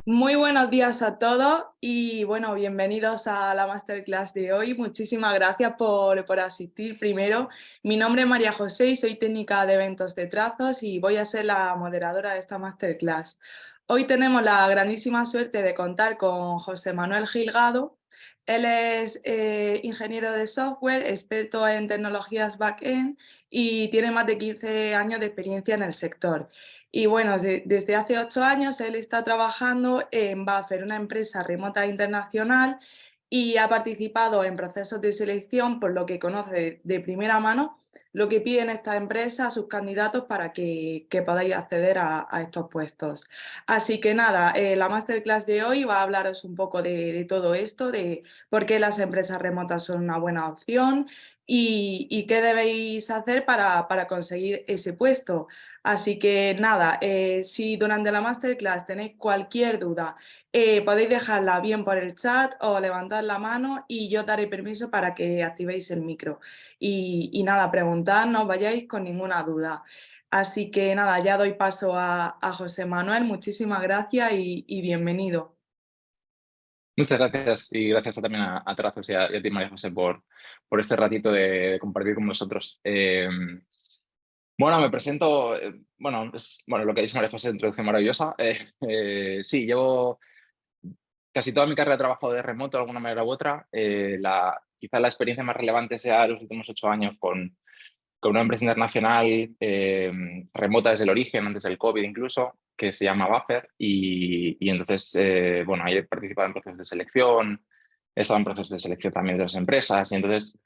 Muy buenos días a todos y bueno, bienvenidos a la masterclass de hoy. Muchísimas gracias por asistir. Primero, mi nombre es María José y soy técnica de eventos de trazos y voy a ser la moderadora de esta masterclass. Hoy tenemos la grandísima suerte de contar con José Manuel Gilgado. Él es ingeniero de software, experto en tecnologías back-end y tiene más de 15 años de experiencia en el sector. Y bueno, desde hace 8 años él está trabajando en Buffer, una empresa remota internacional, y ha participado en procesos de selección, por lo que conoce de primera mano lo que piden estas empresas a sus candidatos para que podáis acceder a estos puestos. Así que nada, la masterclass de hoy va a hablaros un poco de todo esto, de por qué las empresas remotas son una buena opción y qué debéis hacer para conseguir ese puesto. Así que nada, si durante la masterclass tenéis cualquier duda, podéis dejarla bien por el chat o levantar la mano y yo daré permiso para que activéis el micro. Y nada, preguntad, no os vayáis con ninguna duda. Así que nada, ya doy paso a José Manuel. Muchísimas gracias y bienvenido. Muchas gracias y gracias también a Trazos y a ti, María José, por este ratito de compartir con nosotros. Bueno, me presento, bueno, lo que ha dicho María José, introducción maravillosa. Sí, llevo casi toda mi carrera de trabajo de remoto de alguna manera u otra. Quizá la experiencia más relevante sea los últimos 8 años con una empresa internacional remota desde el origen, antes del COVID incluso, que se llama Buffer. Y entonces, bueno, ahí he participado en procesos de selección, he estado en procesos de selección también de las empresas. Y entonces,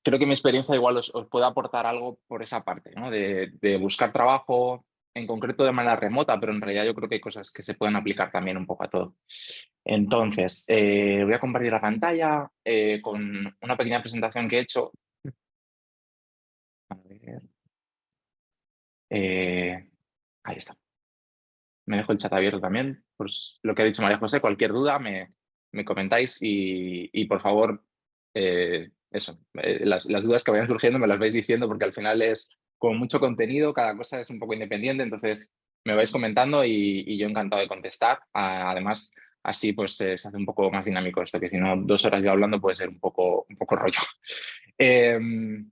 creo que mi experiencia igual os puede aportar algo por esa parte, ¿no? De buscar trabajo, en concreto de manera remota, pero en realidad yo creo que hay cosas que se pueden aplicar también un poco a todo. Entonces, voy a compartir la pantalla con una pequeña presentación que he hecho. A ver. Eh, Ahí está. Me dejo el chat abierto también. Pues lo que ha dicho María José, cualquier duda me comentáis y por favor, las dudas que vayan surgiendo me las vais diciendo porque al final es con mucho contenido, cada cosa es un poco independiente, entonces me vais comentando y yo encantado de contestar. Además, así pues se hace un poco más dinámico esto, que si no 2 horas yo hablando puede ser un poco rollo. Em,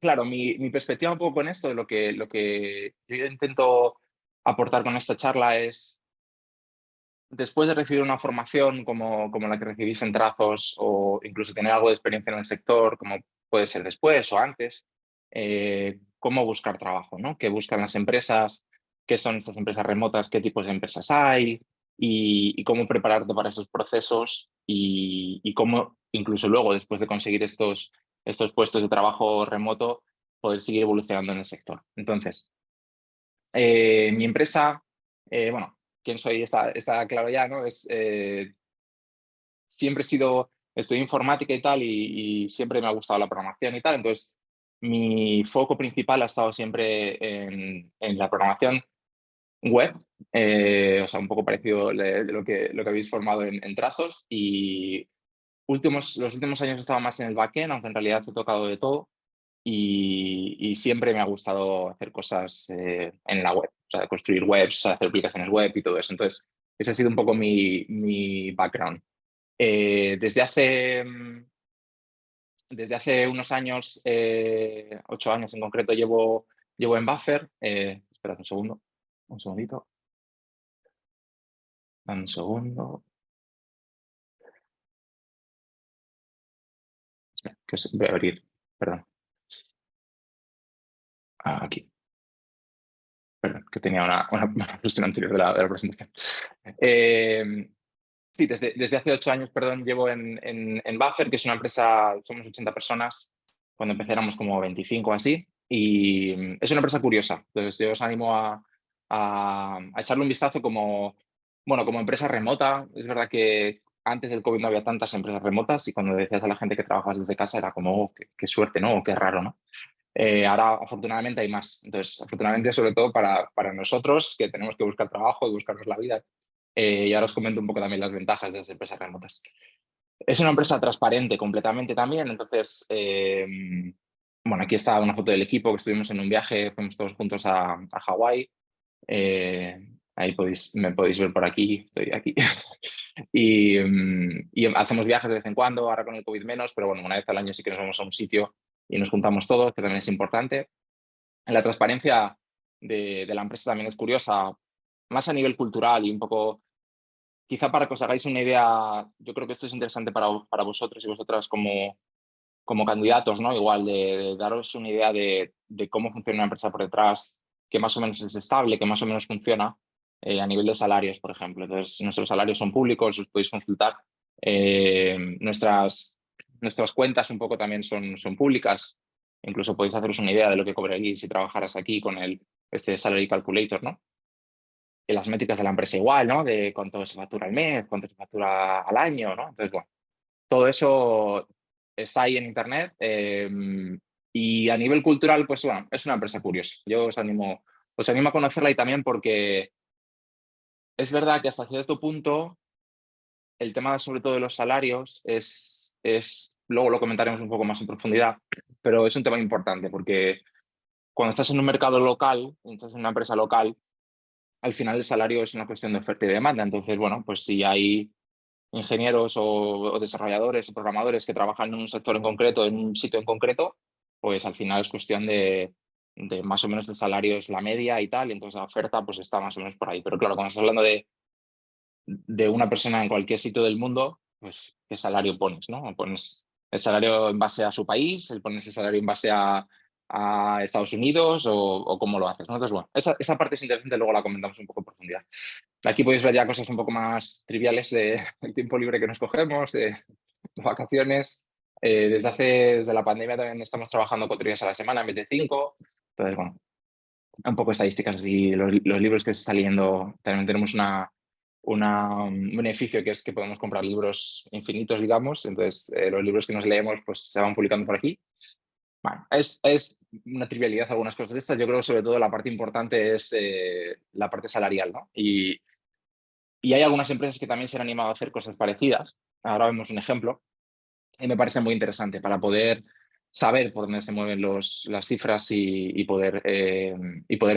Claro, mi perspectiva un poco con esto, lo que yo intento aportar con esta charla es, después de recibir una formación como la que recibís en Trazos o incluso tener algo de experiencia en el sector, como puede ser después o antes, cómo buscar trabajo, ¿no? ¿Qué buscan las empresas? ¿Qué son estas empresas remotas? ¿Qué tipos de empresas hay? Y cómo prepararte para esos procesos y cómo incluso luego, después de conseguir estos puestos de trabajo remoto, poder seguir evolucionando en el sector. Entonces, mi empresa, bueno, quién soy está claro ya, ¿no? Siempre he sido, estudié informática y tal, y siempre me ha gustado la programación y tal. Entonces, mi foco principal ha estado siempre en la programación web, o sea, un poco parecido de lo que habéis formado en Trazos. Y los últimos años he estado más en el backend, aunque en realidad he tocado de todo. Y siempre me ha gustado hacer cosas en la web, o sea, construir webs, hacer aplicaciones web y todo eso. Entonces, ese ha sido un poco mi background. Desde hace unos años, 8 años en concreto, llevo en Buffer. Esperad un segundo, un segundito. Dame un segundo. Espera, voy a abrir, perdón. Aquí. Perdón, que tenía una cuestión anterior de la presentación. Sí, desde hace 8 años, perdón, llevo en Buffer, que es una empresa, somos 80 personas, cuando empecé éramos como 25 así, y es una empresa curiosa. Entonces yo os animo a echarle un vistazo como empresa remota. Es verdad que antes del COVID no había tantas empresas remotas y cuando decías a la gente que trabajas desde casa era como, oh, qué suerte, ¿no? O qué raro, ¿no? Ahora, afortunadamente, hay más. Entonces, afortunadamente, sobre todo para nosotros, que tenemos que buscar trabajo y buscarnos la vida. Y ahora os comento un poco también las ventajas de las empresas remotas. Es una empresa transparente completamente también. Entonces, bueno, aquí está una foto del equipo que estuvimos en un viaje, fuimos todos juntos a Hawái. Ahí me podéis ver por aquí, estoy aquí. Y hacemos viajes de vez en cuando, ahora con el COVID menos, pero bueno, una vez al año sí que nos vamos a un sitio y nos juntamos todos, que también es importante. La transparencia de la empresa también es curiosa, más a nivel cultural y un poco, quizá para que os hagáis una idea, yo creo que esto es interesante para vosotros y vosotras como candidatos, ¿no? Igual de daros una idea de cómo funciona una empresa por detrás, que más o menos es estable, que más o menos funciona a nivel de salarios, por ejemplo. Entonces, nuestros salarios son públicos, os podéis consultar. Nuestras cuentas un poco también son públicas. Incluso podéis haceros una idea de lo que cobraríais si trabajaras aquí con este Salary Calculator, ¿no? Y las métricas de la empresa igual, ¿no? De cuánto se factura al mes, cuánto se factura al año, ¿no? Entonces, bueno, todo eso está ahí en internet y a nivel cultural, pues bueno, es una empresa curiosa. Yo os animo a conocerla y también porque es verdad que hasta cierto punto el tema sobre todo de los salarios luego lo comentaremos un poco más en profundidad, pero es un tema importante porque cuando estás en un mercado local, estás en una empresa local, al final el salario es una cuestión de oferta y demanda. Entonces, bueno, pues si hay ingenieros o desarrolladores o programadores que trabajan en un sector en concreto, en un sitio en concreto, pues al final es cuestión de más o menos el salario es la media y tal, y entonces la oferta pues está más o menos por ahí. Pero claro, cuando estás hablando de una persona en cualquier sitio del mundo, pues ¿qué salario pones, no? Pones el salario en base a su país, pones el salario en base a Estados Unidos o cómo lo haces, ¿no? Entonces, bueno, esa parte es interesante, luego la comentamos un poco en profundidad. Aquí podéis ver ya cosas un poco más triviales del tiempo libre que nos cogemos, de vacaciones. Desde la pandemia también estamos trabajando 4 días a la semana en vez de 5. Entonces, bueno, un poco estadísticas y los libros que se están leyendo. También tenemos un beneficio que es que podemos comprar libros infinitos, digamos. Entonces, los libros que nos leemos pues se van publicando por aquí. Bueno, es una trivialidad algunas cosas de estas. Yo creo que sobre todo la parte importante es la parte salarial, ¿no? Y hay algunas empresas que también se han animado a hacer cosas parecidas. Ahora vemos un ejemplo y me parece muy interesante para poder saber por dónde se mueven las cifras y poder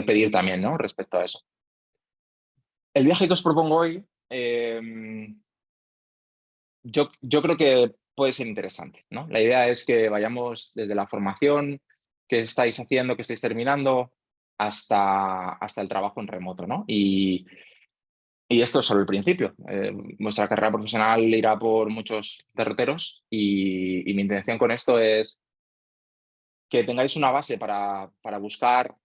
pedir también, ¿no? Respecto a eso. El viaje que os propongo hoy, yo creo que puede ser interesante, ¿no? La idea es que vayamos desde la formación que estáis haciendo, que estáis terminando, hasta el trabajo en remoto, ¿no? Y esto es solo el principio. Vuestra carrera profesional irá por muchos derroteros y mi intención con esto es que tengáis una base para buscar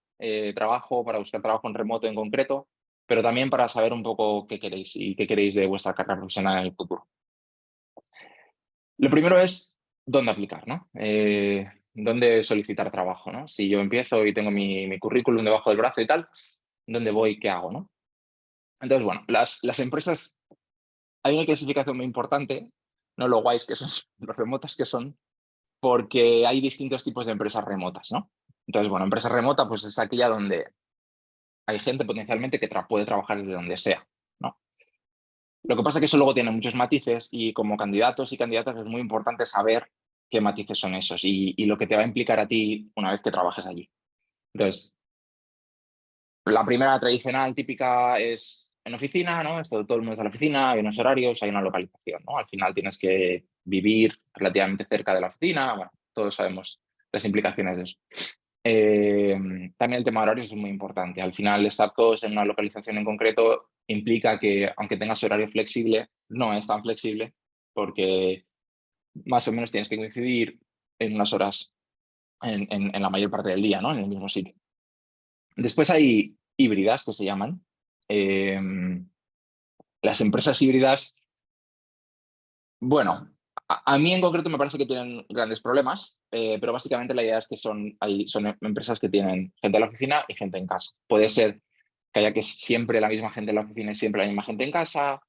para buscar trabajo en remoto en concreto, pero también para saber un poco qué queréis y qué queréis de vuestra carrera profesional en el futuro. Lo primero es dónde aplicar, ¿no? Dónde solicitar trabajo, ¿no? Si yo empiezo y tengo mi currículum debajo del brazo y tal, ¿dónde voy? ¿Qué hago, no? Entonces, bueno, las empresas, hay una clasificación muy importante, no lo guays que son, los remotas que son, porque hay distintos tipos de empresas remotas, ¿no? Entonces, bueno, empresa remota pues es aquella donde hay gente potencialmente que puede trabajar desde donde sea, ¿no? Lo que pasa es que eso luego tiene muchos matices y como candidatos y candidatas es muy importante saber qué matices son esos y lo que te va a implicar a ti una vez que trabajes allí. Entonces, la primera tradicional típica es en oficina, ¿no? Todo el mundo está en la oficina, hay unos horarios, hay una localización, ¿no? Al final tienes que vivir relativamente cerca de la oficina, bueno, todos sabemos las implicaciones de eso. También el tema de horarios es muy importante. Al final, estar todos en una localización en concreto implica que, aunque tengas horario flexible, no es tan flexible porque más o menos tienes que coincidir en unas horas en la mayor parte del día, ¿no? En el mismo sitio. Después hay híbridas que se llaman. Eh, las empresas híbridas, bueno, a mí en concreto me parece que tienen grandes problemas, pero básicamente la idea es que son empresas que tienen gente en la oficina y gente en casa. Puede ser que haya que siempre la misma gente en la oficina y siempre la misma gente en casa.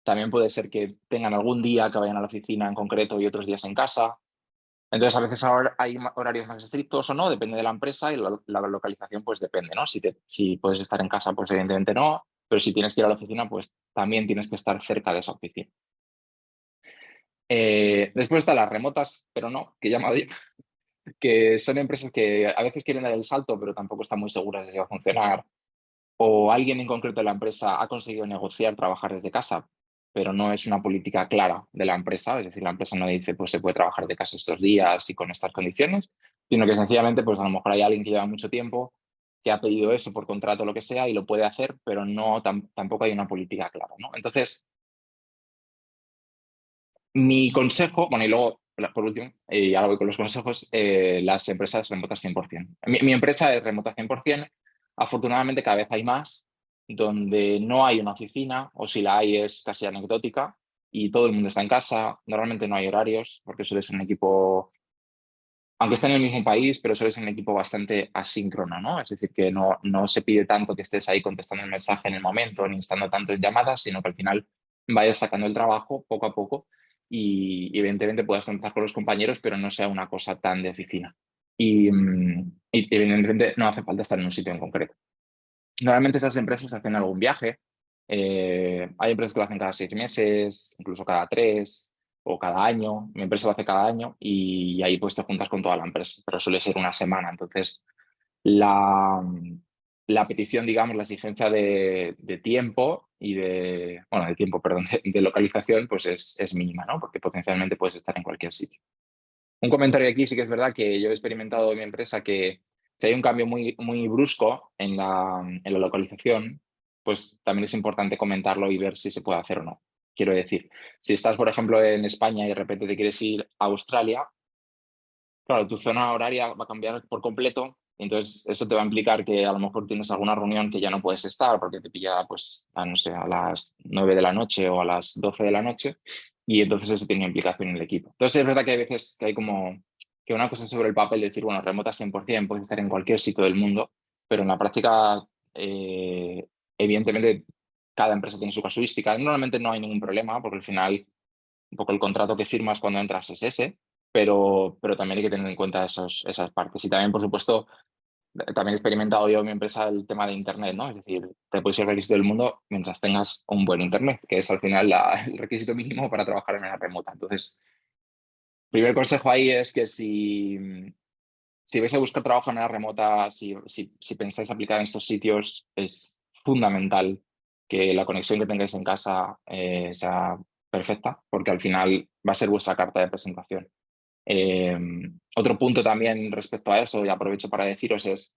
También puede ser que tengan algún día que vayan a la oficina en concreto y otros días en casa. Entonces, a veces ahora hay horarios más estrictos o no, depende de la empresa y la localización pues depende, ¿no? Si puedes estar en casa, pues evidentemente no, pero si tienes que ir a la oficina, pues también tienes que estar cerca de esa oficina. Después están las remotas, pero no, que llama que son empresas que a veces quieren dar el salto, pero tampoco están muy seguras de si va a funcionar. o alguien en concreto de la empresa ha conseguido negociar trabajar desde casa, pero no es una política clara de la empresa, es decir, la empresa no dice pues se puede trabajar de casa estos días y con estas condiciones, sino que sencillamente pues a lo mejor hay alguien que lleva mucho tiempo que ha pedido eso por contrato o lo que sea y lo puede hacer, pero no tampoco hay una política clara, ¿no? Entonces, mi consejo, bueno, y luego, por último, y ahora voy con los consejos, las empresas remotas 100%. Mi empresa es remota 100%. Afortunadamente, cada vez hay más donde no hay una oficina, o si la hay es casi anecdótica, y todo el mundo está en casa. Normalmente no hay horarios, porque suele ser un equipo, aunque esté en el mismo país, pero suele ser un equipo bastante asíncrono, ¿no? Es decir, que no se pide tanto que estés ahí contestando el mensaje en el momento, ni estando tanto en llamadas, sino que al final vayas sacando el trabajo poco a poco y evidentemente puedas contar con los compañeros, pero no sea una cosa tan de oficina. Y evidentemente no hace falta estar en un sitio en concreto. Normalmente esas empresas hacen algún viaje. Hay empresas que lo hacen cada 6 meses, incluso cada 3 o cada año. Mi empresa lo hace cada año y ahí pues te juntas con toda la empresa, pero suele ser una semana. Entonces, la, la petición, digamos, la exigencia de tiempo y bueno, de tiempo, perdón, de localización, pues es mínima, ¿no? Porque potencialmente puedes estar en cualquier sitio. Un comentario aquí sí que es verdad que yo he experimentado en mi empresa que si hay un cambio muy, muy brusco en la localización, pues también es importante comentarlo y ver si se puede hacer o no. Quiero decir, si estás, por ejemplo, en España y de repente te quieres ir a Australia, claro, tu zona horaria va a cambiar por completo, y entonces eso te va a implicar que a lo mejor tienes alguna reunión que ya no puedes estar porque te pilla, pues, no sé, a las 9 de la noche o a las 12 de la noche, y entonces eso tiene implicación en el equipo. Entonces es verdad que hay veces que hay como que una cosa sobre el papel decir, bueno, remota 100%, puedes estar en cualquier sitio del mundo, pero en la práctica, evidentemente, cada empresa tiene su casuística. Normalmente no hay ningún problema porque al final un poco el contrato que firmas cuando entras es ese, pero también hay que tener en cuenta esas partes. Y también, por supuesto, también he experimentado yo en mi empresa el tema de Internet, ¿no? Es decir, te puedes ir al requisito del mundo mientras tengas un buen Internet, que es al final el requisito mínimo para trabajar en manera remota. Entonces, primer consejo ahí es que si vais a buscar trabajo de manera remota, si pensáis aplicar en estos sitios, es fundamental que la conexión que tengáis en casa sea perfecta, porque al final va a ser vuestra carta de presentación. Eh, Otro punto también respecto a eso, y aprovecho para deciros, es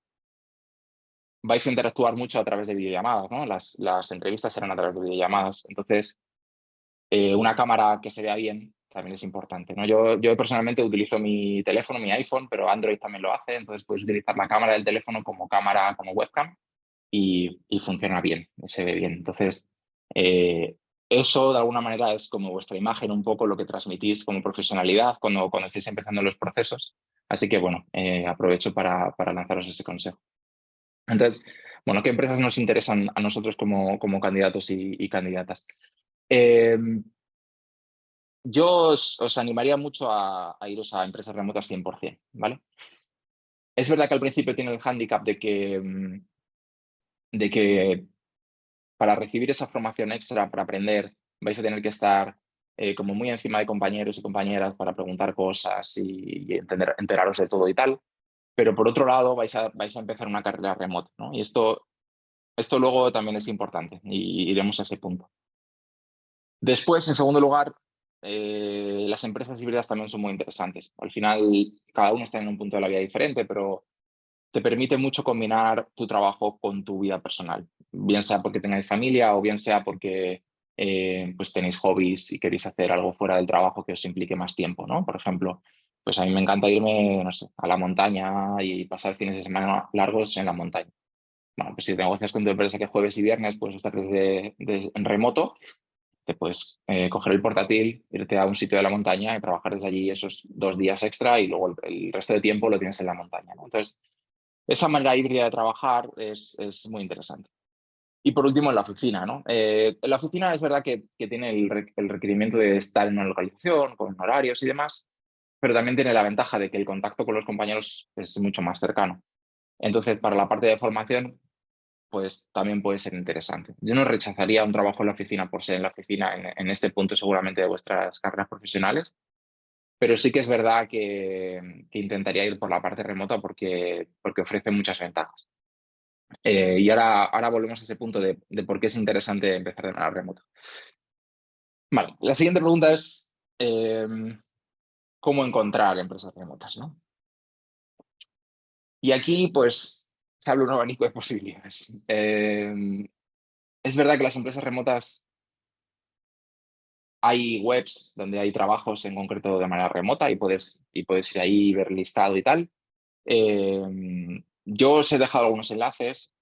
vais a interactuar mucho a través de videollamadas, ¿no? Las entrevistas serán a través de videollamadas. Entonces, una cámara que se vea bien también es importante, ¿no? Yo personalmente utilizo mi teléfono, mi iPhone, pero Android también lo hace, entonces puedes utilizar la cámara del teléfono como cámara, como webcam y funciona bien, se ve bien. Entonces, eso de alguna manera es como vuestra imagen, un poco lo que transmitís como profesionalidad cuando estéis empezando los procesos. Así que bueno, aprovecho para lanzaros ese consejo. Entonces, bueno, ¿qué empresas nos interesan a nosotros como candidatos y candidatas? Eh, yo os animaría mucho a iros a empresas remotas 100%, ¿vale? Es verdad que al principio tiene el hándicap de que para recibir esa formación extra, para aprender, vais a tener que estar como muy encima de compañeros y compañeras para preguntar cosas y enteraros de todo y tal. Pero por otro lado, vais a empezar una carrera remota, ¿no? Y esto luego también es importante y iremos a ese punto. Después, en segundo lugar, las empresas híbridas también son muy interesantes. Al final, cada uno está en un punto de la vida diferente, pero te permite mucho combinar tu trabajo con tu vida personal, bien sea porque tengáis familia o bien sea porque pues tenéis hobbies y queréis hacer algo fuera del trabajo que os implique más tiempo, ¿no? Por ejemplo, pues a mí me encanta irme, no sé, a la montaña y pasar fines de semana largos en la montaña. Bueno, pues si negocias con tu empresa que jueves y viernes puedes estar en remoto, te puedes coger el portátil, irte a un sitio de la montaña y trabajar desde allí esos 2 días extra y luego el resto de tiempo lo tienes en la montaña, ¿no? Entonces, esa manera híbrida de trabajar es muy interesante. Y por último, en la oficina, ¿no? En la oficina es verdad que tiene el requerimiento de estar en una localización, con horarios y demás, pero también tiene la ventaja de que el contacto con los compañeros es mucho más cercano. Entonces, para la parte de formación, pues también puede ser interesante. Yo no rechazaría un trabajo en la oficina por ser en la oficina en este punto seguramente de vuestras carreras profesionales, pero sí que es verdad que intentaría ir por la parte remota porque ofrece muchas ventajas. Y ahora volvemos a ese punto de por qué es interesante empezar de manera remota. Vale, la siguiente pregunta es cómo encontrar empresas remotas, ¿no? Y aquí, pues, se abre un abanico de posibilidades. Es verdad que las empresas remotas, hay webs donde hay trabajos en concreto de manera remota y puedes ir ahí y ver listado y tal. Yo os he dejado algunos enlaces.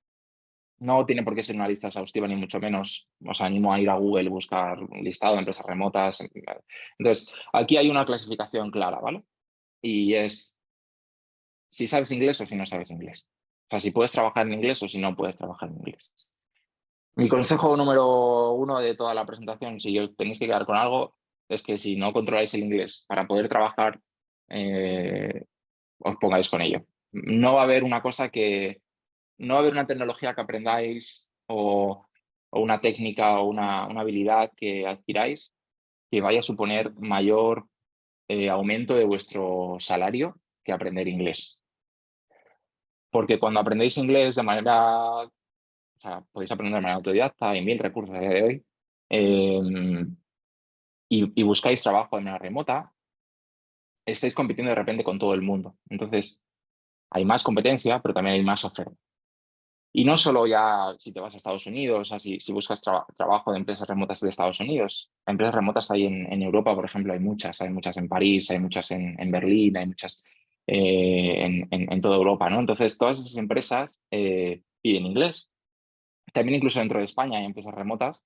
No tiene por qué ser una lista exhaustiva, ni mucho menos. Os animo a ir a Google y buscar un listado de empresas remotas. Entonces, aquí hay una clasificación clara, ¿vale? Y es si sabes inglés o si no sabes inglés. O sea, si puedes trabajar en inglés o si no puedes trabajar en inglés. Mi consejo número uno de toda la presentación, si os tenéis que quedar con algo, es que si no controláis el inglés para poder trabajar, os pongáis con ello. No va a haber una cosa que no va a haber una tecnología que aprendáis o una técnica o una habilidad que adquiráis que vaya a suponer mayor aumento de vuestro salario que aprender inglés. Porque cuando aprendéis inglés de manera, o sea, podéis aprender de manera autodidacta, hay 1000 recursos a día de hoy, y buscáis trabajo de manera remota, estáis compitiendo de repente con todo el mundo. Entonces, hay más competencia, pero también hay más oferta. Y no solo ya si te vas a Estados Unidos, o sea, si buscas trabajo de empresas remotas de Estados Unidos, empresas remotas hay en Europa, por ejemplo, hay muchas en París, hay muchas en Berlín, hay muchas en toda Europa, ¿no? Entonces, todas esas empresas piden inglés. También incluso dentro de España hay empresas remotas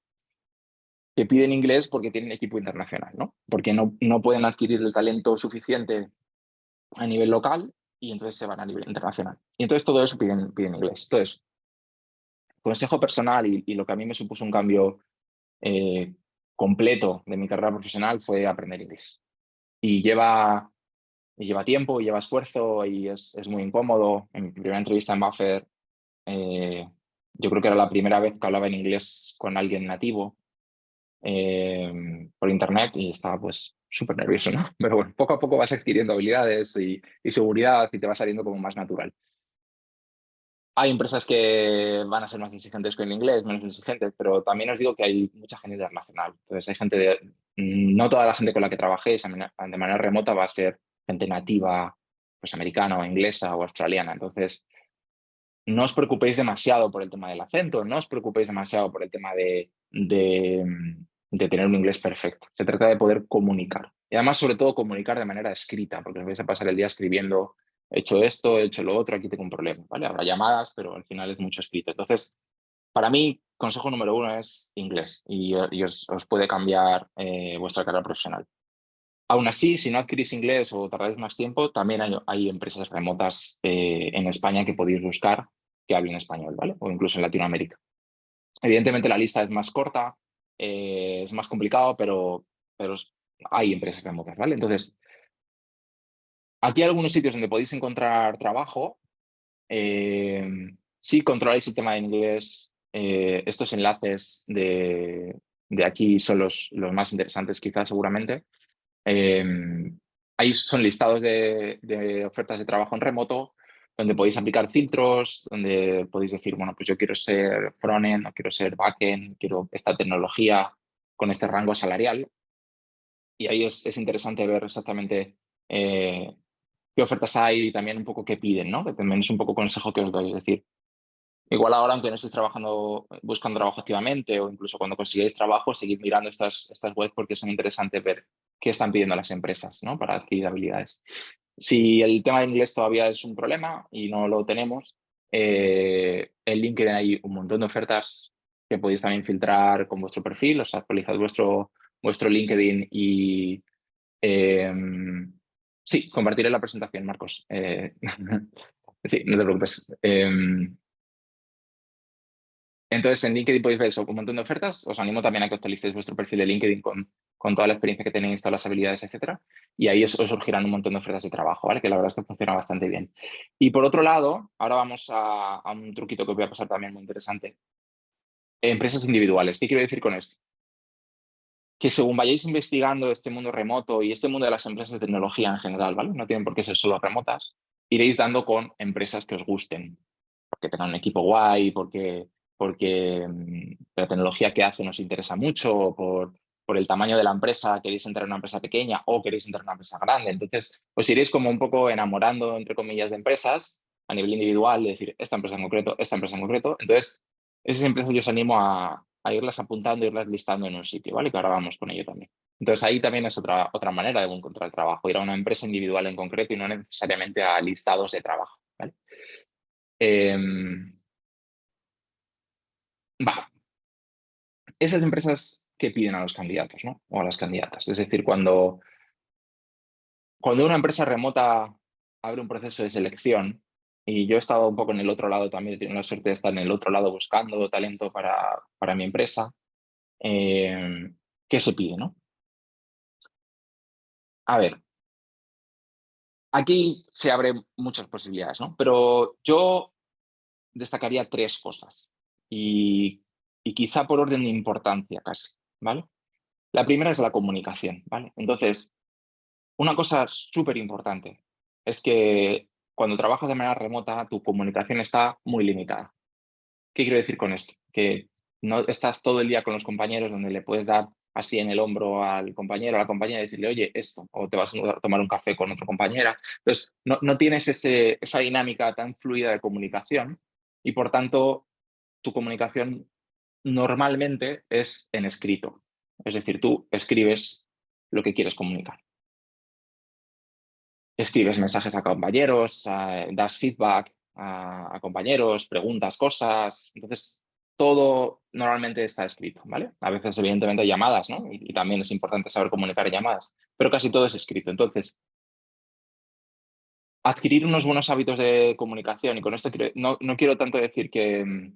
que piden inglés porque tienen equipo internacional, ¿no? Porque no pueden adquirir el talento suficiente a nivel local y entonces se van a nivel internacional. Y entonces todo eso piden inglés. Entonces, consejo personal y lo que a mí me supuso un cambio eh, completo de mi carrera profesional fue aprender inglés. Y lleva tiempo, y lleva esfuerzo y es muy incómodo. En mi primera entrevista en Buffer, yo creo que era la primera vez que hablaba en inglés con alguien nativo por internet y estaba pues súper nervioso, ¿no? Pero bueno, poco a poco vas adquiriendo habilidades y seguridad y te va saliendo como más natural. Hay empresas que van a ser más exigentes con el inglés, menos exigentes, pero también os digo que hay mucha gente internacional. Entonces hay gente no toda la gente con la que trabajéis de manera remota va a ser gente nativa, pues americana o inglesa o australiana. Entonces, no os preocupéis demasiado por el tema del acento, no os preocupéis demasiado por el tema de tener un inglés perfecto. Se trata de poder comunicar. Y además, sobre todo, comunicar de manera escrita, porque os vais a pasar el día escribiendo, he hecho esto, he hecho lo otro, aquí tengo un problema, ¿vale? Habrá llamadas, pero al final es mucho escrito. Entonces, para mí, consejo número uno es inglés y os puede cambiar vuestra carrera profesional. Aún así, si no adquirís inglés o tardáis más tiempo, también hay empresas remotas en España que podéis buscar que hablen español, ¿vale? O incluso en Latinoamérica. Evidentemente la lista es más corta, es más complicado, pero hay empresas remotas, ¿vale? Entonces, aquí hay algunos sitios donde podéis encontrar trabajo. Si controláis el tema de inglés, estos enlaces de aquí son los más interesantes quizás seguramente. Eh, Ahí son listados de ofertas de trabajo en remoto, donde podéis aplicar filtros, donde podéis decir, bueno, pues yo quiero ser frontend, no quiero ser backend, quiero esta tecnología con este rango salarial. Y ahí es interesante ver exactamente qué ofertas hay y también un poco qué piden, ¿no? Que también es un poco consejo que os doy. Es decir, igual ahora, aunque no estéis trabajando, buscando trabajo activamente o incluso cuando consigáis trabajo, seguid mirando estas webs porque son interesantes ver qué están pidiendo las empresas, ¿no? Para adquirir habilidades. Si el tema de inglés todavía es un problema y no lo tenemos, en LinkedIn hay un montón de ofertas que podéis también filtrar con vuestro perfil, o sea, actualizad vuestro LinkedIn y sí, compartiré la presentación, Marcos. Sí, no te preocupes. Entonces, en LinkedIn podéis ver eso, un montón de ofertas. Os animo también a que actualicéis vuestro perfil de LinkedIn con toda la experiencia que tenéis, todas las habilidades, etcétera. Y ahí os surgirán un montón de ofertas de trabajo, ¿vale? Que la verdad es que funciona bastante bien. Y por otro lado, ahora vamos a un truquito que os voy a pasar también muy interesante. Empresas individuales. ¿Qué quiero decir con esto? Que según vayáis investigando este mundo remoto y este mundo de las empresas de tecnología en general, ¿vale? No tienen por qué ser solo remotas, iréis dando con empresas que os gusten. porque tenga un equipo guay, porque la tecnología que hace nos interesa mucho, o por el tamaño de la empresa, queréis entrar en una empresa pequeña o queréis entrar en una empresa grande. Entonces, os iréis como un poco enamorando, entre comillas, de empresas a nivel individual, de decir, esta empresa en concreto, esta empresa en concreto. Entonces, esas empresas yo os animo a irlas apuntando, irlas listando en un sitio, ¿vale? Que ahora vamos con ello también. Entonces, ahí también es otra manera de encontrar trabajo, ir a una empresa individual en concreto y no necesariamente a listados de trabajo, ¿vale? Vale. Esas empresas que piden a los candidatos, ¿no? O a las candidatas. Es decir, cuando una empresa remota abre un proceso de selección, y yo he estado un poco en el otro lado también, he tenido la suerte de estar en el otro lado buscando talento para mi empresa, ¿qué se pide, no? A ver, aquí se abren muchas posibilidades, ¿no? Pero yo destacaría 3 cosas y quizá por orden de importancia casi, ¿vale? La primera es la comunicación, ¿vale? Entonces, una cosa súper importante es que cuando trabajas de manera remota, tu comunicación está muy limitada. ¿Qué quiero decir con esto? Que no estás todo el día con los compañeros donde le puedes dar así en el hombro al compañero o a la compañera y decirle, oye, esto, o te vas a tomar un café con otra compañera. Entonces, no tienes esa dinámica tan fluida de comunicación y, por tanto, tu comunicación normalmente es en escrito. Es decir, tú escribes lo que quieres comunicar. Escribes mensajes a compañeros, das feedback a compañeros, preguntas cosas. Entonces, todo normalmente está escrito, ¿vale? A veces, evidentemente, hay llamadas, ¿no? Y también es importante saber comunicar en llamadas, pero casi todo es escrito. Entonces, adquirir unos buenos hábitos de comunicación, y con esto no quiero tanto decir que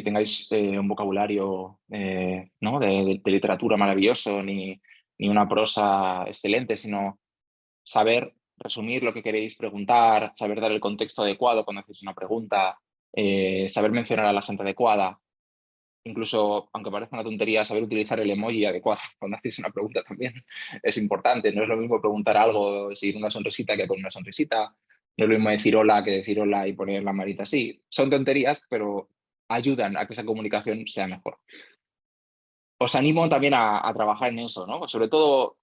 tengáis un vocabulario ¿no? de literatura maravilloso, ni una prosa excelente, sino saber resumir lo que queréis preguntar, saber dar el contexto adecuado cuando hacéis una pregunta, saber mencionar a la gente adecuada, incluso, aunque parezca una tontería, saber utilizar el emoji adecuado cuando hacéis una pregunta también es importante. No es lo mismo preguntar algo sin una sonrisita que con una sonrisita, no es lo mismo decir hola que decir hola y poner la manita así. Son tonterías, pero ayudan a que esa comunicación sea mejor. Os animo también a trabajar en eso, ¿no? Sobre todo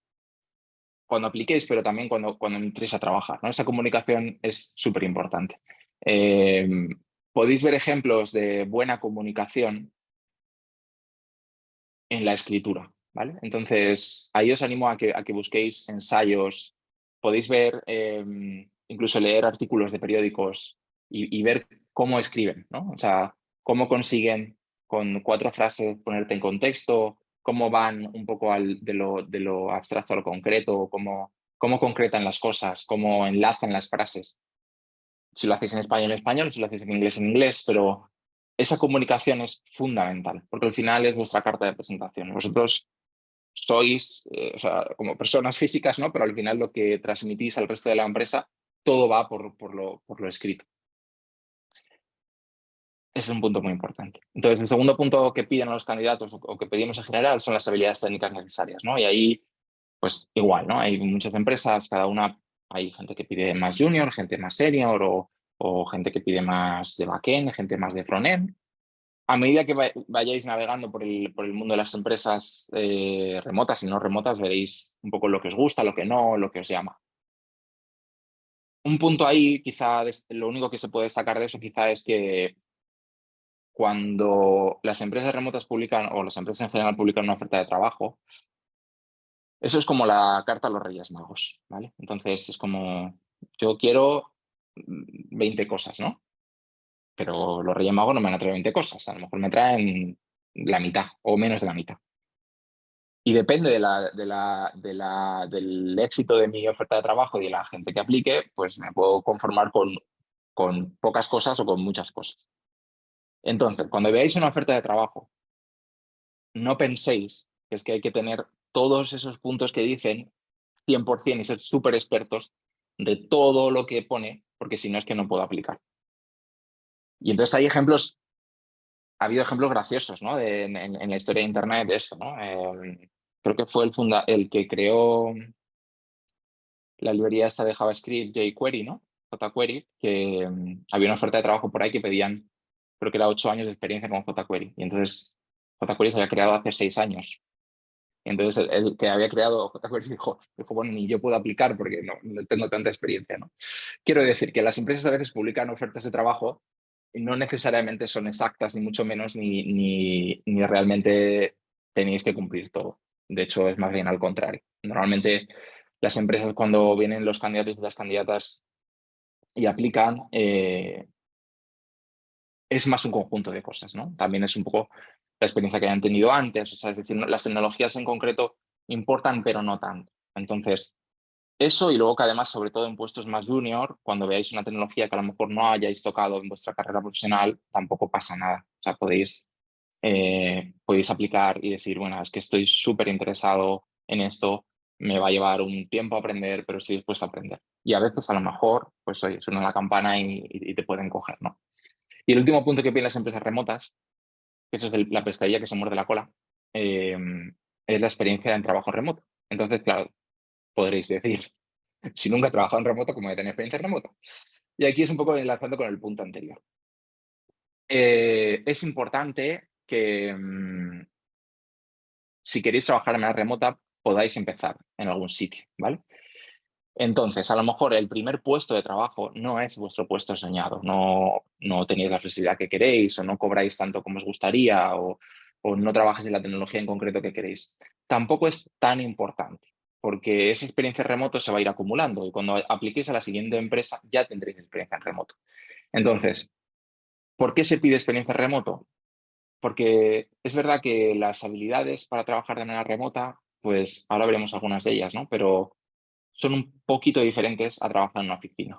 cuando apliquéis, pero también cuando entréis a trabajar, ¿no? Esa comunicación es súper importante. Podéis ver ejemplos de buena comunicación en la escritura, ¿vale? Entonces, ahí os animo a que busquéis ensayos, podéis ver, incluso leer artículos de periódicos y ver cómo escriben, ¿no? O sea, cómo consiguen con 4 frases ponerte en contexto, cómo van un poco de lo abstracto a lo concreto, cómo concretan las cosas, cómo enlazan las frases. Si lo hacéis en español, si lo hacéis en inglés, pero esa comunicación es fundamental, porque al final es vuestra carta de presentación. Vosotros sois, o sea, como personas físicas, ¿no? Pero al final lo que transmitís al resto de la empresa, todo va por lo escrito. Es un punto muy importante. Entonces, el segundo punto que piden a los candidatos o que pedimos en general son las habilidades técnicas necesarias, ¿no? Y ahí, pues igual, ¿no? Hay muchas empresas, cada una, hay gente que pide más junior, gente más senior o gente que pide más de backend, gente más de frontend. A medida que vayáis navegando por el mundo de las empresas remotas y no remotas, veréis un poco lo que os gusta, lo que no, lo que os llama. Un punto ahí, quizá lo único que se puede destacar de eso quizá es que cuando las empresas remotas publican o las empresas en general publican una oferta de trabajo, eso es como la carta a los Reyes Magos, ¿vale? Entonces es como, yo quiero 20 cosas, ¿no? Pero los Reyes Magos no me van a traer 20 cosas, a lo mejor me traen la mitad o menos de la mitad. Y depende del éxito de mi oferta de trabajo y de la gente que aplique, pues me puedo conformar con pocas cosas o con muchas cosas. Entonces, cuando veáis una oferta de trabajo, no penséis que es que hay que tener todos esos puntos que dicen 100% y ser súper expertos de todo lo que pone, porque si no es que no puedo aplicar. Y entonces hay ejemplos, ha habido ejemplos graciosos, ¿no? En la historia de Internet de esto, ¿no? Creo que fue el que creó la librería esta de JavaScript, jQuery, ¿no? jQuery, que había una oferta de trabajo por ahí que pedían, creo que era 8 años de experiencia con jQuery. Y entonces jQuery se había creado hace 6 años. Y entonces el que había creado jQuery dijo, bueno, ni yo puedo aplicar porque no tengo tanta experiencia, ¿no? Quiero decir que las empresas a veces publican ofertas de trabajo y no necesariamente son exactas, ni mucho menos, ni realmente tenéis que cumplir todo. De hecho, es más bien al contrario. Normalmente las empresas, cuando vienen los candidatos y las candidatas y aplican, es más un conjunto de cosas, ¿no? También es un poco la experiencia que hayan tenido antes, o sea, es decir, las tecnologías en concreto importan, pero no tanto. Entonces, eso y luego que además, sobre todo en puestos más junior, cuando veáis una tecnología que a lo mejor no hayáis tocado en vuestra carrera profesional, tampoco pasa nada. O sea, podéis aplicar y decir, bueno, es que estoy súper interesado en esto, me va a llevar un tiempo aprender, pero estoy dispuesto a aprender. Y a veces a lo mejor, pues oye, suena la campana y te pueden coger, ¿no? Y el último punto que piden las empresas remotas, que eso es la pescadilla que se muerde la cola, eh, es la experiencia en trabajo remoto. Entonces, claro, podréis decir, si nunca he trabajado en remoto, ¿cómo voy a tener experiencia en remoto? Y aquí es un poco enlazando con el punto anterior. Es importante que si queréis trabajar de manera remota, podáis empezar en algún sitio, ¿vale? Entonces, a lo mejor el primer puesto de trabajo no es vuestro puesto soñado, no tenéis la flexibilidad que queréis o no cobráis tanto como os gustaría o no trabajáis en la tecnología en concreto que queréis. Tampoco es tan importante, porque esa experiencia en remoto se va a ir acumulando y cuando apliquéis a la siguiente empresa ya tendréis experiencia en remoto. Entonces, ¿por qué se pide experiencia en remoto? Porque es verdad que las habilidades para trabajar de manera remota, pues ahora veremos algunas de ellas, ¿no? Pero son un poquito diferentes a trabajar en una oficina.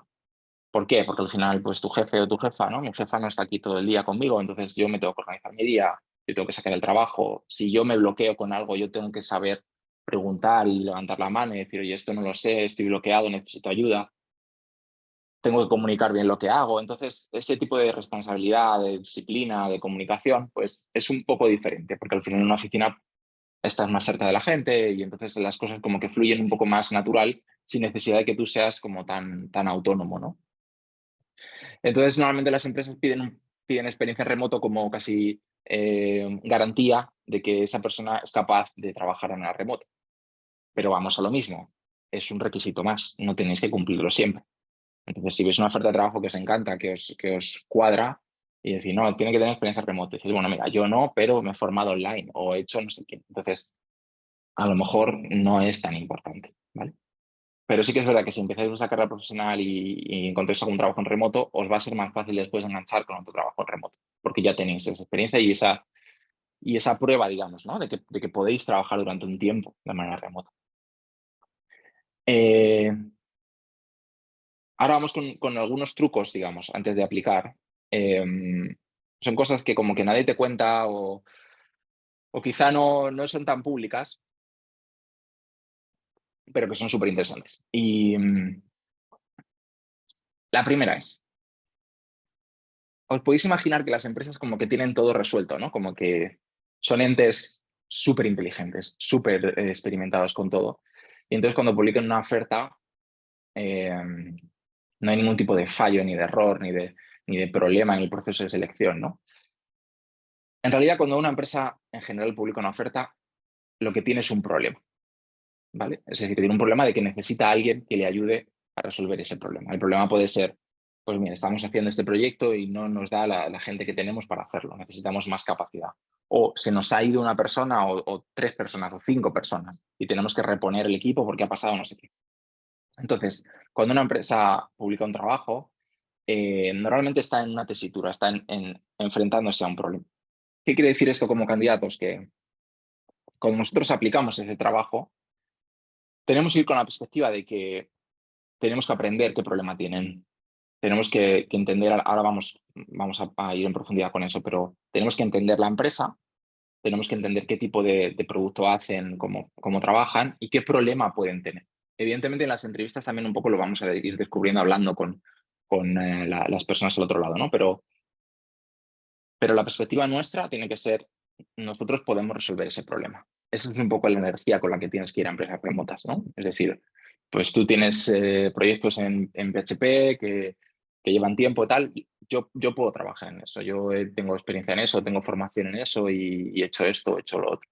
¿Por qué? Porque al final, pues tu jefe o tu jefa, ¿no? Mi jefa no está aquí todo el día conmigo, entonces yo me tengo que organizar mi día, yo tengo que sacar el trabajo. Si yo me bloqueo con algo, yo tengo que saber preguntar y levantar la mano y decir, oye, esto no lo sé, estoy bloqueado, necesito ayuda. Tengo que comunicar bien lo que hago. Entonces, ese tipo de responsabilidad, de disciplina, de comunicación, pues es un poco diferente, porque al final en una oficina estás más cerca de la gente y entonces las cosas como que fluyen un poco más natural sin necesidad de que tú seas como tan autónomo, ¿no? Entonces, normalmente las empresas piden experiencia en remoto como casi garantía de que esa persona es capaz de trabajar de manera remota. Pero vamos a lo mismo, es un requisito más, no tenéis que cumplirlo siempre. Entonces, si ves una oferta de trabajo que os encanta, que os cuadra, y decir, no, tiene que tener experiencia remota, y decís, bueno, mira, yo no, pero me he formado online o he hecho no sé qué. Entonces, a lo mejor no es tan importante, ¿vale? Pero sí que es verdad que si empezáis vuestra carrera profesional y encontráis algún trabajo en remoto, os va a ser más fácil después enganchar con otro trabajo en remoto, porque ya tenéis esa experiencia y esa prueba, digamos, ¿no? De que podéis trabajar durante un tiempo de manera remota. Eh, Ahora vamos con algunos trucos, digamos, antes de aplicar. Eh, Son cosas que como que nadie te cuenta o quizá no son tan públicas, pero que son súper interesantes. Y la primera es, os podéis imaginar que las empresas como que tienen todo resuelto, ¿no? Como que son entes súper inteligentes, súper experimentados con todo. Y entonces cuando publican una oferta, eh, no hay ningún tipo de fallo, ni de error, ni de problema en el proceso de selección, ¿no? En realidad, cuando una empresa en general publica una oferta, lo que tiene es un problema, ¿vale? Es decir, tiene un problema de que necesita a alguien que le ayude a resolver ese problema. El problema puede ser, pues mira, estamos haciendo este proyecto y no nos da la gente que tenemos para hacerlo, necesitamos más capacidad. O se nos ha ido una persona o 3 personas o 5 personas y tenemos que reponer el equipo porque ha pasado no sé qué. Entonces, cuando una empresa publica un trabajo, normalmente está en una tesitura, está enfrentándose a un problema. ¿Qué quiere decir esto como candidatos? Que cuando nosotros aplicamos ese trabajo, tenemos que ir con la perspectiva de que tenemos que aprender qué problema tienen. Tenemos que entender, ahora vamos a ir en profundidad con eso, pero tenemos que entender la empresa, tenemos que entender qué tipo de producto hacen, cómo trabajan y qué problema pueden tener. Evidentemente en las entrevistas también un poco lo vamos a ir descubriendo hablando con las personas al otro lado, ¿no? Pero la perspectiva nuestra tiene que ser, nosotros podemos resolver ese problema. Esa es un poco la energía con la que tienes que ir a empresas remotas, ¿no? Es decir, pues tú tienes proyectos en PHP que llevan tiempo y tal, yo puedo trabajar en eso, yo tengo experiencia en eso, tengo formación en eso y he hecho esto, he hecho lo otro.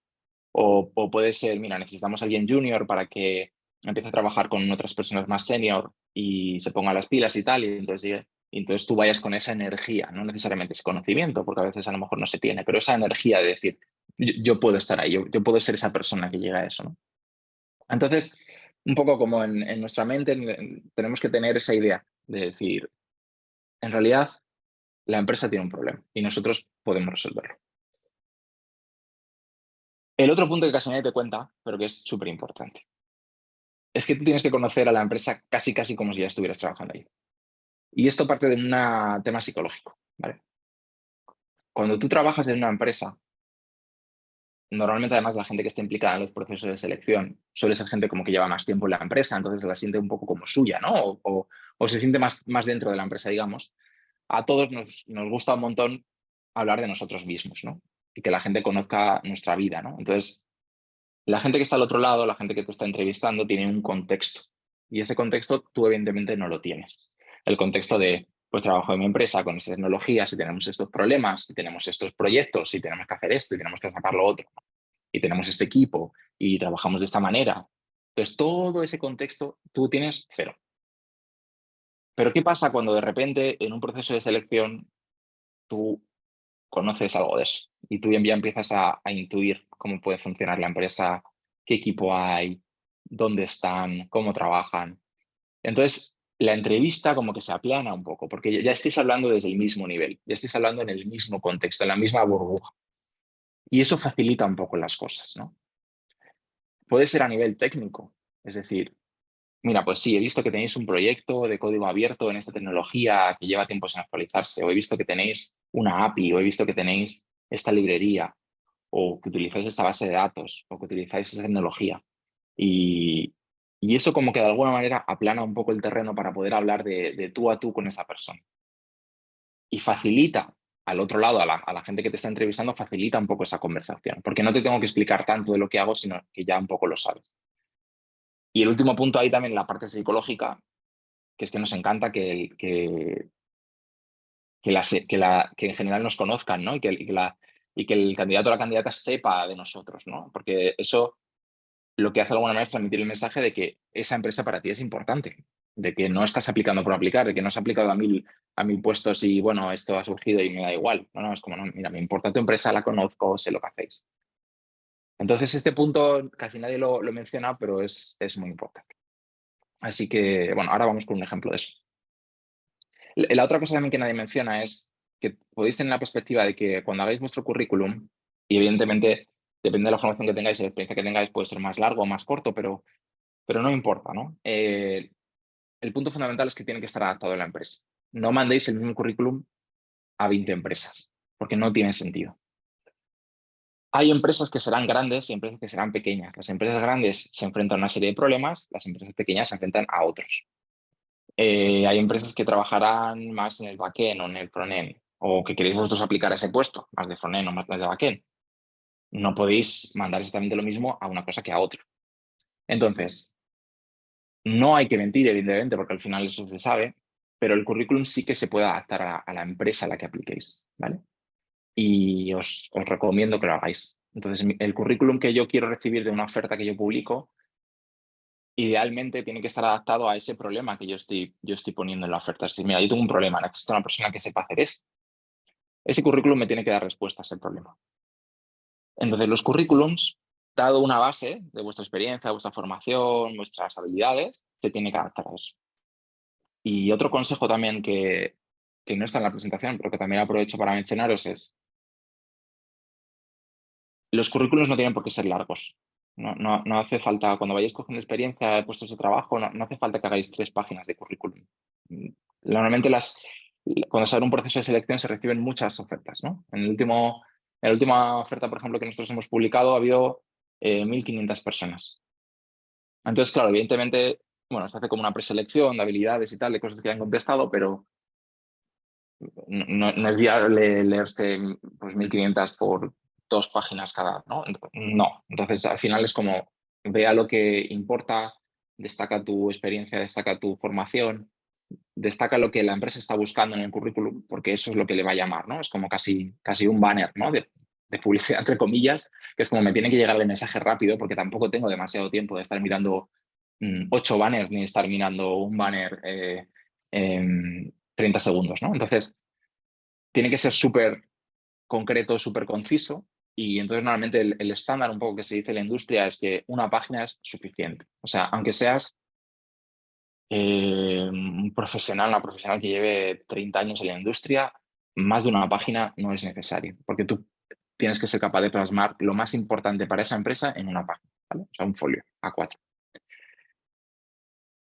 O puede ser, mira, necesitamos a alguien junior para que empiece a trabajar con otras personas más senior y se ponga las pilas y tal, y entonces tú vayas con esa energía, no necesariamente ese conocimiento, porque a veces a lo mejor no se tiene, pero esa energía de decir, yo puedo estar ahí, yo puedo ser esa persona que llega a eso, ¿no? Entonces, un poco como en nuestra mente tenemos que tener esa idea de decir, en realidad la empresa tiene un problema y nosotros podemos resolverlo. El otro punto que casi nadie te cuenta, pero que es súper importante, es que tú tienes que conocer a la empresa casi casi como si ya estuvieras trabajando ahí. Y esto parte de un tema psicológico, ¿vale? Cuando tú trabajas en una empresa, normalmente además la gente que está implicada en los procesos de selección suele ser gente como que lleva más tiempo en la empresa, entonces se la siente un poco como suya, ¿no? O se siente más dentro de la empresa, digamos. A todos nos gusta un montón hablar de nosotros mismos, ¿no? Y que la gente conozca nuestra vida, ¿no? Entonces, la gente que está al otro lado, la gente que te está entrevistando, tiene un contexto. Y ese contexto tú evidentemente no lo tienes. El contexto de, pues trabajo en mi empresa con estas tecnologías y tenemos estos problemas, y tenemos estos proyectos, y tenemos que hacer esto, y tenemos que sacar lo otro, y tenemos este equipo, y trabajamos de esta manera. Entonces, todo ese contexto tú tienes cero. Pero ¿qué pasa cuando de repente en un proceso de selección tú conoces algo de eso y tú ya empiezas a intuir cómo puede funcionar la empresa, qué equipo hay, dónde están, cómo trabajan? Entonces, la entrevista como que se aplana un poco, porque ya estáis hablando desde el mismo nivel, ya estáis hablando en el mismo contexto, en la misma burbuja. Y eso facilita un poco las cosas, ¿no? Puede ser a nivel técnico, es decir, mira, pues sí, he visto que tenéis un proyecto de código abierto en esta tecnología que lleva tiempo sin actualizarse, o he visto que tenéis una API, o he visto que tenéis esta librería, o que utilizáis esta base de datos, o que utilizáis esta tecnología. Y, y eso como que de alguna manera aplana un poco el terreno para poder hablar de tú a tú con esa persona. Y facilita al otro lado, a la gente que te está entrevistando, facilita un poco esa conversación, porque no te tengo que explicar tanto de lo que hago, sino que ya un poco lo sabes. Y el último punto ahí también, la parte psicológica, que es que nos encanta que en general nos conozcan, ¿no? Y que el candidato o la candidata sepa de nosotros, ¿no? Porque eso lo que hace de alguna manera es transmitir el mensaje de que esa empresa para ti es importante, de que no estás aplicando por aplicar, de que no has aplicado a mil puestos y bueno, esto ha surgido y me da igual. No, no, es como, no, mira, me importa tu empresa, la conozco, sé lo que hacéis. Entonces, este punto casi nadie lo menciona, pero es muy importante. Así que, bueno, ahora vamos con un ejemplo de eso. La otra cosa también que nadie menciona es que podéis tener la perspectiva de que cuando hagáis vuestro currículum, y evidentemente depende de la formación que tengáis y la experiencia que tengáis, puede ser más largo o más corto, pero no importa, ¿no? El punto fundamental es que tiene que estar adaptado a la empresa. No mandéis el mismo currículum a 20 empresas, porque no tiene sentido. Hay empresas que serán grandes y empresas que serán pequeñas. Las empresas grandes se enfrentan a una serie de problemas, las empresas pequeñas se enfrentan a otros. Hay empresas que trabajarán más en el backend o en el frontend, o que queréis vosotros aplicar a ese puesto, más de frontend o más de backend. No podéis mandar exactamente lo mismo a una cosa que a otra. Entonces, no hay que mentir, evidentemente, porque al final eso se sabe, pero el currículum sí que se puede adaptar a la empresa a la que apliquéis, ¿vale? Y os recomiendo que lo hagáis. Entonces, el currículum que yo quiero recibir de una oferta que yo publico, idealmente tiene que estar adaptado a ese problema que yo estoy poniendo en la oferta. Es decir, mira, yo tengo un problema, necesito una persona que sepa hacer esto. Ese currículum me tiene que dar respuesta a ese problema. Entonces, los currículums, dado una base de vuestra experiencia, vuestra formación, vuestras habilidades, se tiene que adaptar a eso. Y otro consejo también que no está en la presentación, pero que también aprovecho para mencionaros es, los currículos no tienen por qué ser largos. No hace falta, cuando vayáis cogiendo experiencia de puestos de trabajo, no hace falta que hagáis 3 páginas de currículum. Normalmente cuando se abre un proceso de selección se reciben muchas ofertas, ¿no? En la última oferta, por ejemplo, que nosotros hemos publicado, ha habido 1.500 personas. Entonces, claro, evidentemente, bueno, se hace como una preselección de habilidades y tal, de cosas que han contestado, pero no es viable leerse pues, 1.500 por 2 páginas cada, ¿no? No. Entonces, al final es como vea lo que importa, destaca tu experiencia, destaca tu formación, destaca lo que la empresa está buscando en el currículum, porque eso es lo que le va a llamar, ¿no? Es como casi un banner, ¿no? De publicidad, entre comillas, que es como me tiene que llegar el mensaje rápido, porque tampoco tengo demasiado tiempo de estar mirando 8 banners ni estar mirando un banner en 30 segundos, ¿no? Entonces, tiene que ser súper concreto, súper conciso, y entonces normalmente el estándar un poco que se dice en la industria es que una página es suficiente. O sea, aunque seas un profesional, una profesional que lleve 30 años en la industria, más de una página no es necesario, porque tú tienes que ser capaz de plasmar lo más importante para esa empresa en una página, ¿vale? O sea, un folio A4.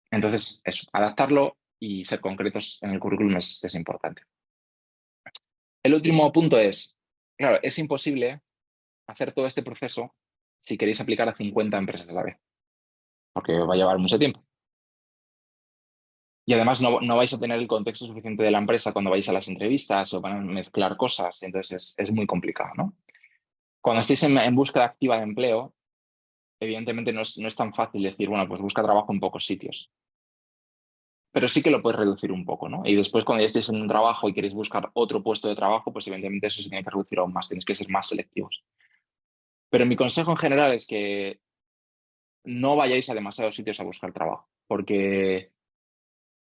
Entonces, eso, adaptarlo y ser concretos en el currículum es importante. El último punto es, claro, es imposible hacer todo este proceso si queréis aplicar a 50 empresas a la vez, porque va a llevar mucho tiempo. Y además no vais a tener el contexto suficiente de la empresa cuando vais a las entrevistas o van a mezclar cosas, entonces es muy complicado, ¿no? Cuando estéis en búsqueda activa de empleo, evidentemente no es tan fácil decir, bueno, pues busca trabajo en pocos sitios, pero sí que lo puedes reducir un poco, ¿no? Y después cuando ya estéis en un trabajo y queréis buscar otro puesto de trabajo, pues evidentemente eso se tiene que reducir aún más, tenéis que ser más selectivos. Pero mi consejo en general es que no vayáis a demasiados sitios a buscar trabajo, porque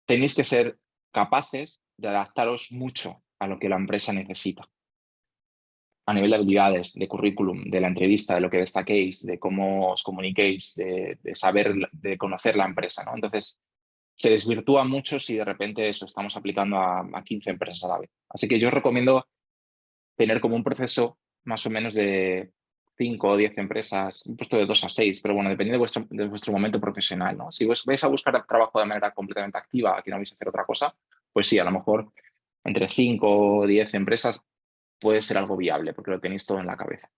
tenéis que ser capaces de adaptaros mucho a lo que la empresa necesita, a nivel de habilidades, de currículum, de la entrevista, de lo que destaquéis, de cómo os comuniquéis, de saber, de conocer la empresa, ¿no? Entonces, se desvirtúa mucho si de repente eso estamos aplicando a 15 empresas a la vez. Así que yo os recomiendo tener como un proceso más o menos de 5 o 10 empresas, un puesto de 2 a 6, pero bueno, depende de vuestro momento profesional, ¿no? Si vais a buscar trabajo de manera completamente activa, que no vais a hacer otra cosa, pues sí, a lo mejor entre 5 o 10 empresas puede ser algo viable, porque lo tenéis todo en la cabeza,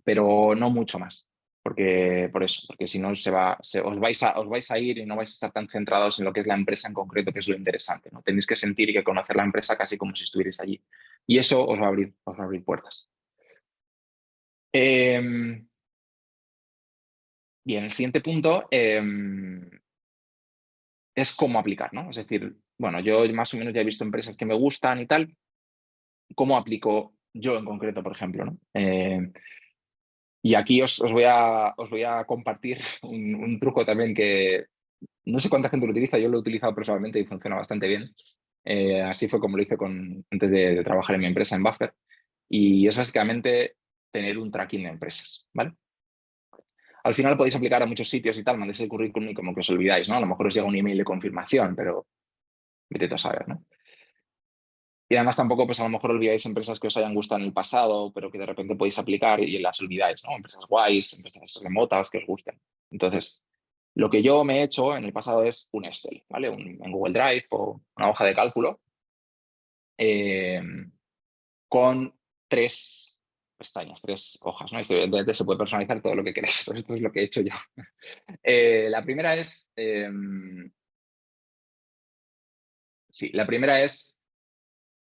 pero no mucho más. Por eso, porque si no os vais a ir y no vais a estar tan centrados en lo que es la empresa en concreto, que es lo interesante, ¿no? Tenéis que sentir y que conocer la empresa casi como si estuvierais allí. Y eso os va a abrir puertas. Bien, el siguiente punto es cómo aplicar, ¿no? Es decir, bueno, yo más o menos ya he visto empresas que me gustan y tal. ¿Cómo aplico yo en concreto, por ejemplo, ¿no? Y aquí os voy a compartir un truco también que no sé cuánta gente lo utiliza, yo lo he utilizado personalmente y funciona bastante bien. Así fue como lo hice antes de trabajar en mi empresa en Buffer. Y es básicamente tener un tracking de empresas, ¿vale? Al final podéis aplicar a muchos sitios y tal, mandéis el currículum y como que os olvidáis, ¿no? A lo mejor os llega un email de confirmación, pero vete a saber, ¿no? Y además tampoco, pues a lo mejor olvidáis empresas que os hayan gustado en el pasado, pero que de repente podéis aplicar y las olvidáis, ¿no? Empresas guays, empresas remotas que os gusten. Entonces, lo que yo me he hecho en el pasado es un Excel, ¿vale? En Google Drive o una hoja de cálculo eh, con 3 pestañas, 3 hojas, ¿no? Evidentemente se puede personalizar todo lo que queráis. Esto es lo que he hecho yo. La primera es, sí, la primera es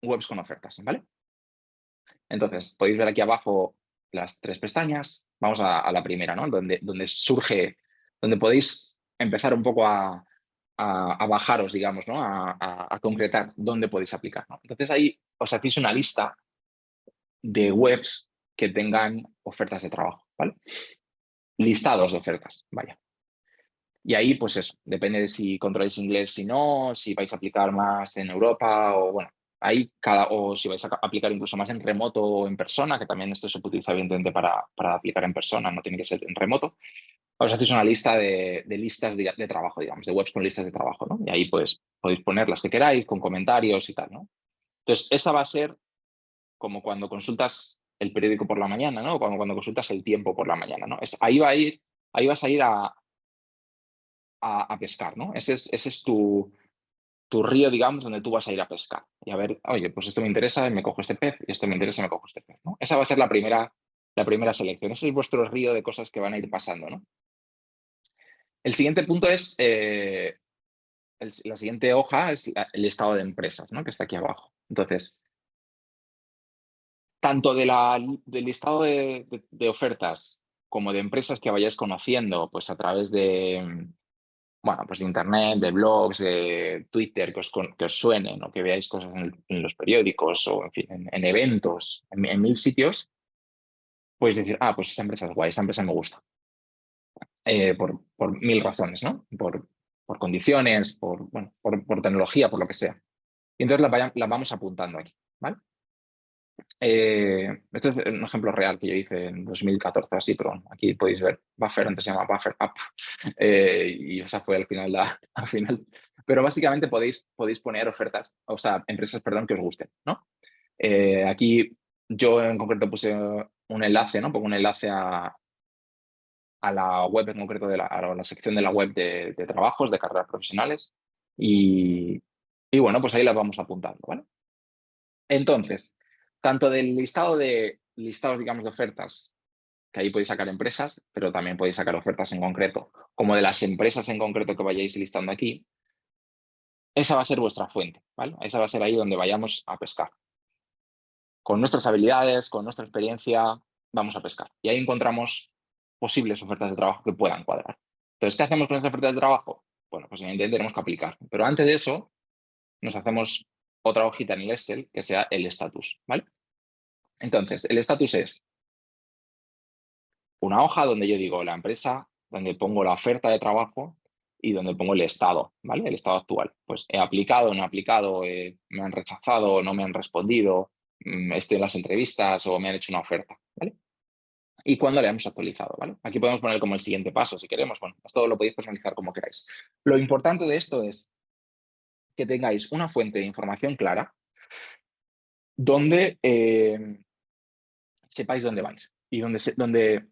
webs con ofertas, ¿vale? Entonces, podéis ver aquí abajo las 3 pestañas. Vamos a la primera, ¿no? Donde surge, donde podéis empezar un poco a bajaros, digamos, ¿no? A concretar dónde podéis aplicar, ¿no? Entonces ahí os hacéis una lista de webs que tengan ofertas de trabajo, ¿vale? Listados de ofertas, vaya. Y ahí, pues eso, depende de si controláis inglés, si no, si vais a aplicar más en Europa o bueno, ahí o si vais a aplicar incluso más en remoto o en persona, que también esto se puede utilizar evidentemente para aplicar en persona, no tiene que ser en remoto. Os hacéis una lista de listas de trabajo, digamos, de webs con listas de trabajo, ¿no? Y ahí pues podéis poner las que queráis, con comentarios y tal, ¿no? Entonces, esa va a ser como cuando consultas el periódico por la mañana, ¿no? Cuando consultas el tiempo por la mañana, ¿no? Ahí vas a ir a pescar, ¿no? Ese es tu río, digamos, donde tú vas a ir a pescar. Y a ver, oye, pues esto me interesa, me cojo este pez, y esto me interesa, me cojo este pez, ¿no? Esa va a ser la primera selección. Ese es vuestro río de cosas que van a ir pasando, ¿no? El siguiente punto es, la siguiente hoja es el listado de empresas, ¿no? Que está aquí abajo. Entonces, tanto del listado de ofertas como de empresas que vayáis conociendo, pues a través bueno, pues de internet, de blogs, de Twitter, que os suenen o que veáis cosas en los periódicos o en fin, en eventos, en mil sitios, podéis decir, ah, pues esta empresa es guay, esta empresa me gusta. Por mil razones, ¿no? Por condiciones, bueno, por tecnología, por lo que sea. Y entonces la vamos apuntando aquí, ¿vale? Este es un ejemplo real que yo hice en 2014, así, pero aquí podéis ver, Buffer, antes se llama Buffer Up, y esa fue al final, al final. Pero básicamente podéis poner ofertas, o sea, empresas, perdón, que os gusten, ¿no? Aquí yo en concreto puse un enlace, ¿no? Pongo un enlace a la web en concreto, a la sección de la web de trabajos, de carreras profesionales, y bueno, pues ahí las vamos apuntando, ¿vale? Entonces, tanto del listado de listados, digamos, de ofertas, que ahí podéis sacar empresas, pero también podéis sacar ofertas en concreto, como de las empresas en concreto que vayáis listando aquí, esa va a ser vuestra fuente, ¿vale? Esa va a ser ahí donde vayamos a pescar. Con nuestras habilidades, con nuestra experiencia, vamos a pescar. Y ahí encontramos posibles ofertas de trabajo que puedan cuadrar. Entonces, ¿qué hacemos con estas ofertas de trabajo? Bueno, pues evidentemente tenemos que aplicar. Pero antes de eso, nos hacemos otra hojita en el Excel que sea el estatus, ¿vale? Entonces, el estatus es una hoja donde yo digo la empresa, donde pongo la oferta de trabajo y donde pongo el estado, ¿vale? El estado actual. Pues he aplicado, no he aplicado, me han rechazado, no me han respondido, estoy en las entrevistas o me han hecho una oferta, ¿vale? Y cuándo le hemos actualizado, ¿vale? Aquí podemos poner como el siguiente paso si queremos. Bueno, esto lo podéis personalizar como queráis. Lo importante de esto es que tengáis una fuente de información clara donde sepáis dónde vais y donde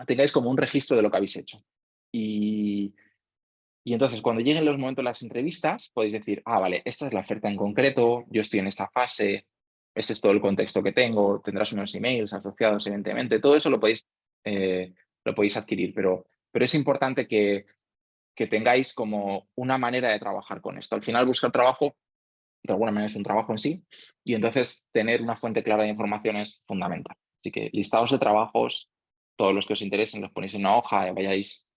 tengáis como un registro de lo que habéis hecho. Y, y entonces, cuando lleguen los momentos de las entrevistas, podéis decir, ah, vale, esta es la oferta en concreto, yo estoy en esta fase, este es todo el contexto que tengo, tendrás unos emails asociados, evidentemente, todo eso lo podéis adquirir, pero es importante que tengáis como una manera de trabajar con esto. Al final, buscar trabajo, de alguna manera es un trabajo en sí, y entonces tener una fuente clara de información es fundamental. Así que listados de trabajos, todos los que os interesen, los ponéis en una hoja, vayáis.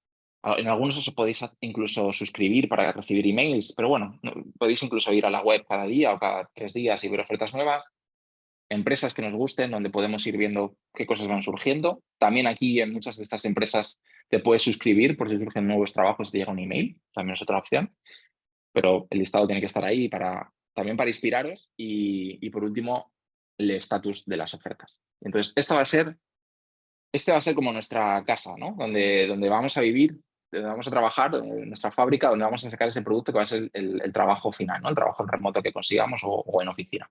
En algunos os podéis incluso suscribir para recibir emails, pero bueno, podéis incluso ir a la web cada día o cada 3 días y ver ofertas nuevas, empresas que nos gusten, donde podemos ir viendo qué cosas van surgiendo. También aquí en muchas de estas empresas te puedes suscribir por si surgen nuevos trabajos y te llega un email, también es otra opción, pero el listado tiene que estar ahí también para inspiraros y por último, el estatus de las ofertas. Entonces, este va a ser como nuestra casa, ¿no? Donde vamos a vivir, donde vamos a trabajar, nuestra fábrica, donde vamos a sacar ese producto que va a ser el trabajo final, ¿no? El trabajo en remoto que consigamos o en oficina.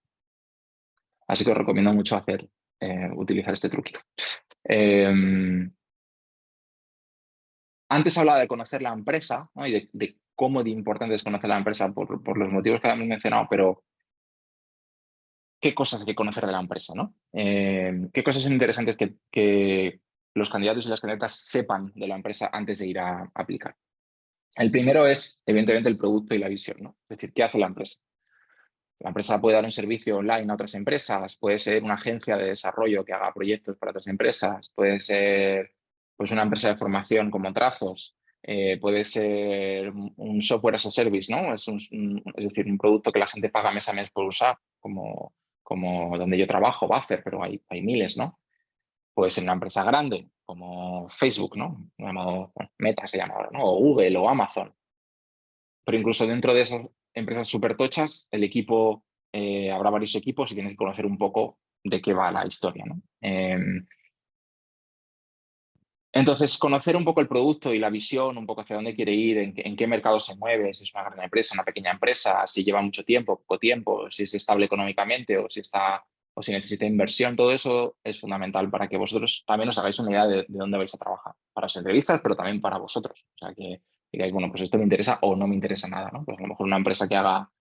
Así que os recomiendo mucho utilizar este truquito. Antes hablaba de conocer la empresa, ¿no? Y de cómo de importante es conocer la empresa por los motivos que habíamos mencionado, pero ¿qué cosas hay que conocer de la empresa, ¿no? ¿Qué cosas son interesantes que los candidatos y las candidatas sepan de la empresa antes de ir a aplicar? El primero es, evidentemente, el producto y la visión, ¿no? Es decir, ¿qué hace la empresa? La empresa puede dar un servicio online a otras empresas, puede ser una agencia de desarrollo que haga proyectos para otras empresas, puede ser pues, una empresa de formación como Trazos, puede ser un software as a service, ¿no? Es decir, un producto que la gente paga mes a mes por usar, como donde yo trabajo, Buffer, pero hay miles, ¿no? Puede ser una empresa grande, como Facebook, ¿no? Llamado, bueno, Meta se llama ahora, ¿no? O Google o Amazon. Pero incluso dentro de esas empresas súper tochas, el equipo, habrá varios equipos y tienes que conocer un poco de qué va la historia, ¿no? Entonces, conocer un poco el producto y la visión, un poco hacia dónde quiere ir, en qué mercado se mueve, si es una gran empresa, una pequeña empresa, si lleva mucho tiempo, poco tiempo, si es estable económicamente o si necesita inversión, todo eso es fundamental para que vosotros también os hagáis una idea de dónde vais a trabajar, para las entrevistas, pero también para vosotros. O sea, que digáis, bueno, pues esto me interesa o no me interesa nada, ¿no? Pues a lo mejor una empresa que haga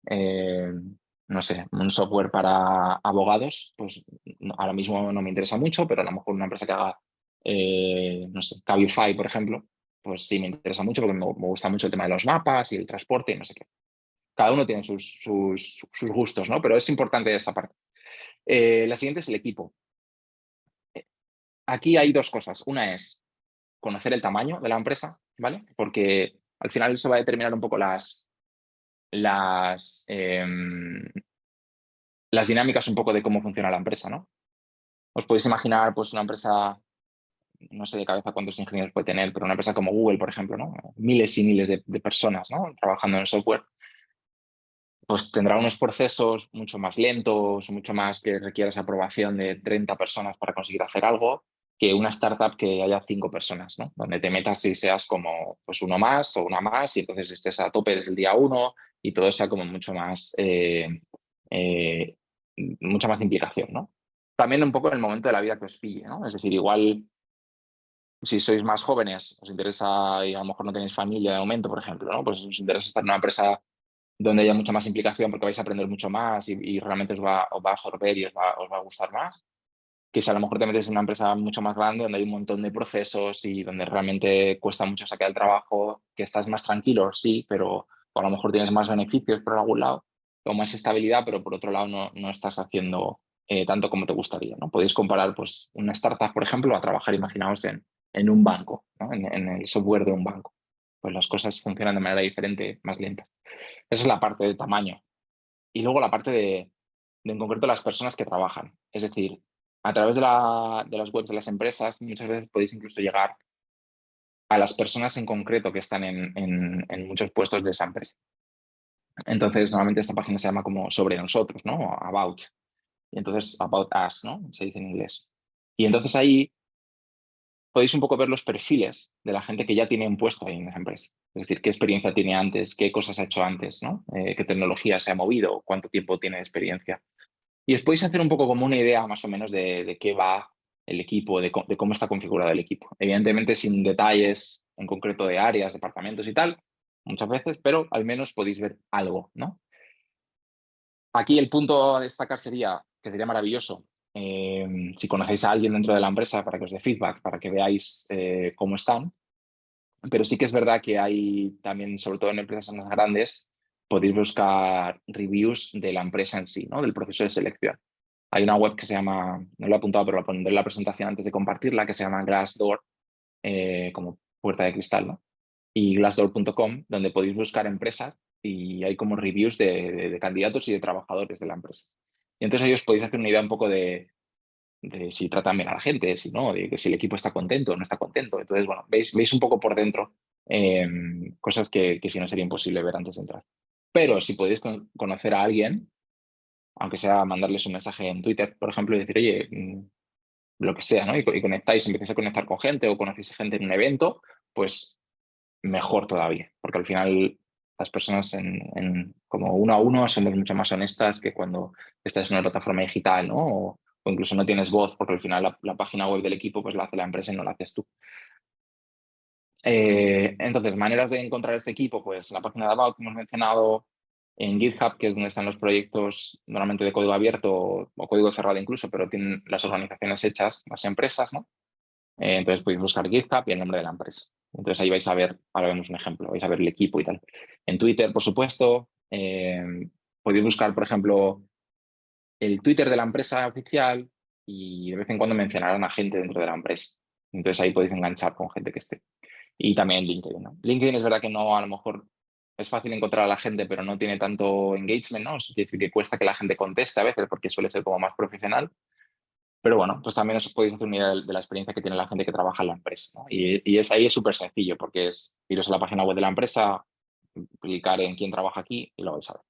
eh, no sé, un software para abogados, pues ahora mismo no me interesa mucho, pero a lo mejor una empresa que haga, no sé, Cabify, por ejemplo, pues sí me interesa mucho porque me gusta mucho el tema de los mapas y el transporte y no sé qué. Cada uno tiene sus gustos, ¿no? Pero es importante esa parte. La siguiente es el equipo. Aquí hay dos cosas. Una es conocer el tamaño de la empresa, ¿vale? Porque Al final eso va a determinar un poco las dinámicas un poco de cómo funciona la empresa, ¿no? Os podéis imaginar pues una empresa, no sé de cabeza cuántos ingenieros puede tener, pero una empresa como Google, por ejemplo, ¿no? Miles y miles de personas, ¿no? Trabajando en software, pues tendrá unos procesos mucho más lentos, mucho más que requieras aprobación de 30 personas para conseguir hacer algo, que una startup que haya 5 personas, ¿no? Donde te metas y seas como pues uno más o una más y entonces estés a tope desde el día uno y todo sea como eh, mucha más implicación, ¿no? También un poco en el momento de la vida que os pille, ¿no? Es decir, igual si sois más jóvenes, os interesa y a lo mejor no tenéis familia de momento, por ejemplo, ¿no? Pues os interesa estar en una empresa donde haya mucha más implicación porque vais a aprender mucho más y realmente os va a absorber y os va a gustar más. Que si a lo mejor te metes en una empresa mucho más grande donde hay un montón de procesos y donde realmente cuesta mucho sacar el trabajo, que estás más tranquilo, sí, pero a lo mejor tienes más beneficios por algún lado o más estabilidad, pero por otro lado no estás haciendo tanto como te gustaría, ¿no? Podéis comparar pues, una startup, por ejemplo, a trabajar, imaginaos, en un banco, ¿no? En el software de un banco. Pues las cosas funcionan de manera diferente, más lenta. Esa es la parte de tamaño. Y luego la parte de en concreto las personas que trabajan. Es decir, a través de las webs de las empresas muchas veces podéis incluso llegar a las personas en concreto que están en muchos puestos de esa empresa. Entonces, normalmente esta página se llama como sobre nosotros, ¿no? About. Y entonces, about us, ¿no? Se dice en inglés. Y entonces ahí podéis un poco ver los perfiles de la gente que ya tiene un puesto ahí en esa empresa. Es decir, qué experiencia tiene antes, qué cosas ha hecho antes, ¿no? Qué tecnología se ha movido, cuánto tiempo tiene de experiencia. Y os podéis hacer un poco como una idea más o menos de qué va el equipo, de cómo está configurado el equipo. Evidentemente sin detalles en concreto de áreas, departamentos y tal, muchas veces, pero al menos podéis ver algo, ¿no? Aquí el punto a destacar sería, que sería maravilloso, si conocéis a alguien dentro de la empresa para que os dé feedback, para que veáis cómo están, pero sí que es verdad que hay también, sobre todo en empresas más grandes, podéis buscar reviews de la empresa en sí, ¿no? Del proceso de selección. Hay una web que se llama, no lo he apuntado, pero la pondré en la presentación antes de compartirla, que se llama Glassdoor, como puerta de cristal, ¿no? Y glassdoor.com, donde podéis buscar empresas y hay como reviews de candidatos y de trabajadores de la empresa. Y entonces ahí os podéis hacer una idea un poco de si tratan bien a la gente, si no, de que si el equipo está contento o no está contento. Entonces, bueno, veis un poco por dentro cosas que si no sería imposible ver antes de entrar. Pero si podéis conocer a alguien, aunque sea mandarles un mensaje en Twitter, por ejemplo, y decir, oye, lo que sea, ¿no? Y conectáis, empezáis a conectar con gente o conocéis gente en un evento, pues mejor todavía, porque al final las personas como uno a uno somos mucho más honestas que cuando estás en una plataforma digital, ¿no? O incluso no tienes voz, porque al final la página web del equipo pues la hace la empresa y no la haces tú. Entonces, maneras de encontrar este equipo, pues la página de About, como hemos mencionado, en GitHub, que es donde están los proyectos normalmente de código abierto o código cerrado incluso, pero tienen las organizaciones hechas, las empresas, ¿no? Entonces podéis buscar GitHub y el nombre de la empresa. Entonces ahí vais a ver, ahora vemos un ejemplo, vais a ver el equipo y tal. En Twitter, por supuesto, podéis buscar, por ejemplo, el Twitter de la empresa oficial y de vez en cuando mencionarán a gente dentro de la empresa. Entonces ahí podéis enganchar con gente que esté. Y también LinkedIn, ¿no? LinkedIn es verdad que no, a lo mejor es fácil encontrar a la gente, pero no tiene tanto engagement, ¿no? Es decir, que cuesta que la gente conteste a veces porque suele ser como más profesional. Pero bueno, pues también os podéis hacer una idea de la experiencia que tiene la gente que trabaja en la empresa, ¿no? Ahí es súper sencillo porque es iros a la página web de la empresa, clicar en quién trabaja aquí y lo vais a ver.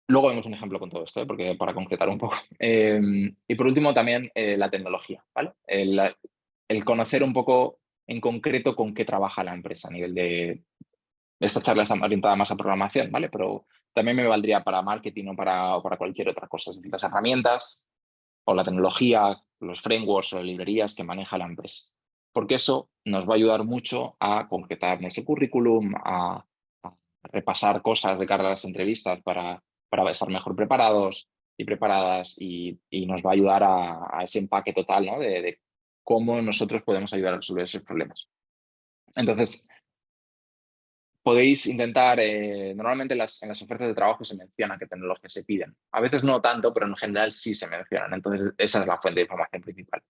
Luego vemos un ejemplo con todo esto, porque para concretar un poco. Y por último también la tecnología, ¿vale? El conocer un poco en concreto con qué trabaja la empresa a nivel de... Esta charla está orientada más a programación, ¿vale? Pero también me valdría para marketing o para cualquier otra cosa. Es decir, las herramientas o la tecnología, los frameworks o librerías que maneja la empresa. Porque eso nos va a ayudar mucho a concretar nuestro currículum, a repasar cosas de cara a las entrevistas para estar mejor preparados y preparadas y nos va a ayudar a ese empaque total, ¿no? De cómo nosotros podemos ayudar a resolver esos problemas. Entonces, podéis intentar, normalmente en las ofertas de trabajo se menciona qué tecnologías se piden. A veces no tanto, pero en general sí se mencionan. Entonces, esa es la fuente de información principal.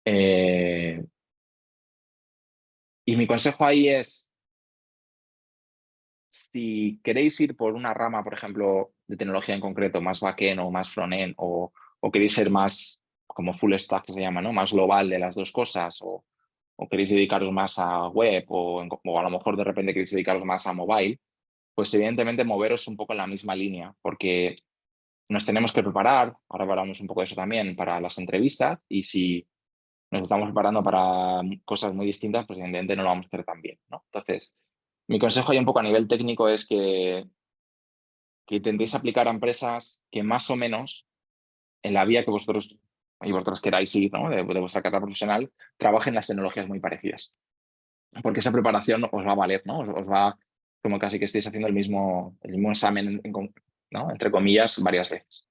Eh, Y mi consejo ahí es, si queréis ir por una rama, por ejemplo, de tecnología en concreto, más backend o más frontend, o queréis ser más como full stack que se llama, ¿no? Más global de las dos cosas, o queréis dedicaros más a web, o a lo mejor de repente queréis dedicaros más a mobile, pues evidentemente moveros un poco en la misma línea, porque nos tenemos que preparar, ahora hablamos un poco de eso también, para las entrevistas, y si nos estamos preparando para cosas muy distintas, pues evidentemente no lo vamos a hacer tan bien, ¿no? Entonces, mi consejo ahí un poco a nivel técnico es que intentéis aplicar a empresas que más o menos en la vía que vosotros y vosotras queráis ir, ¿no? de vuestra carrera profesional, trabajen las tecnologías muy parecidas. Porque esa preparación os va a valer, ¿no? Os va como casi que estéis haciendo el mismo examen, ¿no? Entre comillas, varias veces.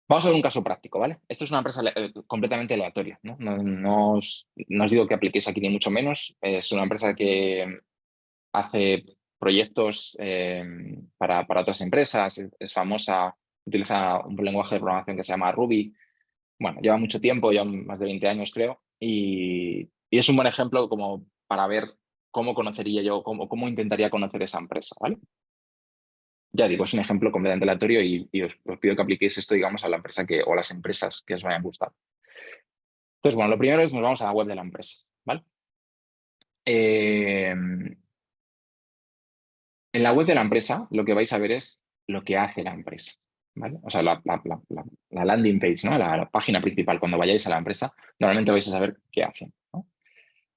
Vamos a ver un caso práctico, ¿vale? Esto es una empresa completamente aleatoria, ¿no? No os digo que apliquéis aquí ni mucho menos. Es una empresa que hace proyectos para otras empresas, es famosa, utiliza un lenguaje de programación que se llama Ruby. Bueno, lleva mucho tiempo, ya más de 20 años creo, y es un buen ejemplo como para ver cómo conocería yo, cómo intentaría conocer esa empresa, ¿vale? Ya digo, es un ejemplo completamente aleatorio y os pido que apliquéis esto, digamos, a la empresa o a las empresas que os vayan gustando. Entonces, bueno, lo primero es nos vamos a la web de la empresa, ¿vale? En la web de la empresa lo que vais a ver es lo que hace la empresa, ¿vale? O sea, la landing page, ¿no? La página principal, cuando vayáis a la empresa, normalmente vais a saber qué hacen, ¿no?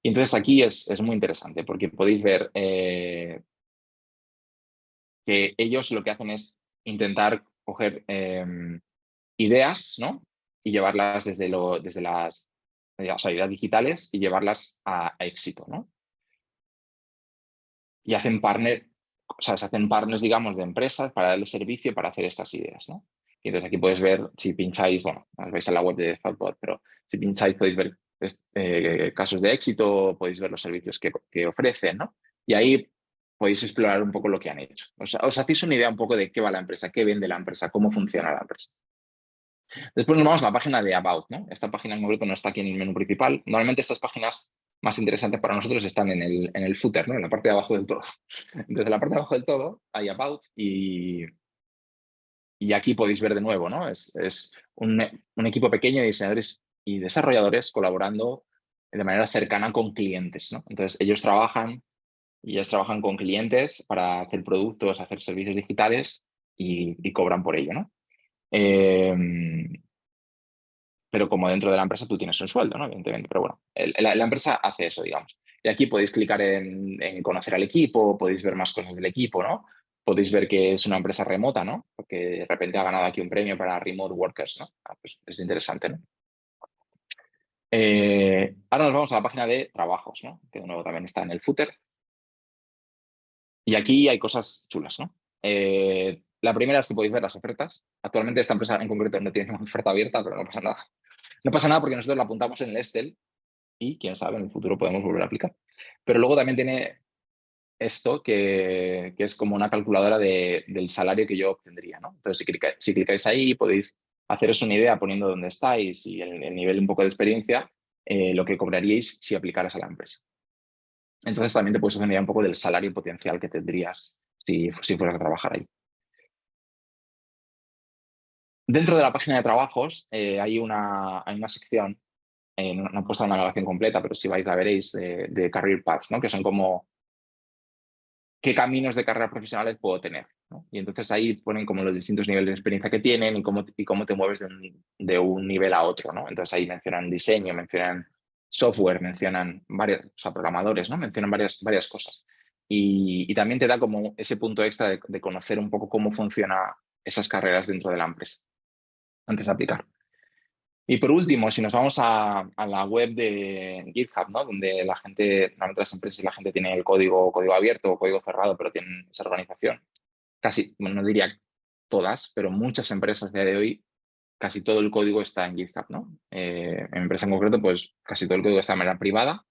Y entonces aquí es muy interesante porque podéis ver que ellos lo que hacen es intentar coger ideas, ¿no? Y llevarlas desde las o sea, ideas digitales y llevarlas a éxito, ¿no? Y se hacen partners, digamos, de empresas para darle servicio para hacer estas ideas, ¿no? Y entonces aquí podéis ver, si pincháis, bueno, os vais a la web de Thoughtbot, pero si pincháis podéis ver casos de éxito, podéis ver los servicios que ofrecen, ¿no? Y ahí podéis explorar un poco lo que han hecho. Os hacéis una idea un poco de qué va la empresa, qué vende la empresa, cómo funciona la empresa. Después nos vamos a la página de About, ¿no? Esta página en concreto no está aquí en el menú principal. Normalmente estas páginas más interesantes para nosotros están en el footer, ¿no? En la parte de abajo del todo. Entonces, en la parte de abajo del todo hay About y aquí podéis ver de nuevo, ¿no? Es un equipo pequeño de diseñadores y desarrolladores colaborando de manera cercana con clientes, ¿no? Entonces, ellos trabajan con clientes para hacer productos, hacer servicios digitales y cobran por ello, ¿no? Eh, pero como dentro de la empresa tú tienes un sueldo, ¿no? Evidentemente, pero bueno, la empresa hace eso, digamos. Y aquí podéis clicar en conocer al equipo, podéis ver más cosas del equipo, ¿no? Podéis ver que es una empresa remota, ¿no? Porque de repente ha ganado aquí un premio para remote workers, ¿no? Pues es interesante, ¿no? Ahora nos vamos a la página de trabajos, ¿no? Que de nuevo también está en el footer. Y aquí hay cosas chulas, ¿no? La primera es que podéis ver las ofertas. Actualmente esta empresa en concreto no tiene ninguna oferta abierta, pero no pasa nada. No pasa nada porque nosotros la apuntamos en el Excel y quién sabe, en el futuro podemos volver a aplicar. Pero luego también tiene esto que es como una calculadora del salario que yo obtendría, ¿no? Entonces, si clicáis ahí, podéis haceros una idea poniendo dónde estáis y el nivel un poco de experiencia, lo que cobraríais si aplicaras a la empresa. Entonces, también te puedes hacer una idea un poco del salario potencial que tendrías si fueras a trabajar ahí. Dentro de la página de trabajos hay una sección, no he puesto la navegación completa, pero si vais la veréis, de Career Paths, ¿no? Que son como qué caminos de carrera profesionales puedo tener, ¿no? Y entonces ahí ponen como los distintos niveles de experiencia que tienen y cómo te mueves de un nivel a otro, ¿no? Entonces ahí mencionan diseño, mencionan software, mencionan varios, o sea, programadores, ¿no? Mencionan varias cosas. Y también te da como ese punto extra de conocer un poco cómo funcionan esas carreras dentro de la empresa antes de aplicar. Y por último, si nos vamos a la web de GitHub, ¿no? Donde la gente, normalmente las empresas, la gente tiene el código abierto o código cerrado, pero tienen esa organización. Casi, bueno, no diría todas, pero muchas empresas a día de hoy, casi todo el código está en GitHub, ¿no? En mi empresa en concreto, pues casi todo el código está de manera privada,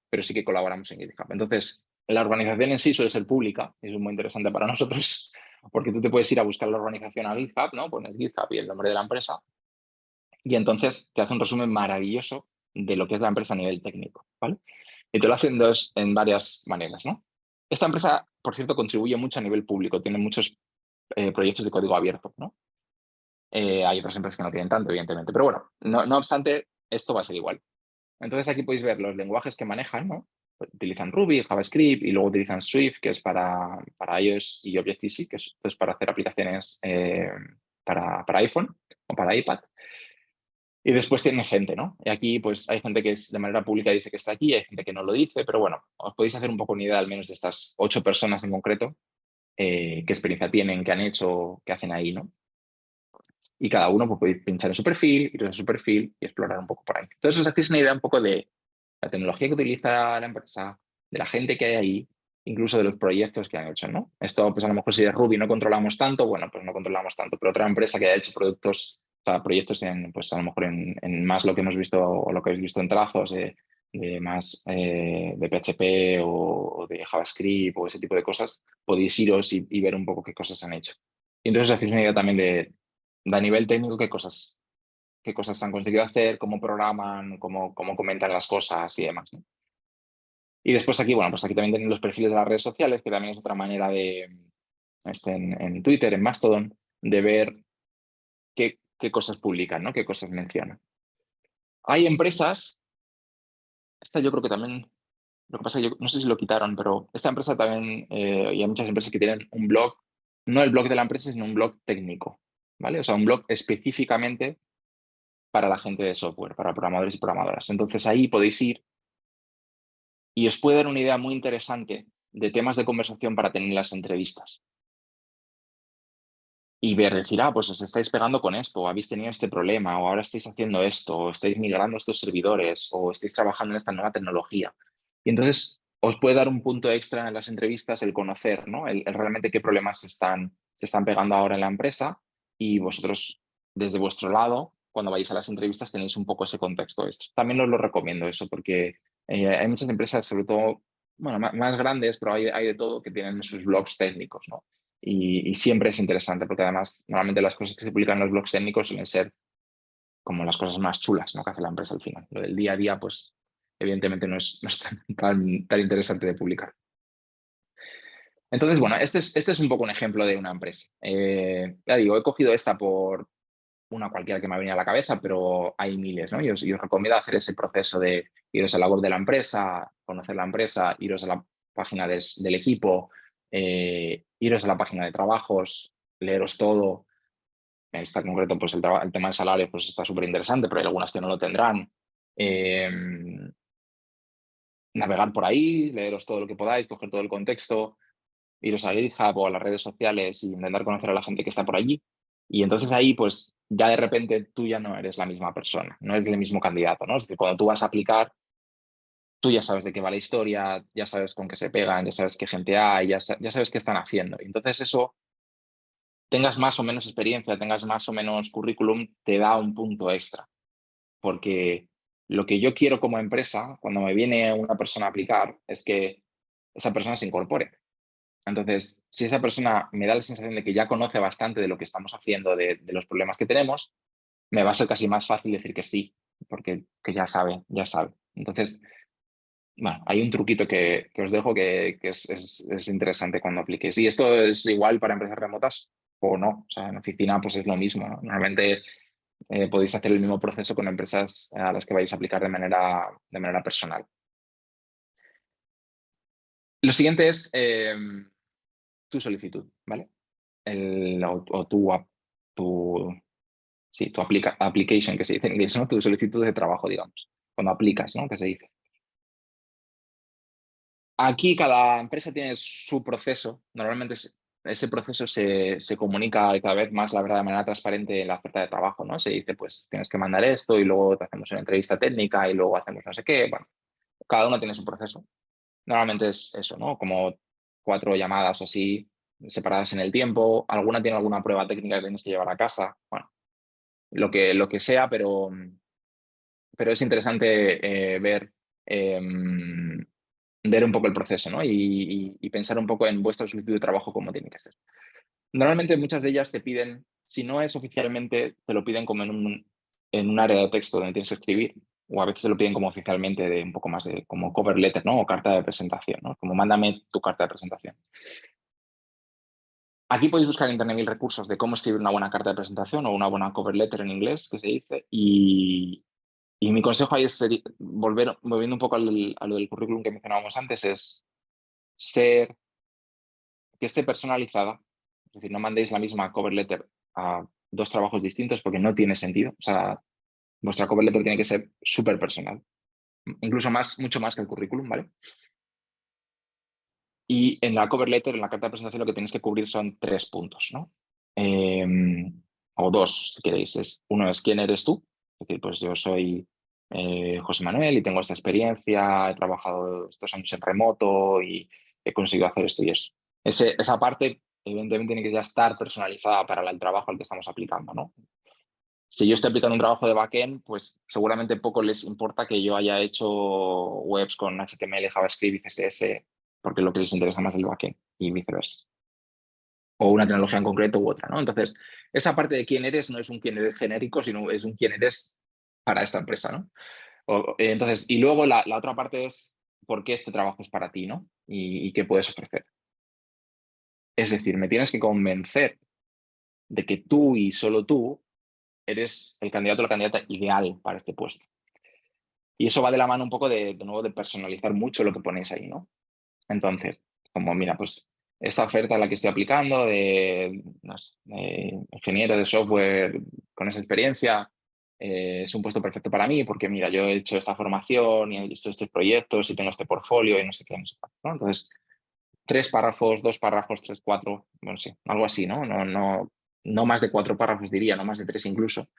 pero sí que colaboramos en GitHub. Entonces, la organización en sí suele ser pública, y eso es muy interesante para nosotros, porque tú te puedes ir a buscar la organización a GitHub, ¿no? Pones GitHub y el nombre de la empresa, y entonces te hace un resumen maravilloso de lo que es la empresa a nivel técnico, ¿vale? Y te lo hacen en varias maneras, ¿no? Esta empresa, por cierto, contribuye mucho a nivel público, tiene muchos proyectos de código abierto, ¿no? Hay otras empresas que no tienen tanto, evidentemente, pero bueno, no obstante, esto va a ser igual. Entonces aquí podéis ver los lenguajes que manejan, ¿no? Utilizan Ruby, JavaScript y luego utilizan Swift, que es para iOS, y Objective-C, que es pues, para hacer aplicaciones para iPhone o para iPad. Y después tienen gente, ¿no? Y aquí pues hay gente que de manera pública dice que está aquí, hay gente que no lo dice, pero bueno, os podéis hacer un poco una idea al menos de estas 8 personas en concreto, qué experiencia tienen, qué han hecho, qué hacen ahí, ¿no? Y cada uno pues, podéis pinchar en su perfil, ir a su perfil y explorar un poco por ahí. Entonces os hacéis una idea un poco de la tecnología que utiliza la empresa, de la gente que hay ahí, incluso de los proyectos que han hecho, ¿no? Esto, pues a lo mejor si de Ruby no controlamos tanto, bueno, pues no controlamos tanto, pero otra empresa que haya hecho productos, o sea, proyectos en, pues a lo mejor en más lo que hemos visto o lo que habéis visto en trazos, de más de PHP o de JavaScript o ese tipo de cosas, podéis iros y ver un poco qué cosas han hecho. Y entonces hacéis una idea también de a nivel técnico qué cosas han conseguido hacer, cómo programan, cómo comentan las cosas y demás, ¿no? Y después aquí, bueno, pues aquí también tienen los perfiles de las redes sociales, que también es otra manera de, en Twitter, en Mastodon, de ver qué cosas publican, ¿no? Qué cosas mencionan. Hay empresas, esta yo creo que también, lo que pasa es que yo no sé si lo quitaron, pero esta empresa también, y hay muchas empresas que tienen un blog, no el blog de la empresa, sino un blog técnico, ¿vale? O sea, un blog específicamente para la gente de software, para programadores y programadoras. Entonces ahí podéis ir y os puede dar una idea muy interesante de temas de conversación para tener las entrevistas. Y ver, decir, pues os estáis pegando con esto, o habéis tenido este problema, o ahora estáis haciendo esto, o estáis migrando estos servidores, o estáis trabajando en esta nueva tecnología. Y entonces os puede dar un punto extra en las entrevistas el conocer, ¿no? El realmente qué problemas se están pegando ahora en la empresa y vosotros, desde vuestro lado, cuando vayáis a las entrevistas, tenéis un poco ese contexto extra. También os lo recomiendo eso, porque hay muchas empresas, sobre todo, bueno, más grandes, pero hay de todo, que tienen sus blogs técnicos, ¿no? Y siempre es interesante, porque además, normalmente las cosas que se publican en los blogs técnicos suelen ser como las cosas más chulas, ¿no? Que hace la empresa al final. Lo del día a día, pues, evidentemente no es tan interesante de publicar. Entonces, bueno, este es un poco un ejemplo de una empresa. Ya digo, he cogido esta por una cualquiera que me ha venido a la cabeza, pero hay miles, ¿no? Y os recomiendo hacer ese proceso de iros a la web de la empresa, conocer la empresa, iros a la página del equipo, iros a la página de trabajos, leeros todo. En esta concreto, pues el tema del salario pues está súper interesante, pero hay algunas que no lo tendrán. Navegar por ahí, leeros todo lo que podáis, coger todo el contexto, iros a GitHub o a las redes sociales y intentar conocer a la gente que está por allí. Y entonces ahí, pues ya de repente tú ya no eres la misma persona, no eres el mismo candidato, ¿no? Es decir, cuando tú vas a aplicar, tú ya sabes de qué va la historia, ya sabes con qué se pegan, ya sabes qué gente hay, ya sabes qué están haciendo. Y entonces eso, tengas más o menos experiencia, tengas más o menos currículum, te da un punto extra. Porque lo que yo quiero como empresa, cuando me viene una persona a aplicar, es que esa persona se incorpore. Entonces, si esa persona me da la sensación de que ya conoce bastante de lo que estamos haciendo, de los problemas que tenemos, me va a ser casi más fácil decir que sí, porque que ya sabe, ya sabe. Entonces, bueno, hay un truquito que os dejo que es interesante cuando apliquéis. Y esto es igual para empresas remotas o no. O sea, en oficina pues es lo mismo, ¿no? Normalmente podéis hacer el mismo proceso con empresas a las que vais a aplicar de manera personal. Lo siguiente es tu solicitud, ¿vale? O tu application, que se dice en inglés, ¿no? Tu solicitud de trabajo, digamos, cuando aplicas, ¿no? Que se dice. Aquí cada empresa tiene su proceso. Normalmente ese proceso se comunica cada vez más, la verdad, de manera transparente en la oferta de trabajo, ¿no? Se dice, pues tienes que mandar esto y luego te hacemos una entrevista técnica y luego hacemos no sé qué. Bueno, cada uno tiene su proceso. Normalmente es eso, ¿no? Como 4 llamadas o así, separadas en el tiempo. Alguna tiene alguna prueba técnica que tienes que llevar a casa. Bueno, lo que sea, pero es interesante ver un poco el proceso, ¿no? Y pensar un poco en vuestra solicitud de trabajo cómo tiene que ser. Normalmente muchas de ellas te piden, si no es oficialmente, te lo piden como en un área de texto donde tienes que escribir. o a veces se lo piden como oficialmente de un poco más de como cover letter, ¿no? O carta de presentación, ¿no? Como mándame tu carta de presentación. Aquí podéis buscar en internet mil recursos de cómo escribir una buena carta de presentación o una buena cover letter en inglés, que se dice, y mi consejo ahí es volviendo un poco a lo del currículum que mencionábamos antes, es que esté personalizada, es decir, no mandéis la misma cover letter a dos trabajos distintos porque no tiene sentido. O sea, vuestra cover letter tiene que ser súper personal, incluso mucho más que el currículum, ¿vale? Y en la cover letter, en la carta de presentación, lo que tenéis que cubrir son 3 puntos, ¿no? O 2, si queréis. Uno es quién eres tú, es decir, pues yo soy José Manuel y tengo esta experiencia, he trabajado estos años en remoto y he conseguido hacer esto y eso. Esa parte, evidentemente, tiene que ya estar personalizada para el trabajo al que estamos aplicando, ¿no? Si yo estoy aplicando un trabajo de backend, pues seguramente poco les importa que yo haya hecho webs con HTML, JavaScript y CSS, porque lo que les interesa más es el backend y viceversa. O una tecnología en concreto u otra, ¿no? Entonces, esa parte de quién eres no es un quién eres genérico, sino es un quién eres para esta empresa, ¿no? Entonces, y luego la otra parte es por qué este trabajo es para ti, ¿no? Y qué puedes ofrecer. Es decir, me tienes que convencer de que tú y solo tú eres el candidato o la candidata ideal para este puesto. Y eso va de la mano un poco de nuevo, de personalizar mucho lo que ponéis ahí, ¿no? Entonces, como mira, pues esta oferta a la que estoy aplicando de, no sé, de ingeniero de software con esa experiencia, es un puesto perfecto para mí porque mira, yo he hecho esta formación y he hecho estos proyectos y tengo este portfolio y no sé qué, no sé cuánto, ¿no? Entonces, 3 párrafos, 2 párrafos, 3, 4, bueno, sí, algo así, ¿no? No más de 4 párrafos diría, no más de 3 incluso,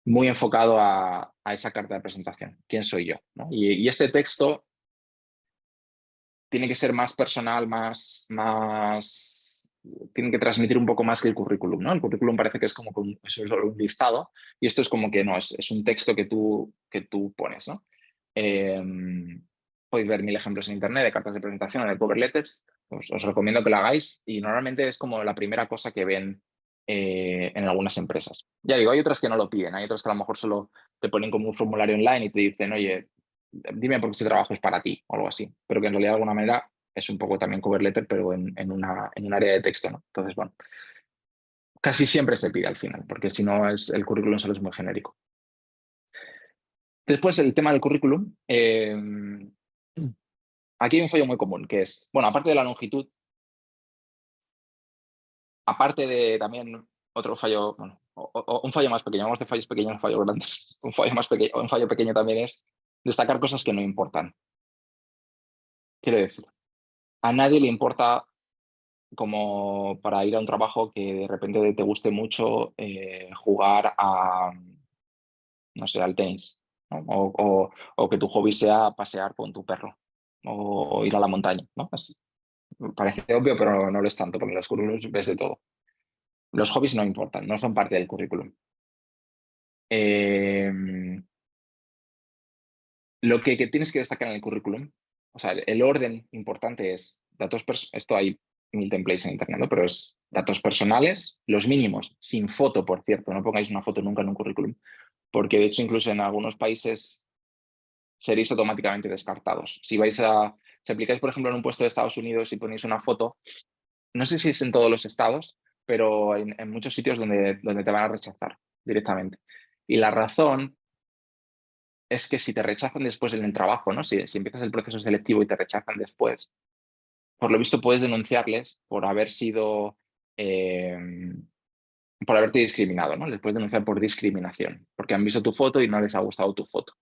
muy enfocado a esa carta de presentación. ¿Quién soy yo? ¿No? Y este texto tiene que ser más personal, tiene que transmitir un poco más que el currículum, ¿no? El currículum parece que es como es solo un listado y esto es como que no, es un texto que tú pones, ¿no? Eh, Podéis ver mil ejemplos en internet de cartas de presentación, de cover letters, os recomiendo que lo hagáis y normalmente es como la primera cosa que ven en algunas empresas. Ya digo, hay otras que no lo piden, hay otras que a lo mejor solo te ponen como un formulario online y te dicen, oye, dime por qué este trabajo es para ti o algo así, pero que en realidad de alguna manera es un poco también cover letter, pero en un área de texto, ¿no? Entonces, bueno, casi siempre se pide al final, porque si no el currículum solo es muy genérico. Después, el tema del currículum. Aquí hay un fallo muy común, que es, bueno, aparte de la longitud, aparte de también otro fallo, bueno, un fallo más pequeño, vamos de fallos pequeños a fallos grandes, un fallo más pequeño, un fallo pequeño también es destacar cosas que no importan. Quiero decir, a nadie le importa como para ir a un trabajo que de repente te guste mucho jugar no sé, al tenis, ¿no? O que tu hobby sea pasear con tu perro o ir a la montaña, ¿no? Parece obvio, pero no lo es tanto, porque en los currículums ves de todo. Los hobbies no importan, no son parte del currículum. Eh, lo que tienes que destacar en el currículum, o sea, el orden importante es esto hay mil templates en internet, ¿no? Pero es datos personales, los mínimos, sin foto, por cierto, no pongáis una foto nunca en un currículum, porque de hecho incluso en algunos países seréis automáticamente descartados. Si aplicáis, por ejemplo, en un puesto de Estados Unidos y ponéis una foto, no sé si es en todos los estados, pero en muchos sitios donde te van a rechazar directamente. Y la razón es que si te rechazan después en el trabajo, ¿no? Si empiezas el proceso selectivo y te rechazan después, por lo visto puedes denunciarles eh, por haberte discriminado, ¿no? Les puedes denunciar por discriminación, porque han visto tu foto y no les ha gustado tu foto.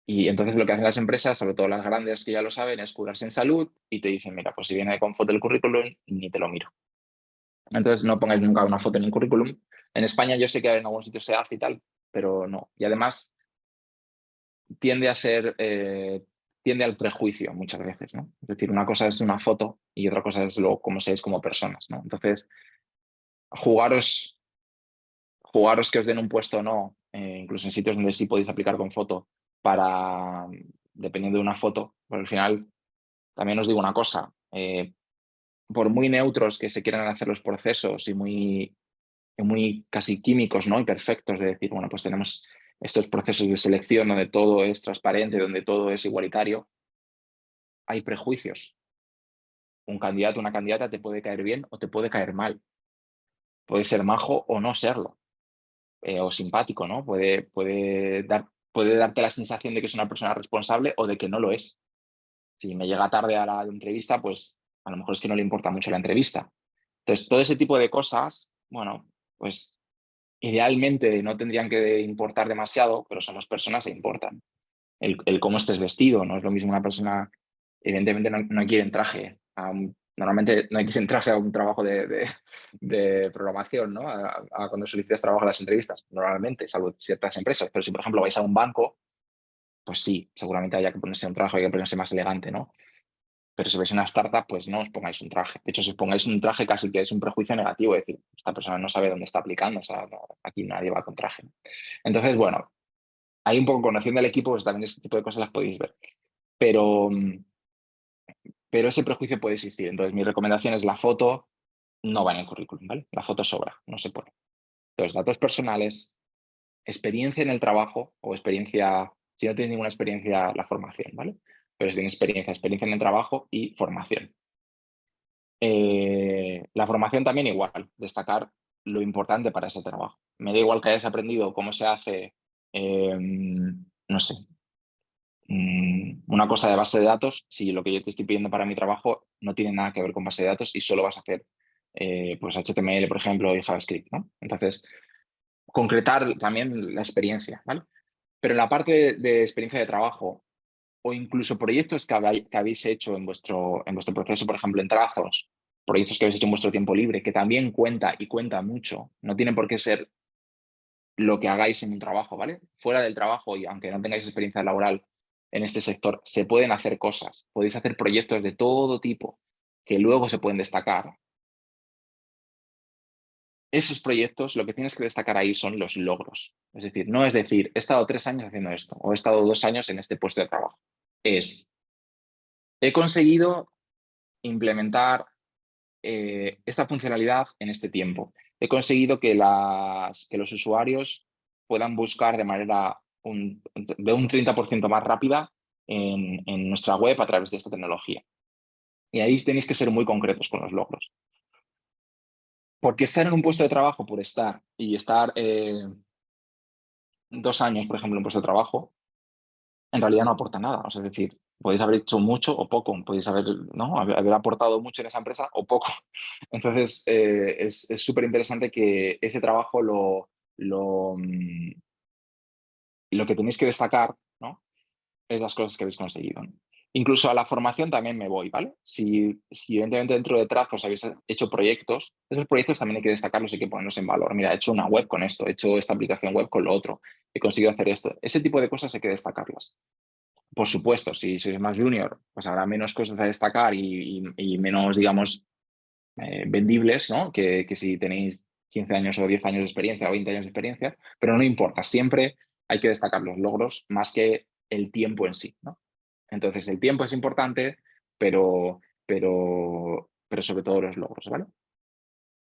Y entonces lo que hacen las empresas, sobre todo las grandes que ya lo saben, es curarse en salud y te dicen, mira, pues si viene con foto el currículum, ni te lo miro. Entonces no pongáis nunca una foto en el currículum. En España yo sé que en algún sitio se hace y tal, pero no. Y además tiende a tiende al prejuicio muchas veces, ¿no? Es decir, una cosa es una foto y otra cosa es luego cómo seáis como personas, ¿no? Entonces, jugaros, jugaros que os den un puesto o no, incluso en sitios donde sí podéis aplicar con foto, dependiendo de una foto, pero al final también os digo una cosa, por muy neutros que se quieran hacer los procesos y muy casi químicos, ¿no? Y perfectos de decir, bueno, pues tenemos estos procesos de selección donde todo es transparente, donde todo es igualitario, hay prejuicios. Un candidato, una candidata te puede caer bien o te puede caer mal. Puede ser majo o no serlo, o simpático, ¿no? Puede darte la sensación de que es una persona responsable o de que no lo es. Si me llega tarde a la entrevista, pues a lo mejor es que no le importa mucho la entrevista. Entonces, todo ese tipo de cosas, bueno, pues idealmente no tendrían que importar demasiado, pero somos personas e importan. El cómo estés vestido, no es lo mismo una persona, evidentemente no hay que ir en traje, normalmente no hay que ir en traje a un trabajo de programación, ¿no? A cuando solicitas trabajo a las entrevistas, normalmente, salvo ciertas empresas, pero si por ejemplo vais a un banco, pues sí, seguramente haya que ponerse un traje, hay que ponerse más elegante, ¿no? Pero si vais a una startup, pues no os pongáis un traje. De hecho, si os pongáis un traje casi que es un prejuicio negativo, es decir, esta persona no sabe dónde está aplicando, o sea, aquí nadie va con traje. Entonces, bueno, hay un poco conociendo al equipo, pues también ese tipo de cosas las podéis ver. Pero, pero ese prejuicio puede existir. Entonces, mi recomendación es la foto no va en el currículum, ¿vale? La foto sobra, no se pone. Entonces, datos personales, experiencia en el trabajo o experiencia, si no tienes ninguna experiencia, la formación, ¿vale? Pero si tienes experiencia en el trabajo y formación. La formación también igual, destacar lo importante para ese trabajo. Me da igual que hayas aprendido cómo se hace, no sé, una cosa de base de datos, si lo que yo te estoy pidiendo para mi trabajo no tiene nada que ver con base de datos y solo vas a hacer pues HTML, por ejemplo, y JavaScript, ¿no? Entonces, concretar también la experiencia, ¿vale? Pero en la parte de experiencia de trabajo o incluso proyectos que habéis hecho en vuestro proceso, por ejemplo, en trazos, proyectos que habéis hecho en vuestro tiempo libre, que también cuenta y cuenta mucho, no tiene por qué ser lo que hagáis en un trabajo, ¿vale? Fuera del trabajo y aunque no tengáis experiencia laboral en este sector, se pueden hacer cosas, podéis hacer proyectos de todo tipo que luego se pueden destacar. Esos proyectos, lo que tienes que destacar ahí son los logros. Es decir, no es decir, he estado 3 años haciendo esto o he estado 2 años en este puesto de trabajo. Es, he conseguido implementar esta funcionalidad en este tiempo. He conseguido que los usuarios puedan buscar de manera de un 30% más rápida en nuestra web a través de esta tecnología. Y ahí tenéis que ser muy concretos con los logros. Porque estar en un puesto de trabajo por estar y estar 2 años, por ejemplo, en un puesto de trabajo, en realidad no aporta nada. O sea, es decir, podéis haber hecho mucho o poco, podéis haber, ¿no? haber aportado mucho en esa empresa o poco. Entonces, es súper interesante que ese trabajo lo que tenéis que destacar, ¿no? Es las cosas que habéis conseguido, ¿no? Incluso a la formación también me voy, ¿vale? Si evidentemente dentro de trazos habéis hecho proyectos, esos proyectos también hay que destacarlos y hay que ponerlos en valor. Mira, he hecho una web con esto, he hecho esta aplicación web con lo otro, he conseguido hacer esto. Ese tipo de cosas hay que destacarlas. Por supuesto, si sois más junior, pues habrá menos cosas a destacar y menos, digamos, vendibles, ¿no? Que si tenéis 15 años o 10 años de experiencia o 20 años de experiencia, pero no importa, siempre hay que destacar los logros más que el tiempo en sí, ¿no? Entonces, el tiempo es importante, pero sobre todo los logros, ¿vale?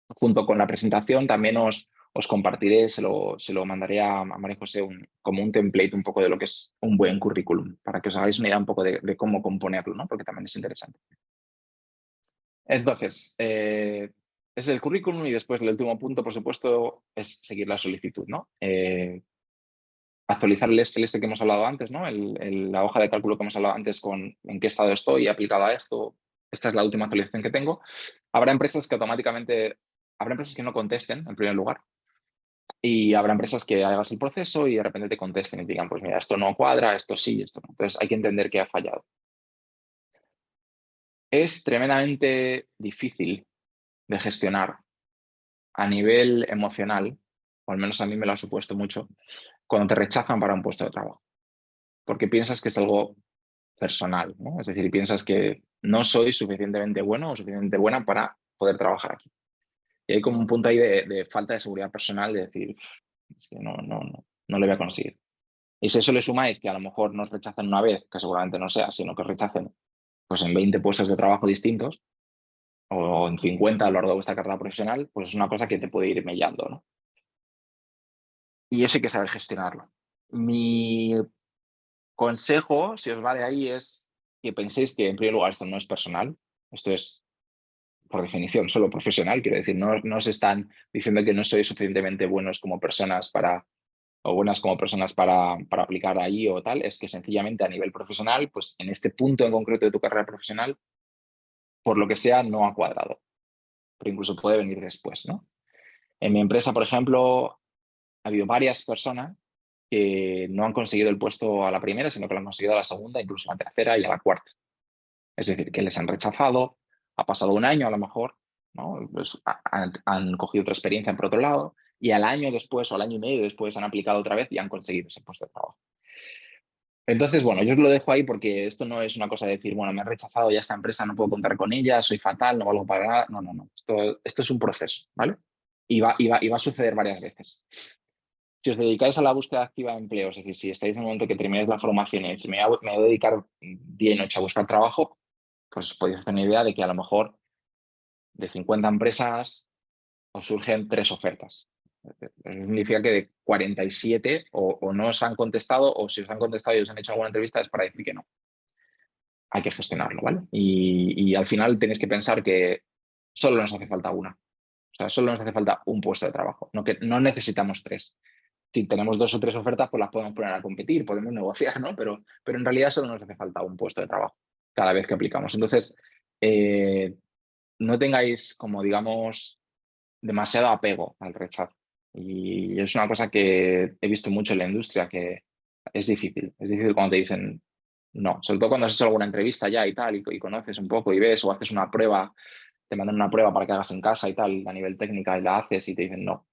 Junto con la presentación también os compartiré, se lo mandaré a María José como un template un poco de lo que es un buen currículum, para que os hagáis una idea un poco de cómo componerlo, ¿no? Porque también es interesante. Entonces, es el currículum y después el último punto, por supuesto, es seguir la solicitud, ¿no? Actualizar el este que hemos hablado antes, ¿no? La hoja de cálculo que hemos hablado antes con en qué estado estoy aplicado a esto. Esta es la última actualización que tengo. Habrá empresas que no contesten en primer lugar y habrá empresas que hagas el proceso y de repente te contesten y digan, pues mira, esto no cuadra, esto sí, esto no. Entonces hay que entender que ha fallado. Es tremendamente difícil de gestionar a nivel emocional, o al menos a mí me lo ha supuesto mucho, cuando te rechazan para un puesto de trabajo, porque piensas que es algo personal, ¿no? Es decir, piensas que no soy suficientemente bueno o suficientemente buena para poder trabajar aquí. Y hay como un punto ahí de falta de seguridad personal, de decir, es que no lo voy a conseguir. Y si eso le sumáis que a lo mejor nos rechazan una vez, que seguramente no sea, sino que rechacen pues en 20 puestos de trabajo distintos o en 50 a lo largo de vuestra carrera profesional, pues es una cosa que te puede ir mellando, ¿no? Y eso hay que saber gestionarlo. Mi consejo, si os vale ahí, es que penséis que en primer lugar esto no es personal, esto es por definición solo profesional, quiero decir, no os están diciendo que no sois suficientemente buenos como personas o buenas como personas para aplicar ahí o tal, es que sencillamente a nivel profesional, pues en este punto en concreto de tu carrera profesional, por lo que sea, no ha cuadrado, pero incluso puede venir después, ¿no? En mi empresa, por ejemplo, ha habido varias personas que no han conseguido el puesto a la primera, sino que lo han conseguido a la segunda, incluso a la tercera y a la cuarta. Es decir, que les han rechazado, ha pasado un año a lo mejor, ¿no? Pues han cogido otra experiencia por otro lado y al año después o al año y medio después han aplicado otra vez y han conseguido ese puesto de trabajo. Entonces, bueno, yo os lo dejo ahí porque esto no es una cosa de decir, bueno, me han rechazado ya esta empresa, no puedo contar con ella, soy fatal, no valgo para nada. No, no, no. Esto es un proceso, ¿vale? Y va a suceder varias veces. Si os dedicáis a la búsqueda activa de empleo, es decir, si estáis en el momento que terminéis la formación y decís, me voy a dedicar día y noche a buscar trabajo, pues podéis hacer una idea de que a lo mejor de 50 empresas os surgen 3 ofertas. Eso significa que de 47 o no os han contestado o si os han contestado y os han hecho alguna entrevista es para decir que no. Hay que gestionarlo, ¿vale? Y al final tenéis que pensar que solo nos hace falta una. O sea, solo nos hace falta un puesto de trabajo, no, que no necesitamos 3. Si tenemos 2 o 3 ofertas, pues las podemos poner a competir, podemos negociar, ¿no? Pero en realidad solo nos hace falta un puesto de trabajo cada vez que aplicamos. Entonces, no tengáis como, digamos, demasiado apego al rechazo. Y es una cosa que he visto mucho en la industria, que es difícil. Es difícil cuando te dicen no, sobre todo cuando has hecho alguna entrevista ya y tal, y conoces un poco y ves o haces una prueba, te mandan una prueba para que hagas en casa y tal, a nivel técnica, y la haces y te dicen no.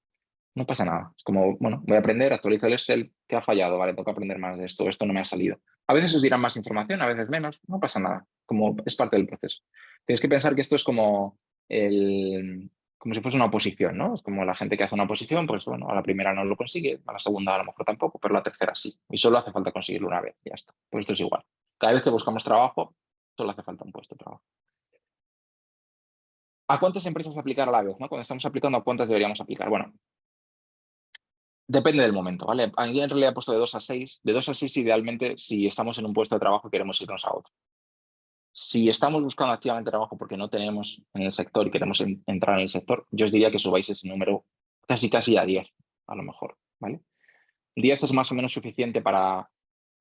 No pasa nada. Es como, bueno, voy a aprender, actualizo el Excel, ¿qué ha fallado? Vale, toca aprender más de esto no me ha salido. A veces os dirán más información, a veces menos, no pasa nada, como es parte del proceso. Tienes que pensar que esto es como si fuese una oposición, ¿no? Es como la gente que hace una oposición, pues bueno, a la primera no lo consigue, a la segunda a lo mejor tampoco, pero a la tercera sí. Y solo hace falta conseguirlo una vez, y ya está. Pues esto es igual. Cada vez que buscamos trabajo, solo hace falta un puesto de trabajo. ¿A cuántas empresas aplicar a la vez? ¿No? Cuando estamos aplicando, ¿a cuántas deberíamos aplicar? Bueno, depende del momento, ¿vale? Aquí en realidad he puesto de 2 a 6. De 2 a 6 idealmente si estamos en un puesto de trabajo y queremos irnos a otro. Si estamos buscando activamente trabajo porque no tenemos en el sector y queremos entrar en el sector, yo os diría que subáis ese número casi a 10, a lo mejor, ¿vale? 10 es más o menos suficiente para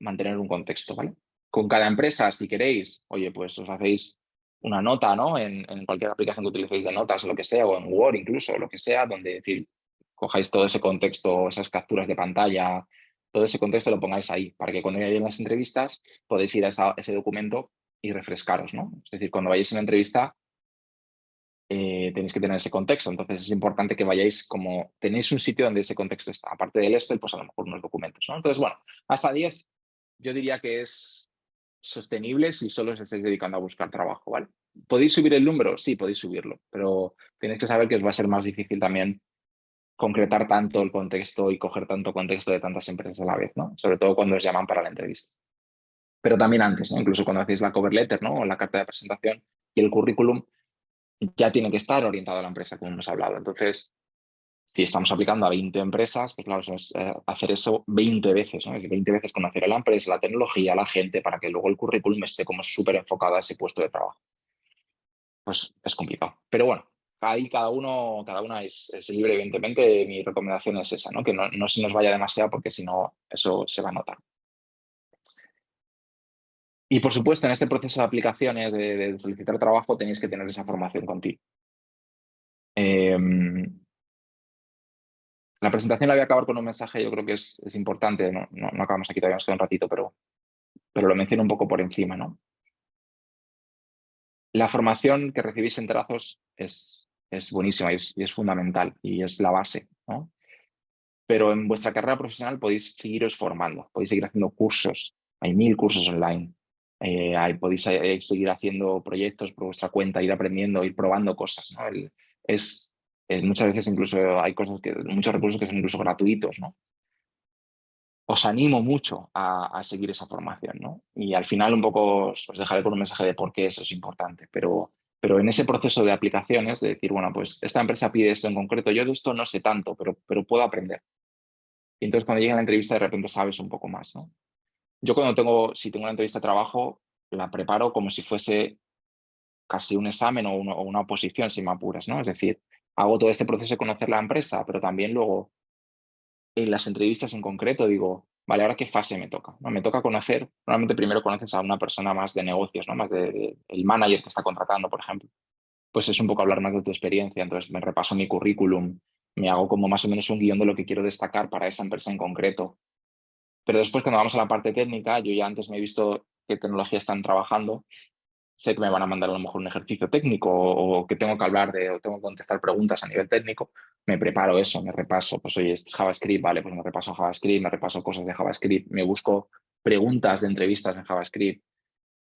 mantener un contexto, ¿vale? Con cada empresa, si queréis, oye, pues os hacéis una nota, ¿no? En cualquier aplicación que utilicéis de notas o lo que sea, o en Word incluso, o lo que sea, donde decir, cojáis todo ese contexto, esas capturas de pantalla, todo ese contexto lo pongáis ahí, para que cuando vayáis en las entrevistas podéis ir a ese documento y refrescaros, ¿no? Es decir, cuando vayáis en la entrevista tenéis que tener ese contexto. Entonces es importante que vayáis como tenéis un sitio donde ese contexto está. Aparte del Excel, pues a lo mejor unos documentos, ¿no? Entonces, bueno, hasta 10 yo diría que es sostenible si solo os estáis dedicando a buscar trabajo, ¿vale? ¿Podéis subir el número? Sí, podéis subirlo, pero tenéis que saber que os va a ser más difícil también concretar tanto el contexto y coger tanto contexto de tantas empresas a la vez, ¿no? Sobre todo cuando os llaman para la entrevista. Pero también antes, ¿no? Incluso cuando hacéis la cover letter, ¿no? O la carta de presentación y el currículum, ya tiene que estar orientado a la empresa, como hemos hablado. Entonces, si estamos aplicando a 20 empresas, pues claro, eso es hacer eso 20 veces, ¿no? Es 20 veces conocer a la empresa, la tecnología, la gente, para que luego el currículum esté como súper enfocado a ese puesto de trabajo. Pues es complicado. Pero bueno, ahí cada una es libre, evidentemente. Mi recomendación es esa, ¿no? Que no se nos vaya demasiado porque si no, eso se va a notar. Y por supuesto, en este proceso de aplicaciones, de solicitar trabajo, tenéis que tener esa formación contigo. La presentación la voy a acabar con un mensaje, yo creo que es importante, no acabamos aquí, todavía nos queda un ratito, pero lo menciono un poco por encima, ¿no? La formación que recibís en Trazos es buenísima y es fundamental y es la base, ¿no? Pero en vuestra carrera profesional podéis seguiros formando, podéis seguir haciendo cursos, hay 1000 cursos online, podéis seguir haciendo proyectos por vuestra cuenta, ir aprendiendo, ir probando cosas, ¿no? Muchas veces incluso hay muchos recursos que son incluso gratuitos, ¿no? Os animo mucho a seguir esa formación, ¿no? Y al final un poco os dejaré con un mensaje de por qué eso es importante, pero en ese proceso de aplicaciones, de decir, bueno, pues esta empresa pide esto en concreto, yo de esto no sé tanto, pero puedo aprender. Y entonces cuando llega la entrevista de repente sabes un poco más, ¿no? Yo si tengo una entrevista de trabajo, la preparo como si fuese casi un examen o una oposición, si me apuras, ¿no? Es decir, hago todo este proceso de conocer la empresa, pero también luego en las entrevistas en concreto digo, vale, ¿ahora qué fase me toca? ¿No? Me toca conocer, normalmente primero conoces a una persona más de negocios, ¿no? Más el manager que está contratando, por ejemplo. Pues es un poco hablar más de tu experiencia, entonces me repaso mi currículum, me hago como más o menos un guión de lo que quiero destacar para esa empresa en concreto. Pero después cuando vamos a la parte técnica, yo ya antes me he visto qué tecnología están trabajando, sé que me van a mandar a lo mejor un ejercicio técnico o que tengo que hablar o tengo que contestar preguntas a nivel técnico, me preparo eso, me repaso, pues oye, este es JavaScript, vale, pues me repaso JavaScript, me repaso cosas de JavaScript, me busco preguntas de entrevistas en JavaScript,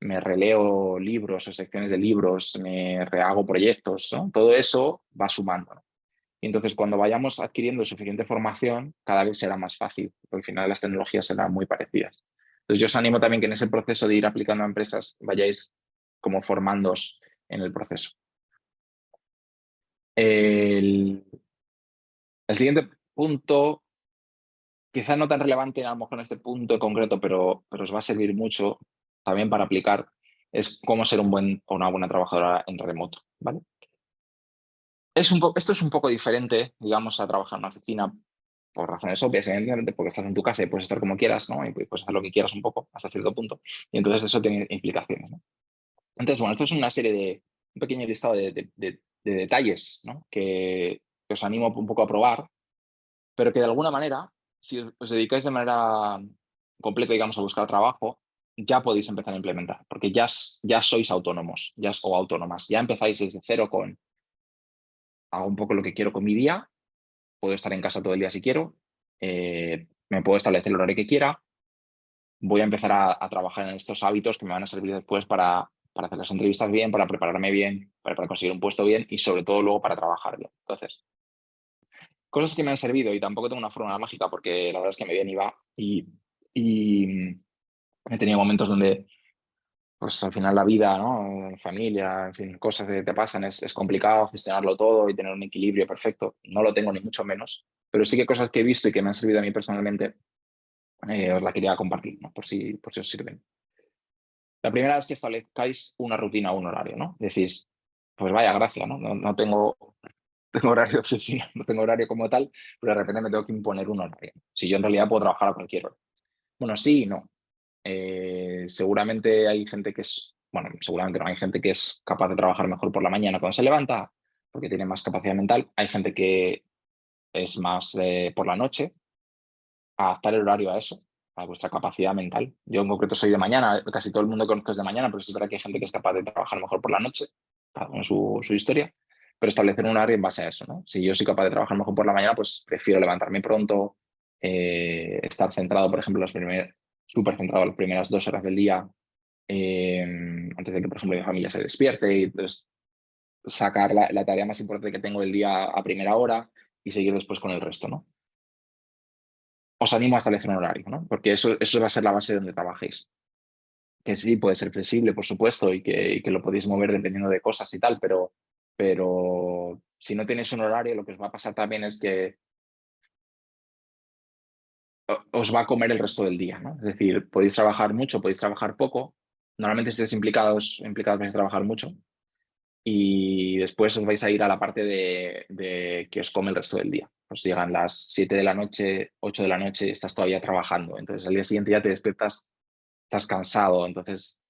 me releo libros o secciones de libros, me rehago proyectos, ¿no? Todo eso va sumando, ¿no? Y entonces cuando vayamos adquiriendo suficiente formación, cada vez será más fácil, porque al final las tecnologías serán muy parecidas. Entonces yo os animo también que en ese proceso de ir aplicando a empresas vayáis como formándoos en el proceso. El siguiente punto, quizá no tan relevante a lo mejor en este punto en concreto, pero os va a servir mucho también para aplicar, es cómo ser un buen o una buena trabajadora en remoto, ¿vale? Esto es un poco diferente, digamos, a trabajar en una oficina por razones obvias, evidentemente, porque estás en tu casa y puedes estar como quieras, ¿no? Y puedes hacer lo que quieras un poco, hasta cierto punto. Y entonces eso tiene implicaciones, ¿no? Entonces, bueno, esto es una serie un pequeño listado de detalles, ¿no? Que os animo un poco a probar, pero que de alguna manera, si os dedicáis de manera completa, digamos, a buscar trabajo, ya podéis empezar a implementar, porque ya sois autónomos o autónomas, ya empezáis desde cero hago un poco lo que quiero con mi día, puedo estar en casa todo el día si quiero, me puedo establecer el horario que quiera, voy a empezar a trabajar en estos hábitos que me van a servir después para hacer las entrevistas bien, para prepararme bien, para conseguir un puesto bien y sobre todo luego para trabajar bien. Entonces, cosas que me han servido y tampoco tengo una fórmula mágica porque la verdad es que me viene y va y he tenido momentos donde pues al final la vida, ¿no? Familia, en fin, cosas que te pasan, es complicado gestionarlo todo y tener un equilibrio perfecto. No lo tengo ni mucho menos, pero sí que cosas que he visto y que me han servido a mí personalmente, os la quería compartir, ¿no? Por si os sirven. La primera es que establezcáis una rutina o un horario, ¿no? Decís, pues vaya gracia, ¿no? No tengo horario de oficina, no tengo horario como tal, pero de repente me tengo que imponer un horario. Si yo en realidad puedo trabajar a cualquier hora. Bueno, sí y no. Seguramente hay gente que es, bueno, seguramente no, hay gente que es capaz de trabajar mejor por la mañana cuando se levanta, porque tiene más capacidad mental. Hay gente que es más por la noche, adaptar el horario a eso, a vuestra capacidad mental. Yo en concreto soy de mañana, casi todo el mundo que conozco es de mañana, pero sí es verdad que hay gente que es capaz de trabajar mejor por la noche, cada uno su historia, pero establecer un horario en base a eso, ¿no? Si yo soy capaz de trabajar mejor por la mañana, pues prefiero levantarme pronto, estar centrado, por ejemplo, súper centrado las primeras 2 horas del día, antes de que, por ejemplo, mi familia se despierte y entonces sacar la tarea más importante que tengo del día a primera hora y seguir después con el resto, ¿no? Os animo a establecer un horario, ¿no? Porque eso va a ser la base de donde trabajéis. Que sí, puede ser flexible, por supuesto, y que lo podéis mover dependiendo de cosas y tal, pero si no tenéis un horario, lo que os va a pasar también es que os va a comer el resto del día, ¿no? Es decir, podéis trabajar mucho, podéis trabajar poco. Normalmente si estáis implicados vais a trabajar mucho y después os vais a ir a la parte de que os come el resto del día. Os llegan las 7 de la noche, 8 de la noche, estás todavía trabajando. Entonces al día siguiente ya te despiertas, estás cansado, entonces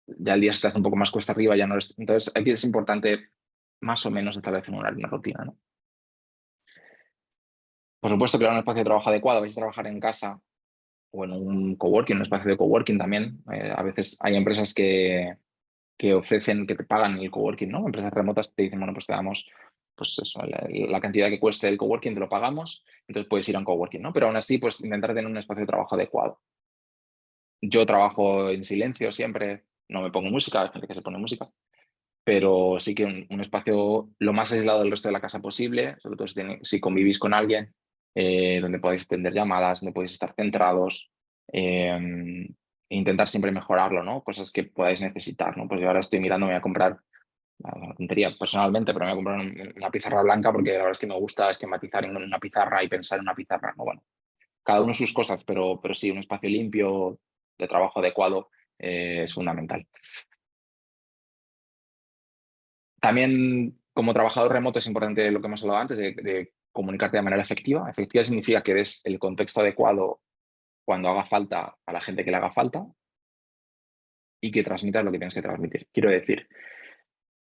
ya el día se te hace un poco más cuesta arriba, ya no entonces aquí es importante más o menos establecer un horario, una rutina, ¿no? Por supuesto, crear un espacio de trabajo adecuado, vais a trabajar en casa o en un coworking, un espacio de coworking también. A veces hay empresas que ofrecen, que te pagan el coworking, ¿no? Empresas remotas que te dicen, bueno, pues te damos pues eso, la cantidad que cueste el coworking, te lo pagamos, entonces puedes ir a un coworking, ¿no? Pero aún así, pues intentar tener un espacio de trabajo adecuado. Yo trabajo en silencio siempre, no me pongo música, hay gente que se pone música, pero sí que un espacio lo más aislado del resto de la casa posible, sobre todo si convivís con alguien, donde podáis atender llamadas, donde podéis estar centrados, e intentar siempre mejorarlo, ¿no? Cosas que podáis necesitar, ¿no? Pues yo ahora estoy mirando, me voy a comprar, una tontería personalmente, pero me voy a comprar una pizarra blanca porque la verdad es que me gusta esquematizar en una pizarra y pensar en una pizarra, ¿no? Bueno, cada uno sus cosas, pero sí, un espacio limpio, de trabajo adecuado, es fundamental. También como trabajador remoto es importante lo que hemos hablado antes, de comunicarte de manera efectiva. Efectiva significa que des el contexto adecuado cuando haga falta a la gente que le haga falta y que transmitas lo que tienes que transmitir. Quiero decir,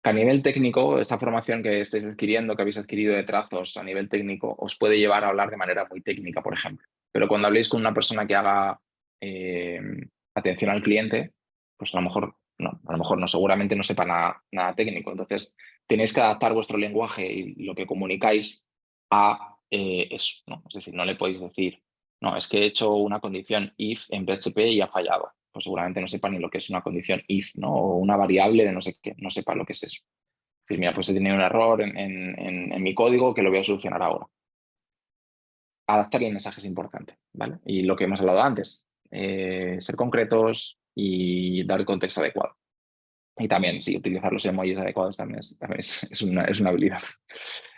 que a nivel técnico, esta formación que estáis adquiriendo, que habéis adquirido de trazos a nivel técnico, os puede llevar a hablar de manera muy técnica, por ejemplo. Pero cuando habléis con una persona que haga eh, atención al cliente, pues a lo mejor no, seguramente no sepa nada técnico. Entonces, tenéis que adaptar vuestro lenguaje y lo que comunicáis a eso, ¿no? Es decir, no le podéis decir, no, es que he hecho una condición if en PHP y ha fallado. Pues seguramente no sepa ni lo que es una condición if, ¿no? O una variable de no sé qué, no sepa lo que es eso. Es decir, mira, pues he tenido un error en mi código que lo voy a solucionar ahora. Adaptar el mensaje es importante, ¿vale? Y lo que hemos hablado antes, ser concretos y dar el contexto adecuado. Y también, sí, utilizar los emojis adecuados también es una habilidad.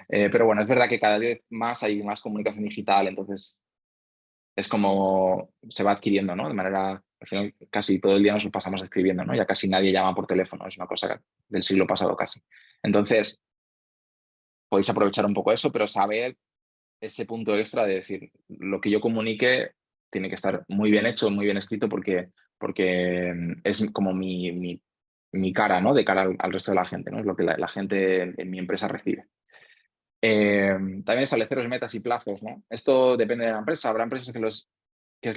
Pero bueno, es verdad que cada vez más hay más comunicación digital, entonces es como se va adquiriendo, ¿no? De manera, al final casi todo el día nos lo pasamos escribiendo, ¿no? Ya casi nadie llama por teléfono, es una cosa del siglo pasado casi. Entonces, podéis aprovechar un poco eso, pero saber ese punto extra de decir, lo que yo comunique tiene que estar muy bien hecho, muy bien escrito, porque es como mi cara, ¿no? De cara al resto de la gente, ¿no? Es lo que la gente en mi empresa recibe. También estableceros metas y plazos, ¿no? Esto depende de la empresa. Habrá empresas que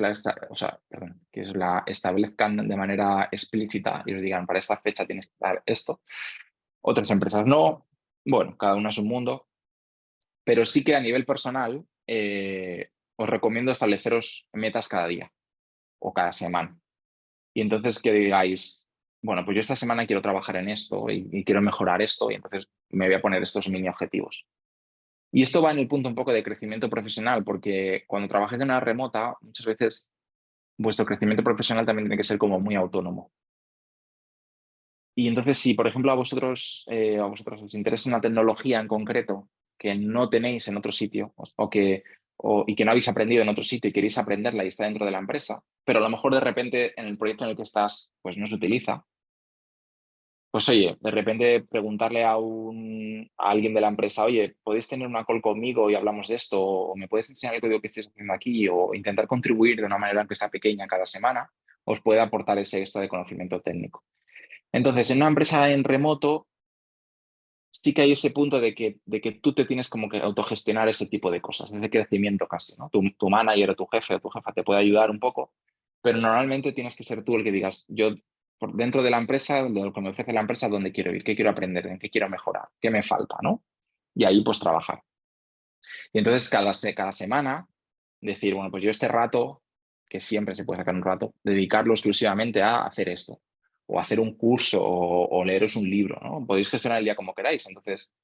la establezcan de manera explícita y os digan, para esta fecha tienes que dar esto. Otras empresas no. Bueno, cada uno es un mundo. Pero sí que a nivel personal os recomiendo estableceros metas cada día o cada semana. Y entonces que digáis, bueno, pues yo esta semana quiero trabajar en esto y quiero mejorar esto y entonces me voy a poner estos mini objetivos. Y esto va en el punto un poco de crecimiento profesional, porque cuando trabajáis de una remota, muchas veces vuestro crecimiento profesional también tiene que ser como muy autónomo. Y entonces, si por ejemplo a vosotros os interesa una tecnología en concreto que no tenéis en otro sitio y que no habéis aprendido en otro sitio y queréis aprenderla y está dentro de la empresa, pero a lo mejor de repente en el proyecto en el que estás pues no se utiliza, pues oye, de repente preguntarle a alguien de la empresa, oye, ¿podéis tener una call conmigo y hablamos de esto? ¿O me puedes enseñar el código que estés haciendo aquí? O intentar contribuir de una manera que sea pequeña cada semana, os puede aportar ese extra de conocimiento técnico. Entonces, en una empresa en remoto, sí que hay ese punto de que tú te tienes como que autogestionar ese tipo de cosas, ese crecimiento casi, ¿no? Tu manager o tu jefe o tu jefa te puede ayudar un poco, pero normalmente tienes que ser tú el que digas, yo por dentro de la empresa, de lo que me ofrece la empresa, ¿dónde quiero ir? ¿Qué quiero aprender? ¿En qué quiero mejorar? ¿Qué me falta? ¿No? Y ahí pues trabajar. Y entonces cada semana decir, bueno, pues yo este rato, que siempre se puede sacar un rato, dedicarlo exclusivamente a hacer esto, o hacer un curso, o leeros un libro, ¿no? Podéis gestionar el día como queráis. Entonces,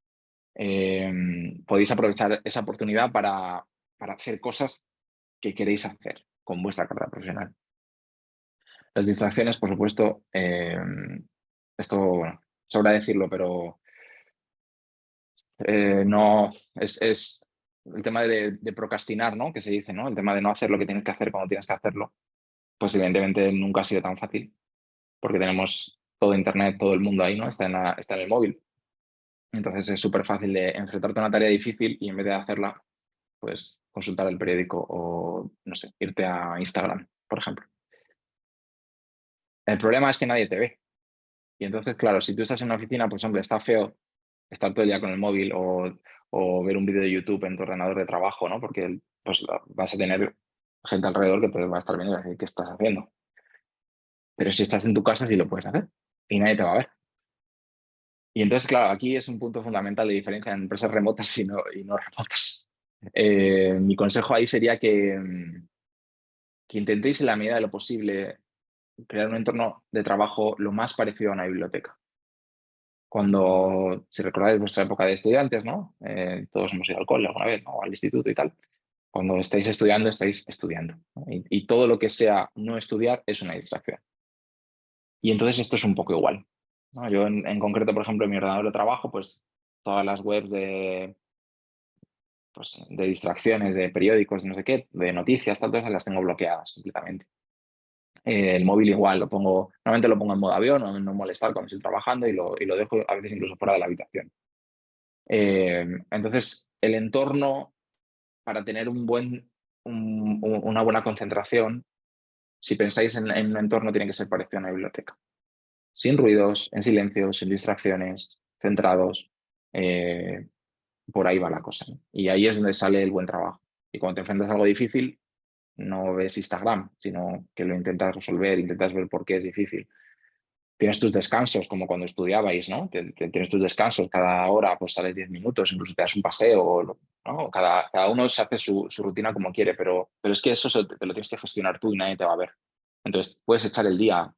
podéis aprovechar esa oportunidad para hacer cosas que queréis hacer con vuestra carrera profesional. Las distracciones, por supuesto, esto, bueno, sobra decirlo, pero no es el tema de procrastinar, ¿no? Que se dice, ¿no? El tema de no hacer lo que tienes que hacer cuando tienes que hacerlo, pues evidentemente nunca ha sido tan fácil, porque tenemos todo Internet, todo el mundo ahí, ¿no? Está en el móvil. Entonces es súper fácil de enfrentarte a una tarea difícil y en vez de hacerla, pues consultar el periódico o, no sé, irte a Instagram, por ejemplo. El problema es que nadie te ve. Y entonces, claro, si tú estás en una oficina, pues hombre, está feo estar todo el día con el móvil o ver un vídeo de YouTube en tu ordenador de trabajo, ¿no? Porque pues, vas a tener gente alrededor que te va a estar viendo y va a decir, ¿qué estás haciendo? Pero si estás en tu casa, sí lo puedes hacer y nadie te va a ver. Y entonces, claro, aquí es un punto fundamental de diferencia en empresas remotas y no remotas. Mi consejo ahí sería que intentéis en la medida de lo posible crear un entorno de trabajo lo más parecido a una biblioteca. Cuando, si recordáis vuestra época de estudiantes, ¿no? Todos hemos ido al cole alguna vez, ¿no? O al instituto y tal. Cuando estáis estudiando, ¿no? Y todo lo que sea no estudiar es una distracción. Y entonces esto es un poco igual, ¿no? Yo en concreto, por ejemplo, en mi ordenador de trabajo, pues todas las webs pues, de distracciones, de periódicos, de no sé qué, de noticias, tal, todas las tengo bloqueadas completamente. El móvil igual, normalmente lo pongo en modo avión, no molestar cuando estoy trabajando y lo dejo a veces incluso fuera de la habitación. Entonces, el entorno para tener una buena concentración, si pensáis en un entorno, tiene que ser parecido a una biblioteca. Sin ruidos, en silencio, sin distracciones, centrados. Por ahí va la cosa, ¿no? Y ahí es donde sale el buen trabajo. Y cuando te enfrentas a algo difícil, no ves Instagram, sino que lo intentas resolver, intentas ver por qué es difícil. Tienes tus descansos, como cuando estudiabais, ¿no? Tienes tus descansos, cada hora pues sales 10 minutos, incluso te das un paseo, ¿no? Cada uno se hace su rutina como quiere, pero es que eso te lo tienes que gestionar tú y nadie te va a ver. Entonces, puedes echar el día,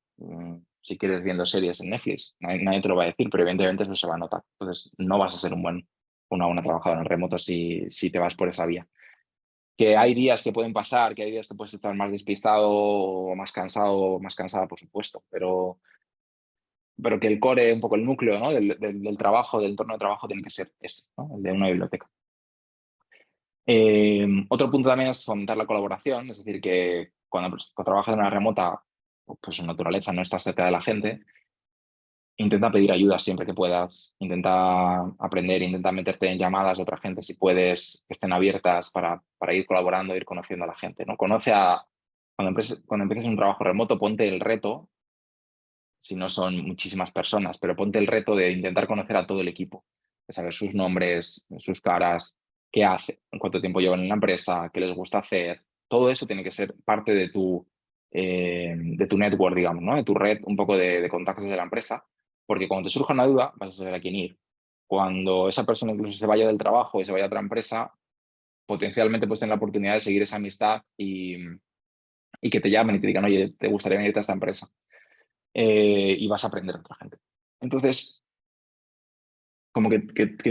si quieres, viendo series en Netflix, nadie te lo va a decir, pero evidentemente eso se va a notar. Entonces, no vas a ser una buena trabajadora en remoto si te vas por esa vía. Que hay días que pueden pasar, que hay días que puedes estar más despistado o más cansado o más cansada, por supuesto, pero que el core, un poco el núcleo, ¿no? del trabajo, del entorno de trabajo tiene que ser ese, ¿no? El de una biblioteca. Otro punto también es fomentar la colaboración, es decir, que cuando trabajas en una remota, pues en naturaleza no estás cerca de la gente, intenta pedir ayuda siempre que puedas, intenta aprender, intenta meterte en llamadas de otra gente si puedes, que estén abiertas para ir colaborando, ir conociendo a la gente, ¿no? Cuando empieces un trabajo remoto, ponte el reto, si no son muchísimas personas, pero ponte el reto de intentar conocer a todo el equipo, de saber sus nombres, sus caras, qué hace, cuánto tiempo llevan en la empresa, qué les gusta hacer. Todo eso tiene que ser parte de tu network, digamos, ¿no? De tu red un poco de contactos de la empresa, porque cuando te surja una duda vas a saber a quién ir. Cuando esa persona incluso se vaya del trabajo y se vaya a otra empresa, potencialmente puedes tener la oportunidad de seguir esa amistad y que te llamen y te digan, oye, ¿te gustaría venirte a esta empresa? Y vas a aprender de otra gente. Entonces, como que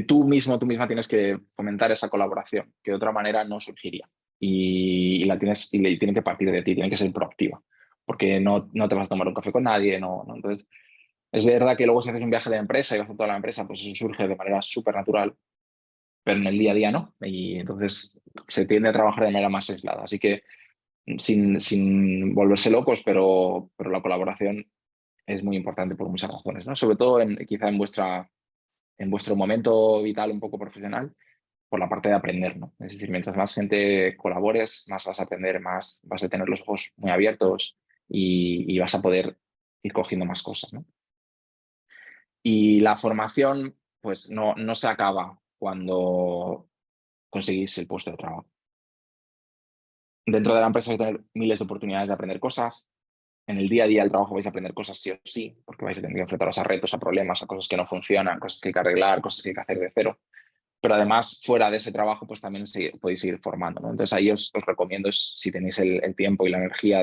tú mismo, tú misma tienes que fomentar esa colaboración, que de otra manera no surgiría. Y tiene que partir de ti, tiene que ser proactiva, porque no te vas a tomar un café con nadie, no. Entonces, es verdad que luego si haces un viaje de empresa y vas a toda la empresa, pues eso surge de manera súper natural, pero en el día a día no. Y entonces se tiende a trabajar de manera más aislada. Así que sin volverse locos, pero la colaboración es muy importante por muchas razones, ¿no? Sobre todo quizá en vuestro momento vital un poco profesional, por la parte de aprender, ¿no? Es decir, mientras más gente colabores, más vas a aprender, más vas a tener los ojos muy abiertos y vas a poder ir cogiendo más cosas, ¿no? Y la formación, pues no se acaba cuando conseguís el puesto de trabajo. Dentro de la empresa vais a tener miles de oportunidades de aprender cosas. En el día a día del trabajo vais a aprender cosas sí o sí, porque vais a tener que enfrentaros a retos, a problemas, a cosas que no funcionan, cosas que hay que arreglar, cosas que hay que hacer de cero. Pero además, fuera de ese trabajo, pues también podéis seguir formando, ¿no? Entonces ahí os recomiendo, si tenéis el tiempo y la energía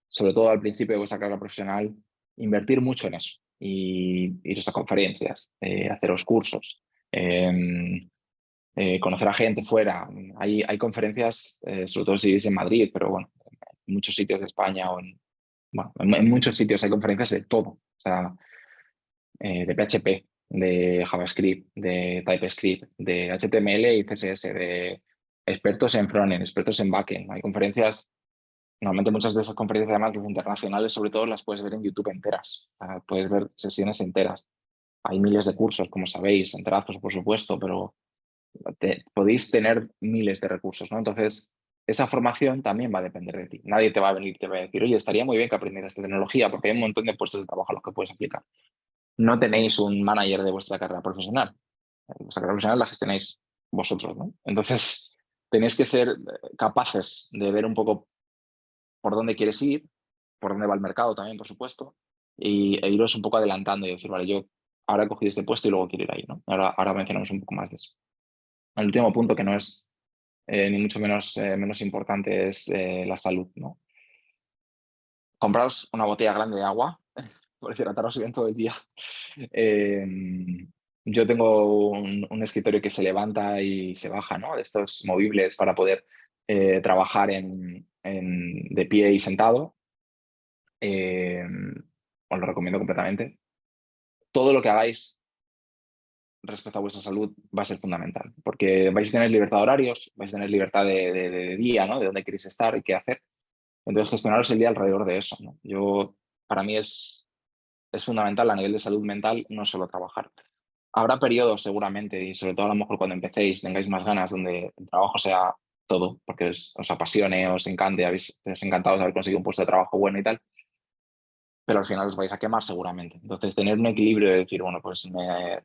sobre todo al principio de vuestra carrera profesional, invertir mucho en eso y iros a conferencias, haceros cursos, conocer a gente fuera. Hay conferencias, sobre todo si vivís en Madrid, pero bueno, en muchos sitios de España bueno, en muchos sitios hay conferencias de todo, o sea, de PHP, de JavaScript, de TypeScript, de HTML y CSS, de expertos en frontend, expertos en backend. Hay conferencias, normalmente muchas de esas conferencias, además los internacionales, sobre todo las puedes ver en YouTube enteras, o sea, puedes ver sesiones enteras. Hay miles de cursos, como sabéis, en trazos, por supuesto, pero podéis tener miles de recursos, ¿no? Entonces, esa formación también va a depender de ti. Nadie te va a venir y te va a decir, oye, estaría muy bien que aprendieras esta tecnología, porque hay un montón de puestos de trabajo a los que puedes aplicar. No tenéis un manager de vuestra carrera profesional. Vuestra carrera profesional la gestionáis vosotros, ¿no? Entonces, tenéis que ser capaces de ver un poco por dónde quieres ir, por dónde va el mercado también, por supuesto, e iros un poco adelantando y decir, vale, yo ahora he cogido este puesto y luego quiero ir ahí, ¿no? Ahora mencionamos un poco más de eso. El último punto, que no es ni mucho menos importante, es la salud, ¿no? Compraos una botella grande de agua, por hidrataros bien todo el día. Eh, yo tengo un escritorio que se levanta y se baja, ¿no? De estos movibles para poder trabajar de pie y sentado. Os lo recomiendo completamente. Todo lo que hagáis, respecto a vuestra salud va a ser fundamental, porque vais a tener libertad de horarios, vais a tener libertad de día, ¿no? De dónde queréis estar y qué hacer. Entonces, gestionaros el día alrededor de eso, ¿no? Para mí es fundamental a nivel de salud mental no solo trabajar. Habrá periodos seguramente, y sobre todo a lo mejor cuando empecéis, tengáis más ganas, donde el trabajo sea todo, porque os apasione, os encante, estéis encantados de haber conseguido un puesto de trabajo bueno y tal, pero al final os vais a quemar seguramente. Entonces, tener un equilibrio de decir, bueno, pues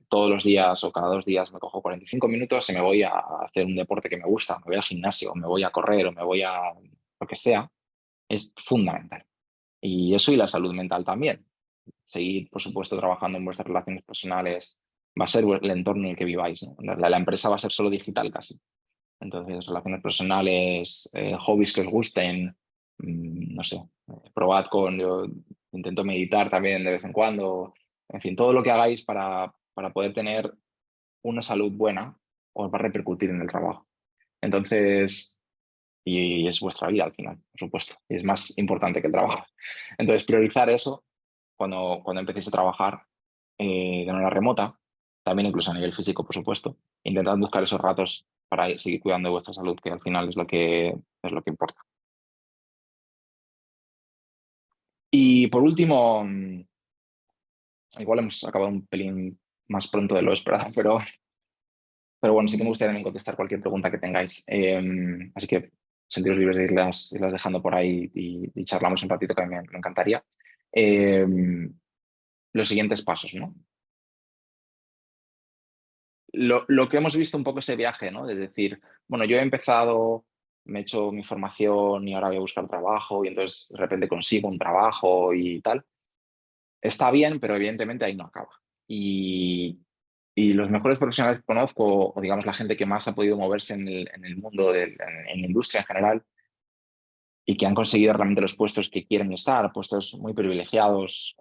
todos los días o cada 2 días me cojo 45 minutos y me voy a hacer un deporte que me gusta, me voy al gimnasio, o me voy a correr, o me voy a lo que sea, es fundamental. Y eso y la salud mental también. Seguid, por supuesto, trabajando en vuestras relaciones personales. Va a ser el entorno en el que viváis, ¿no? La empresa va a ser solo digital casi. Entonces, relaciones personales, hobbies que os gusten, no sé, yo intento meditar también de vez en cuando. En fin, todo lo que hagáis para poder tener una salud buena os va a repercutir en el trabajo. Entonces, y es vuestra vida al final, por supuesto, y es más importante que el trabajo. Entonces, priorizar eso cuando empecéis a trabajar de manera remota, también incluso a nivel físico, por supuesto, intentad buscar esos ratos para seguir cuidando de vuestra salud, que al final es lo que importa. Y por último, igual hemos acabado un pelín más pronto de lo esperado, pero bueno, sí que me gustaría también contestar cualquier pregunta que tengáis. Así que sentiros libres de irlas dejando por ahí y charlamos un ratito, que me encantaría. Los siguientes pasos, ¿no? Lo que hemos visto un poco ese viaje, ¿no? De decir, bueno, yo he empezado, me he hecho mi formación y ahora voy a buscar trabajo y entonces de repente consigo un trabajo y tal. Está bien, pero evidentemente ahí no acaba. Y los mejores profesionales que conozco, o digamos la gente que más ha podido moverse en el mundo, en la industria en general, y que han conseguido realmente los puestos que quieren estar, puestos muy privilegiados,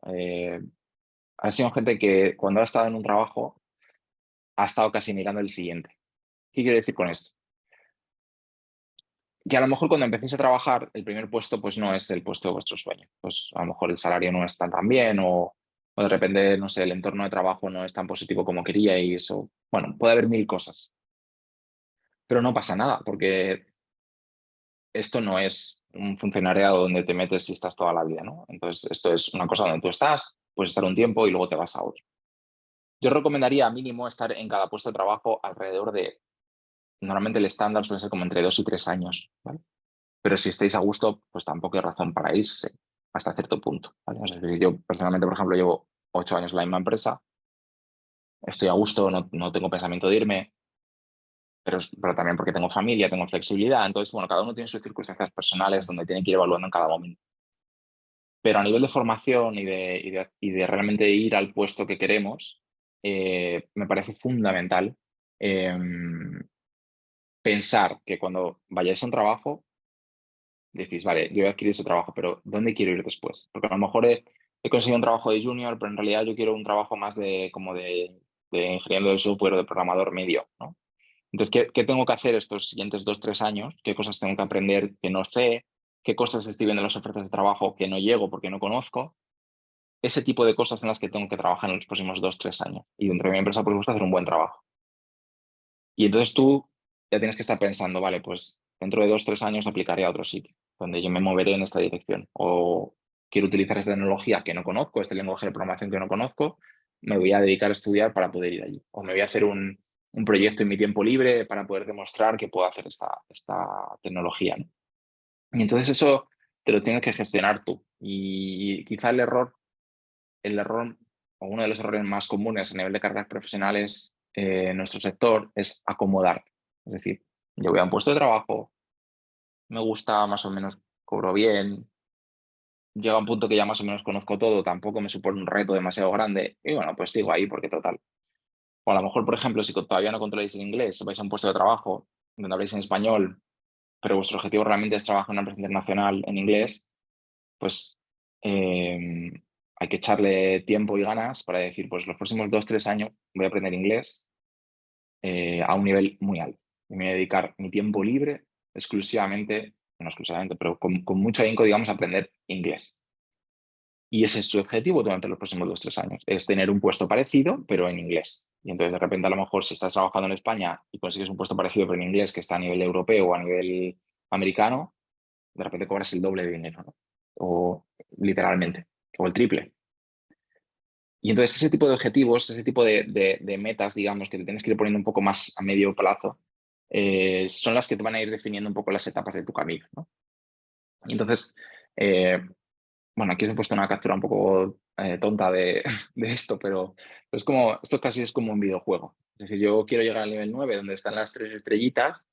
ha sido gente que cuando ha estado en un trabajo ha estado casi mirando el siguiente. ¿Qué quiero decir con esto? Que a lo mejor cuando empecéis a trabajar, el primer puesto pues no es el puesto de vuestro sueño. Pues a lo mejor el salario no está tan bien o de repente, no sé, el entorno de trabajo no es tan positivo como queríais o, bueno, puede haber mil cosas. Pero no pasa nada, porque esto no es un funcionariado donde te metes y estás toda la vida, ¿no? Entonces, esto es una cosa donde tú estás, puedes estar un tiempo y luego te vas a otro. Yo recomendaría mínimo estar en cada puesto de trabajo alrededor de, normalmente el estándar suele ser como entre 2 y 3 años, ¿vale? Pero si estáis a gusto, pues tampoco hay razón para irse hasta cierto punto, ¿vale? Es decir, yo personalmente, por ejemplo, llevo 8 años en la misma empresa, estoy a gusto, no tengo pensamiento de irme, pero también porque tengo familia, tengo flexibilidad, entonces, bueno, cada uno tiene sus circunstancias personales donde tiene que ir evaluando en cada momento. Pero a nivel de formación y de realmente ir al puesto que queremos, me parece fundamental eh, pensar que cuando vayáis a un trabajo, decís, vale, yo voy a adquirir ese trabajo, pero ¿dónde quiero ir después? Porque a lo mejor he conseguido un trabajo de junior, pero en realidad yo quiero un trabajo más de ingeniero de software o de programador medio, ¿no? Entonces, ¿qué tengo que hacer estos siguientes 2, 3 años? ¿Qué cosas tengo que aprender que no sé? ¿Qué cosas estoy viendo en las ofertas de trabajo que no llego porque no conozco? Ese tipo de cosas en las que tengo que trabajar en los próximos 2, 3 años. Y dentro de mi empresa, pues busco hacer un buen trabajo. Y entonces tú ya tienes que estar pensando, vale, pues dentro de 2, 3 años aplicaré a otro sitio, donde yo me moveré en esta dirección. O quiero utilizar esta tecnología que no conozco, este lenguaje de programación que no conozco, me voy a dedicar a estudiar para poder ir allí. O me voy a hacer un proyecto en mi tiempo libre para poder demostrar que puedo hacer esta tecnología, ¿no? Y entonces eso te lo tienes que gestionar tú. Y quizá el error o uno de los errores más comunes a nivel de carreras profesionales en nuestro sector es acomodar. Es decir, yo voy a un puesto de trabajo, me gusta, más o menos cobro bien, llega un punto que ya más o menos conozco todo, tampoco me supone un reto demasiado grande y bueno, pues sigo ahí porque total. O a lo mejor, por ejemplo, si todavía no controláis el inglés, vais a un puesto de trabajo donde habláis en español, pero vuestro objetivo realmente es trabajar en una empresa internacional en inglés, pues eh, hay que echarle tiempo y ganas para decir, pues los próximos 2, 3 años voy a aprender inglés a un nivel muy alto. Y me voy a dedicar mi tiempo libre exclusivamente, no exclusivamente, pero con mucho ahínco, digamos, a aprender inglés. Y ese es su objetivo durante los próximos 2, 3 años, es tener un puesto parecido, pero en inglés. Y entonces de repente a lo mejor si estás trabajando en España y consigues un puesto parecido pero en inglés que está a nivel europeo o a nivel americano, de repente cobras el doble de dinero, ¿no? O literalmente, o el triple. Y entonces ese tipo de objetivos, ese tipo de metas, digamos, que te tienes que ir poniendo un poco más a medio plazo, son las que te van a ir definiendo un poco las etapas de tu camino, ¿no? Y entonces, eh, bueno, aquí os he puesto una captura un poco tonta de esto, pero es como, esto casi es como un videojuego. Es decir, yo quiero llegar al nivel 9 donde están las 3 estrellitas,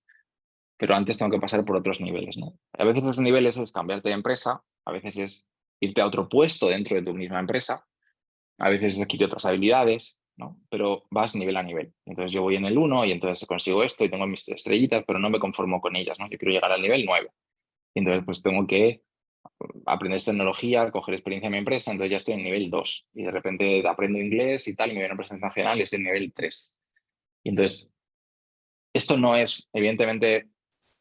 pero antes tengo que pasar por otros niveles, ¿no? A veces los niveles es cambiarte de empresa, a veces es irte a otro puesto dentro de tu misma empresa, a veces es adquirir otras habilidades, ¿no? Pero vas nivel a nivel. Entonces yo voy en el 1 y entonces consigo esto y tengo mis estrellitas, pero no me conformo con ellas, ¿no? Yo quiero llegar al nivel 9. Y entonces pues tengo que aprender tecnología, coger experiencia en mi empresa, entonces ya estoy en nivel 2 y de repente aprendo inglés y tal, y me voy a una empresa internacional y estoy en nivel 3. Y entonces, esto no es, evidentemente,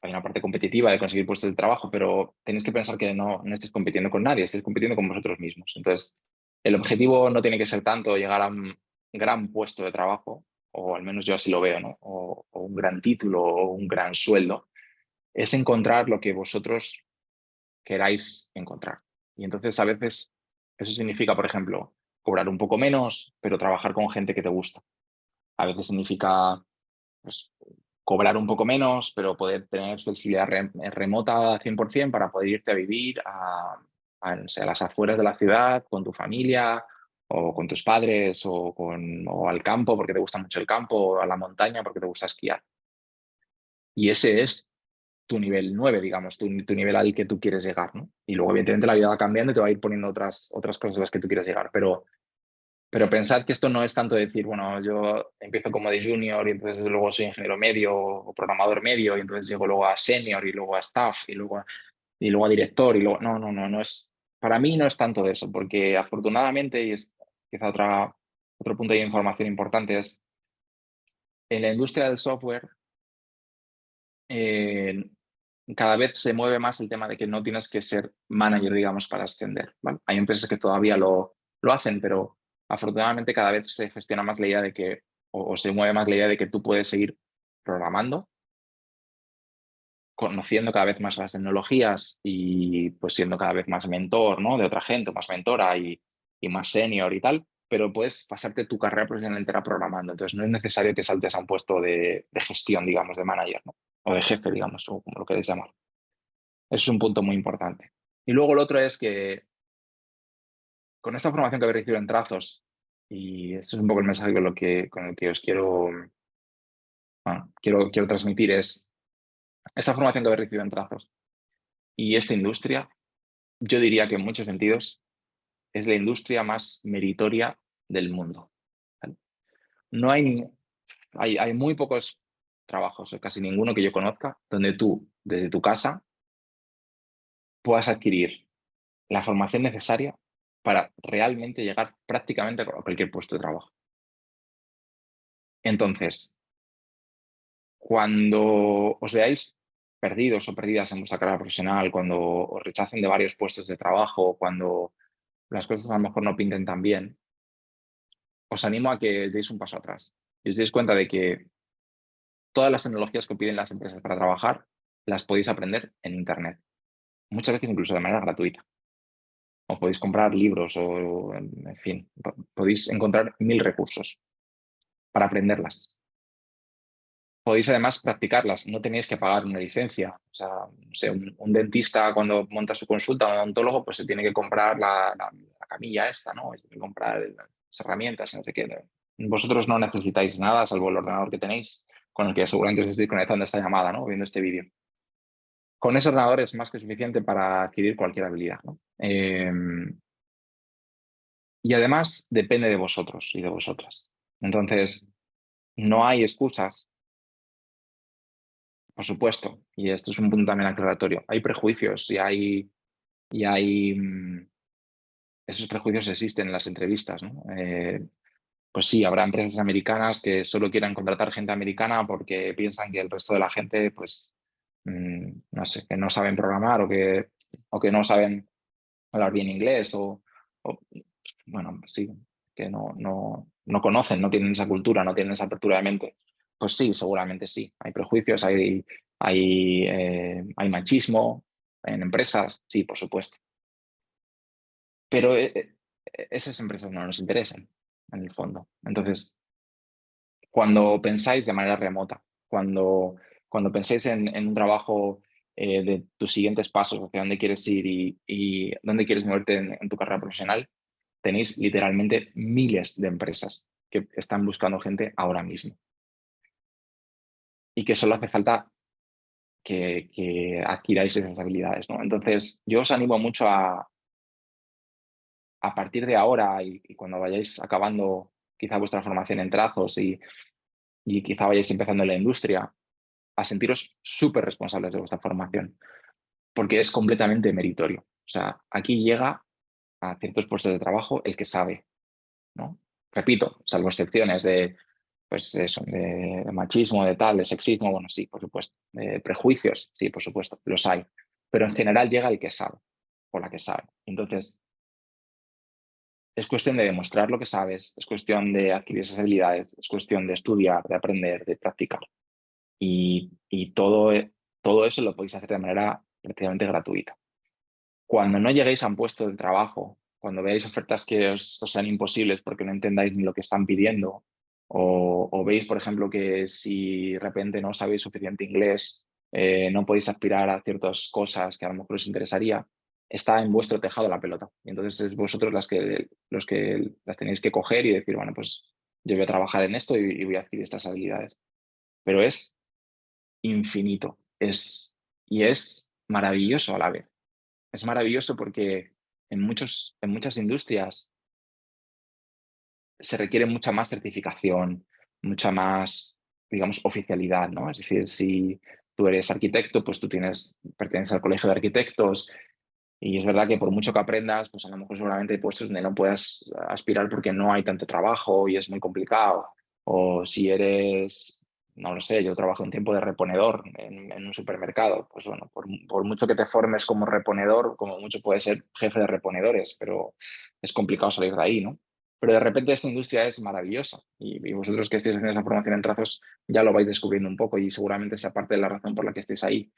hay una parte competitiva de conseguir puestos de trabajo, pero tenéis que pensar que no estéis compitiendo con nadie, estáis compitiendo con vosotros mismos. Entonces, el objetivo no tiene que ser tanto llegar a un gran puesto de trabajo, o al menos yo así lo veo, ¿no? O un gran título o un gran sueldo, es encontrar lo que vosotros queráis encontrar. Y entonces a veces eso significa, por ejemplo, cobrar un poco menos, pero trabajar con gente que te gusta. A veces significa pues, cobrar un poco menos, pero poder tener flexibilidad remota 100% para poder irte a vivir no sé, a las afueras de la ciudad con tu familia o con tus padres o al campo porque te gusta mucho el campo o a la montaña porque te gusta esquiar. Y ese es tu nivel 9 digamos, tu nivel al que tú quieres llegar, ¿no? Y luego, evidentemente, la vida va cambiando y te va a ir poniendo otras cosas a las que tú quieres llegar, pero pensad que esto no es tanto decir, bueno, yo empiezo como de junior y entonces luego soy ingeniero medio o programador medio y entonces llego luego a senior y luego a staff y luego a director y luego... No, no es... Para mí no es tanto de eso, porque afortunadamente, y es quizá otro punto de información importante, es en la industria del software eh, cada vez se mueve más el tema de que no tienes que ser manager, digamos, para ascender, ¿vale? Hay empresas que todavía lo hacen, pero afortunadamente cada vez se gestiona más la idea de que, o se mueve más la idea de que tú puedes seguir programando, conociendo cada vez más las tecnologías y pues siendo cada vez más mentor, ¿no? De otra gente, más mentora y más senior y tal, pero puedes pasarte tu carrera profesional entera programando. Entonces no es necesario que saltes a un puesto de gestión, digamos, de manager, ¿no? O de jefe, digamos, o como lo queréis llamar. Eso es un punto muy importante. Y luego el otro es que con esta formación que habéis recibido en trazos, y este es un poco el mensaje con el que os quiero transmitir, es esta formación que habéis recibido en trazos y esta industria, yo diría que en muchos sentidos es la industria más meritoria del mundo. ¿Vale? No hay muy pocos trabajos, o casi ninguno que yo conozca, donde tú, desde tu casa, puedas adquirir la formación necesaria para realmente llegar prácticamente a cualquier puesto de trabajo. Entonces, cuando os veáis perdidos o perdidas en vuestra carrera profesional, cuando os rechacen de varios puestos de trabajo, cuando las cosas a lo mejor no pinten tan bien, os animo a que deis un paso atrás y os deis cuenta de que todas las tecnologías que piden las empresas para trabajar las podéis aprender en Internet, muchas veces incluso de manera gratuita. O podéis comprar libros o, en fin, podéis encontrar 1000 recursos para aprenderlas. Podéis además practicarlas, no tenéis que pagar una licencia. O sea, no sé, un dentista cuando monta su consulta, un odontólogo, pues se tiene que comprar la camilla esta, ¿no? Se tiene que comprar las herramientas, no sé qué. Vosotros no necesitáis nada, salvo el ordenador que tenéis, con el que seguramente os estéis conectando a esta llamada, ¿no? Viendo este vídeo. Con ese ordenador es más que suficiente para adquirir cualquier habilidad, ¿no? Y además depende de vosotros y de vosotras. Entonces, no hay excusas. Por supuesto, y esto es un punto también aclaratorio, hay prejuicios y esos prejuicios existen en las entrevistas, ¿no? Pues sí, habrá empresas americanas que solo quieran contratar gente americana porque piensan que el resto de la gente, pues, no sé, que no saben programar o que no saben hablar bien inglés bueno, sí. que no conocen, no tienen esa cultura, no tienen esa apertura de mente, pues sí, seguramente sí. Hay prejuicios, hay machismo en empresas, sí, por supuesto. Pero esas empresas no nos interesan, en el fondo. Entonces, cuando pensáis de manera remota, cuando penséis en un trabajo de tus siguientes pasos, hacia dónde quieres ir y dónde quieres moverte en tu carrera profesional, tenéis literalmente miles de empresas que están buscando gente ahora mismo. Y que solo hace falta que adquiráis esas habilidades, ¿no? Entonces, yo os animo mucho a partir de ahora y cuando vayáis acabando quizá vuestra formación en trazos y quizá vayáis empezando en la industria, a sentiros súper responsables de vuestra formación, porque es completamente meritorio. O sea, aquí llega a ciertos puestos de trabajo el que sabe, ¿no? Repito, salvo excepciones de, pues eso, de machismo, de tal, de sexismo, bueno, sí, por supuesto. De prejuicios, sí, por supuesto, los hay. Pero en general llega el que sabe, o la que sabe. Entonces, es cuestión de demostrar lo que sabes, es cuestión de adquirir esas habilidades, es cuestión de estudiar, de aprender, de practicar. Y todo eso lo podéis hacer de manera prácticamente gratuita. Cuando no lleguéis a un puesto de trabajo, cuando veáis ofertas que os sean imposibles porque no entendáis ni lo que están pidiendo, o veis, por ejemplo, que si de repente no sabéis suficiente inglés, no podéis aspirar a ciertas cosas que a lo mejor os interesaría, está en vuestro tejado la pelota. Y entonces es vosotros los que las tenéis que coger y decir, bueno, pues yo voy a trabajar en esto y voy a adquirir estas habilidades. Pero es infinito. Y es maravilloso a la vez. Es maravilloso porque en muchas industrias se requiere mucha más certificación, mucha más, digamos, oficialidad, ¿no? Es decir, si tú eres arquitecto, pues tú perteneces al colegio de arquitectos y es verdad que por mucho que aprendas, pues a lo mejor seguramente hay puestos donde no puedas aspirar porque no hay tanto trabajo y es muy complicado. O si eres, no lo sé, yo trabajé un tiempo de reponedor en un supermercado. Pues bueno, por mucho que te formes como reponedor, como mucho puedes ser jefe de reponedores, pero es complicado salir de ahí, ¿no? Pero de repente esta industria es maravillosa y vosotros que estéis haciendo esa formación en trazos ya lo vais descubriendo un poco y seguramente sea parte de la razón por la que estéis ahí.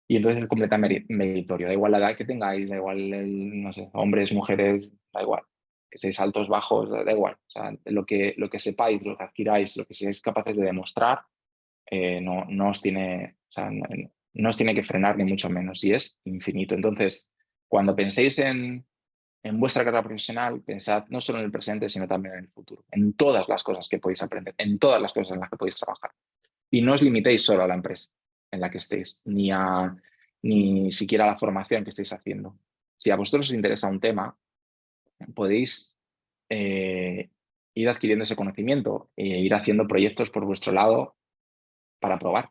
Y entonces es completamente meritorio. Da igual la edad que tengáis, da igual, no sé, hombres, mujeres, da igual. Que seáis altos, bajos, da igual. O sea, lo que sepáis, lo que adquiráis, lo que seáis capaces de demostrar, no os tiene, o sea, no os tiene que frenar ni mucho menos. Y es infinito. Entonces, cuando penséis en vuestra carrera profesional, pensad no solo en el presente, sino también en el futuro. En todas las cosas que podéis aprender, en todas las cosas en las que podéis trabajar. Y no os limitéis solo a la empresa en la que estéis, ni siquiera a la formación que estéis haciendo. Si a vosotros os interesa un tema, podéis ir adquiriendo ese conocimiento e ir haciendo proyectos por vuestro lado para probar.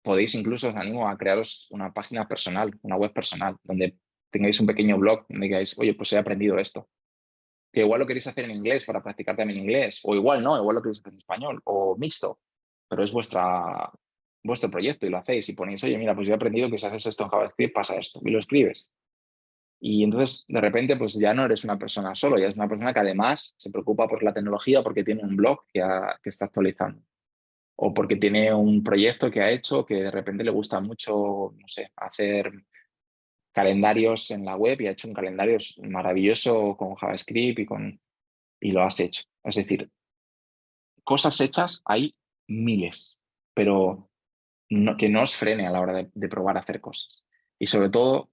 Podéis incluso, os animo a crearos una página personal, una web personal, donde tengáis un pequeño blog donde digáis, oye, pues he aprendido esto. Que igual lo queréis hacer en inglés para practicar también inglés, o igual no, igual lo queréis hacer en español, o mixto, pero es vuestro proyecto y lo hacéis y ponéis, oye, mira, pues yo he aprendido que si haces esto en JavaScript pasa esto, y lo escribes. Y entonces, de repente, pues ya no eres una persona solo, ya es una persona que además se preocupa por la tecnología porque tiene un blog que está actualizando. O porque tiene un proyecto que ha hecho que de repente le gusta mucho, no sé, hacer calendarios en la web y ha hecho un calendario maravilloso con JavaScript y lo has hecho. Es decir, cosas hechas hay miles, pero que no os frene a la hora de probar a hacer cosas. Y sobre todo,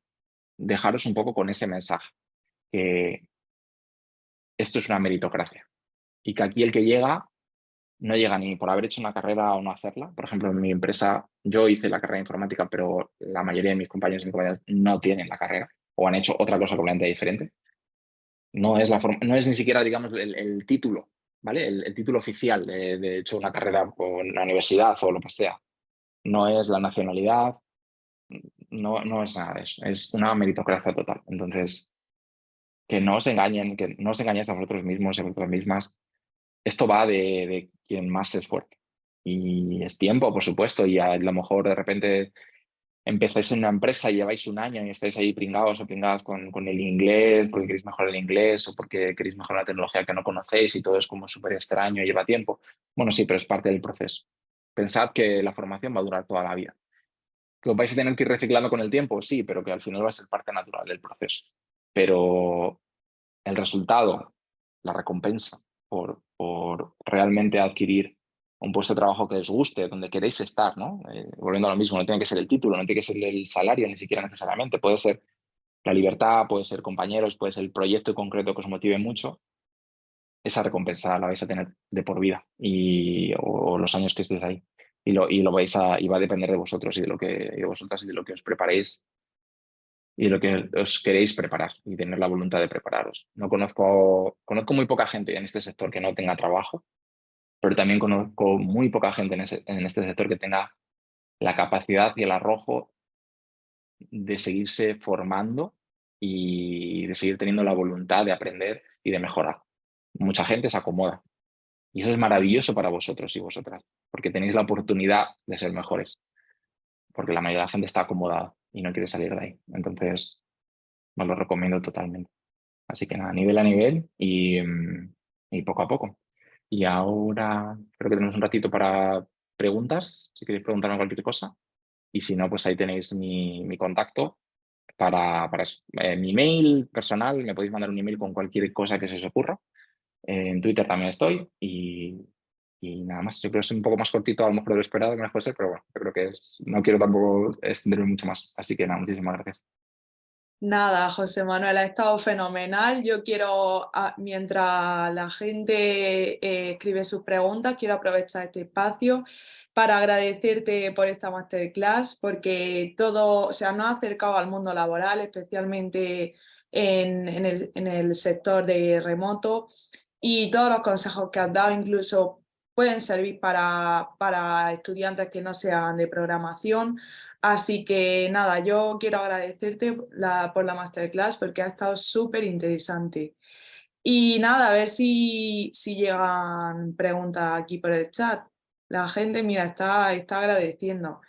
dejaros un poco con ese mensaje, que esto es una meritocracia y que aquí el que llega no llega ni por haber hecho una carrera o no hacerla. Por ejemplo, en mi empresa yo hice la carrera de informática, pero la mayoría de mis compañeros y mis compañeras no tienen la carrera o han hecho otra cosa completamente diferente. No es ni siquiera, digamos, el título, ¿vale? El título oficial de hecho una carrera con una universidad o lo que sea. No es la nacionalidad, no es nada de eso. Es una meritocracia total. Entonces, que no os engañen, que no os engañéis a vosotros mismos y a vosotras mismas. Esto va de quien más se esfuerce. Y es tiempo, por supuesto, y a lo mejor de repente empezáis en una empresa y lleváis un año y estáis ahí pringados o pringadas con el inglés, porque queréis mejorar el inglés o porque queréis mejorar la tecnología que no conocéis y todo es como súper extraño y lleva tiempo. Bueno, sí, pero es parte del proceso. Pensad que la formación va a durar toda la vida. ¿Que os vais a tener que ir reciclando con el tiempo? Sí, pero que al final va a ser parte natural del proceso. Pero el resultado, la recompensa por realmente adquirir un puesto de trabajo que os guste, donde queréis estar, ¿no? Volviendo a lo mismo, no tiene que ser el título, no tiene que ser el salario ni siquiera necesariamente, puede ser la libertad, puede ser compañeros, puede ser el proyecto concreto que os motive mucho, esa recompensa la vais a tener de por vida o los años que estéis ahí. Y va a depender de vosotros y de vosotras y de lo que os preparéis y de lo que os queréis preparar y tener la voluntad de prepararos. No conozco muy poca gente en este sector que no tenga trabajo, pero también conozco muy poca gente en este sector que tenga la capacidad y el arrojo de seguirse formando y de seguir teniendo la voluntad de aprender y de mejorar. Mucha gente se acomoda y eso es maravilloso para vosotros y vosotras, porque tenéis la oportunidad de ser mejores, porque la mayoría de la gente está acomodada y no quiere salir de ahí. Entonces, os lo recomiendo totalmente. Así que nada, nivel a nivel y poco a poco. Y ahora creo que tenemos un ratito para preguntas, si queréis preguntarme cualquier cosa. Y si no, pues ahí tenéis mi contacto para eso. Mi mail personal, me podéis mandar un email con cualquier cosa que se os ocurra. En Twitter también estoy y nada más. Yo creo que es un poco más cortito a lo mejor de lo esperado que mejor ser, pero bueno, yo creo que no quiero tampoco extenderme mucho más. Así que nada, muchísimas gracias. Nada, José Manuel, ha estado fenomenal. Yo quiero, mientras la gente escribe sus preguntas, quiero aprovechar este espacio para agradecerte por esta masterclass, porque todo, o sea, nos ha acercado al mundo laboral, especialmente en el sector de remoto, y todos los consejos que has dado incluso pueden servir para estudiantes que no sean de programación. Así que nada, yo quiero agradecerte por la masterclass porque ha estado súper interesante. Y nada, a ver si llegan preguntas aquí por el chat. La gente, mira, está agradeciendo.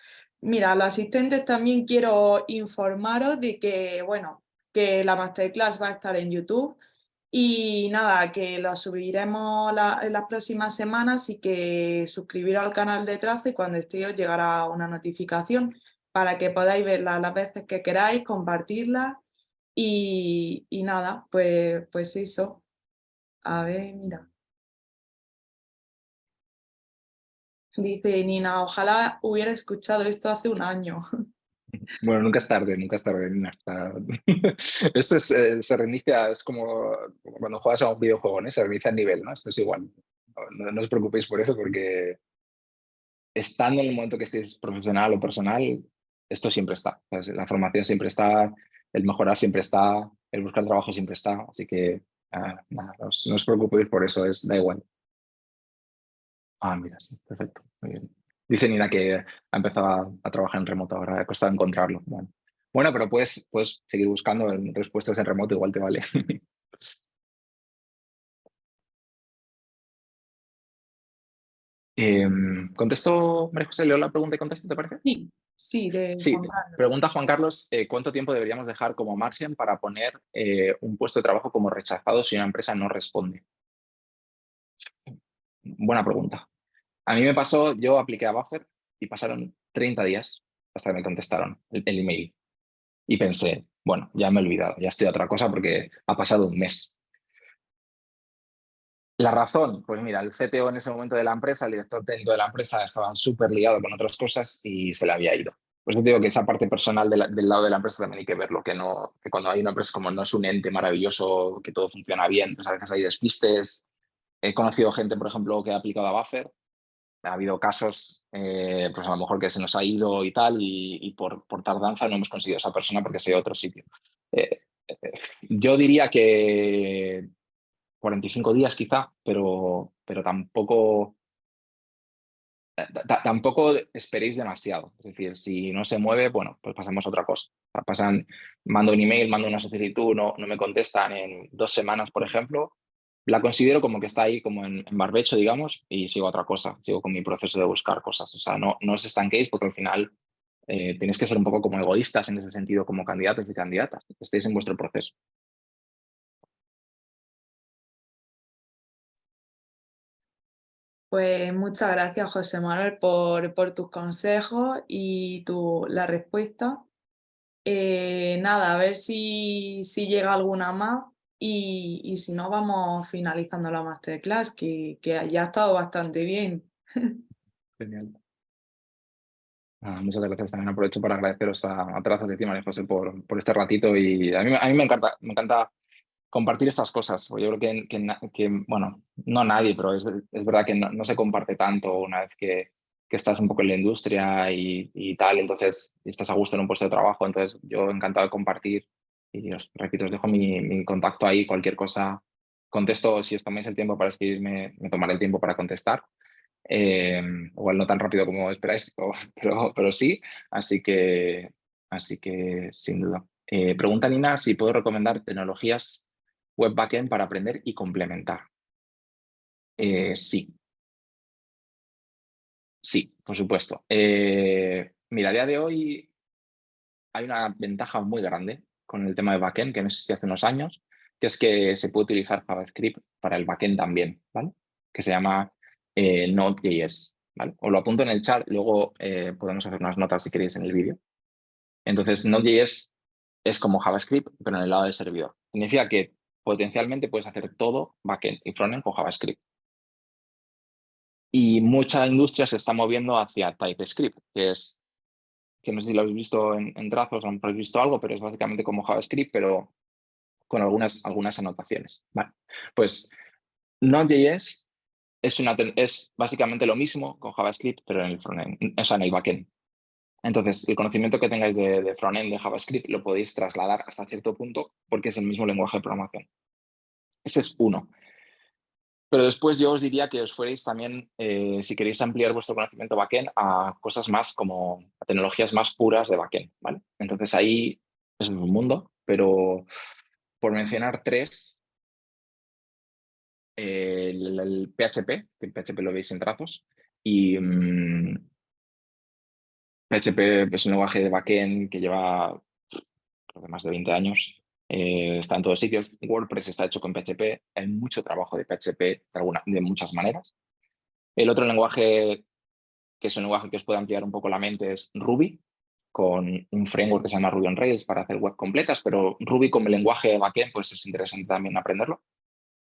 Mira, a los asistentes también quiero informaros de que, bueno, que la masterclass va a estar en YouTube y nada, que lo subiremos en las próximas semanas y que suscribiros al canal de Trazo y cuando esté os llegará una notificación para que podáis verla las veces que queráis, compartirla y nada, pues eso. A ver, mira. Dice Nina, ojalá hubiera escuchado esto hace un año. Bueno, nunca es tarde, Nina. Esto se reinicia, es como cuando juegas a un videojuego, ¿no? Se reinicia el nivel, ¿no? Esto es igual. No os preocupéis por eso, porque estando en el momento que estéis profesional o personal, esto siempre está. La formación siempre está, el mejorar siempre está, el buscar trabajo siempre está. Así que nada, no os preocupéis por eso, da igual. Ah, mira, sí, perfecto. Muy bien. Dice Nina que ha empezado a trabajar en remoto ahora, ha costado encontrarlo. Bueno, pero puedes seguir buscando en respuestas en remoto, igual te vale. ¿Contesto, María José? ¿Leo la pregunta y contesto, te parece? Sí, sí, de Sí, Juan Carlos. pregunta Juan Carlos, ¿cuánto tiempo deberíamos dejar como margen para poner un puesto de trabajo como rechazado si una empresa no responde? Buena pregunta. A mí me pasó, yo apliqué a Buffer y pasaron 30 días hasta que me contestaron el email. Y pensé, bueno, ya me he olvidado, ya estoy a otra cosa porque ha pasado un mes. La razón, pues mira, el CTO en ese momento de la empresa, el director técnico de la empresa, estaban súper liados con otras cosas y se le había ido. Pues yo digo que esa parte personal del lado de la empresa también hay que verlo, que cuando hay una empresa como no es un ente maravilloso, que todo funciona bien, pues a veces hay despistes. He conocido gente, por ejemplo, que ha aplicado a Buffer. Ha habido casos, pues a lo mejor que se nos ha ido y tal, y por tardanza no hemos conseguido a esa persona porque se ha ido a otro sitio. Eh, yo diría que 45 días quizá, pero tampoco esperéis demasiado. Es decir, si no se mueve, bueno, pues pasamos a otra cosa. Mando un email, mando una solicitud, no me contestan en 2 semanas, por ejemplo, la considero como que está ahí como en barbecho, digamos, y sigo a otra cosa, sigo con mi proceso de buscar cosas. O sea, no os estanquéis porque al final tenéis que ser un poco como egoístas en ese sentido como candidatos y candidatas, que estéis en vuestro proceso. Pues muchas gracias, José Manuel, por tus consejos y la respuesta. Nada, a ver si llega alguna más y si no, vamos finalizando la masterclass, que ya ha estado bastante bien. Genial. Muchas gracias. También aprovecho para agradeceros a Trazas de ti, María José, por este ratito. Y a mí me encanta compartir estas cosas. Yo creo bueno, no nadie, pero es verdad que no se comparte tanto una vez que estás un poco en la industria y tal, entonces estás a gusto en un puesto de trabajo. Entonces, yo encantado de compartir y os repito, os dejo mi contacto ahí, cualquier cosa contesto. Si os tomáis el tiempo para escribirme, me tomaré el tiempo para contestar. Igual no tan rápido como esperáis, pero sí, así que sin duda. Pregunta Nina si puedo recomendar tecnologías web backend para aprender y complementar. Sí, sí, por supuesto. Mira, a día de hoy hay una ventaja muy grande con el tema de backend que no existía hace unos años, que es que se puede utilizar JavaScript para el backend también, ¿vale? Que se llama Node.js, ¿vale? Os lo apunto en el chat, luego podemos hacer unas notas si queréis en el vídeo. Entonces, Node.js es como JavaScript, pero en el lado del servidor. Significa que potencialmente puedes hacer todo backend y frontend con JavaScript. Y mucha industria se está moviendo hacia TypeScript, que no sé si lo habéis visto en trazos, a lo mejor habéis visto algo, pero es básicamente como JavaScript, pero con algunas anotaciones. Vale. Pues Node.js es básicamente lo mismo con JavaScript, pero en el frontend, o sea, en el backend. Entonces, el conocimiento que tengáis de frontend de JavaScript lo podéis trasladar hasta cierto punto porque es el mismo lenguaje de programación. Ese es uno. Pero después yo os diría que os fuerais también, si queréis ampliar vuestro conocimiento backend, a cosas más como a tecnologías más puras de backend, ¿vale? Entonces ahí es un mundo, pero por mencionar tres, el PHP, que el PHP lo veis en trazos, y PHP es un lenguaje de backend que lleva creo que más de 20 años. Está en todos sitios. WordPress está hecho con PHP. Hay mucho trabajo de PHP de muchas maneras. El otro lenguaje, que es un lenguaje que os puede ampliar un poco la mente, es Ruby, con un framework que se llama Ruby on Rails para hacer web completas, pero Ruby como lenguaje de backend pues es interesante también aprenderlo.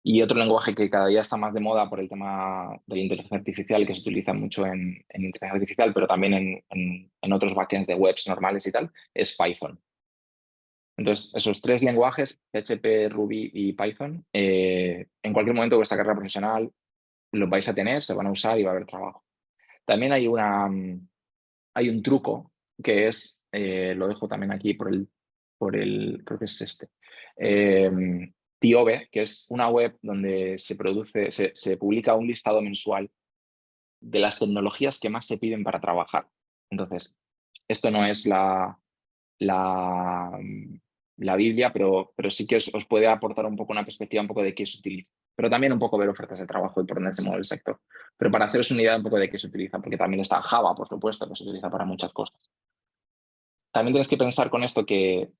Y otro lenguaje que cada día está más de moda por el tema de la inteligencia artificial, que se utiliza mucho en inteligencia artificial, pero también en otros backends de webs normales y tal, es Python. Entonces, esos tres lenguajes, PHP, Ruby y Python, en cualquier momento de vuestra carrera profesional los vais a tener, se van a usar y va a haber trabajo. También hay un truco que es, lo dejo también aquí creo que es este, Tiobe, que es una web donde se publica un listado mensual de las tecnologías que más se piden para trabajar. Entonces, esto no es la, la Biblia, pero sí que os puede aportar un poco una perspectiva un poco de qué se utiliza. Pero también un poco ver ofertas de trabajo y por dónde se mueve el sector. Pero para haceros una idea un poco de qué se utiliza, porque también está Java, por supuesto, que se utiliza para muchas cosas. También tenéis que pensar con esto que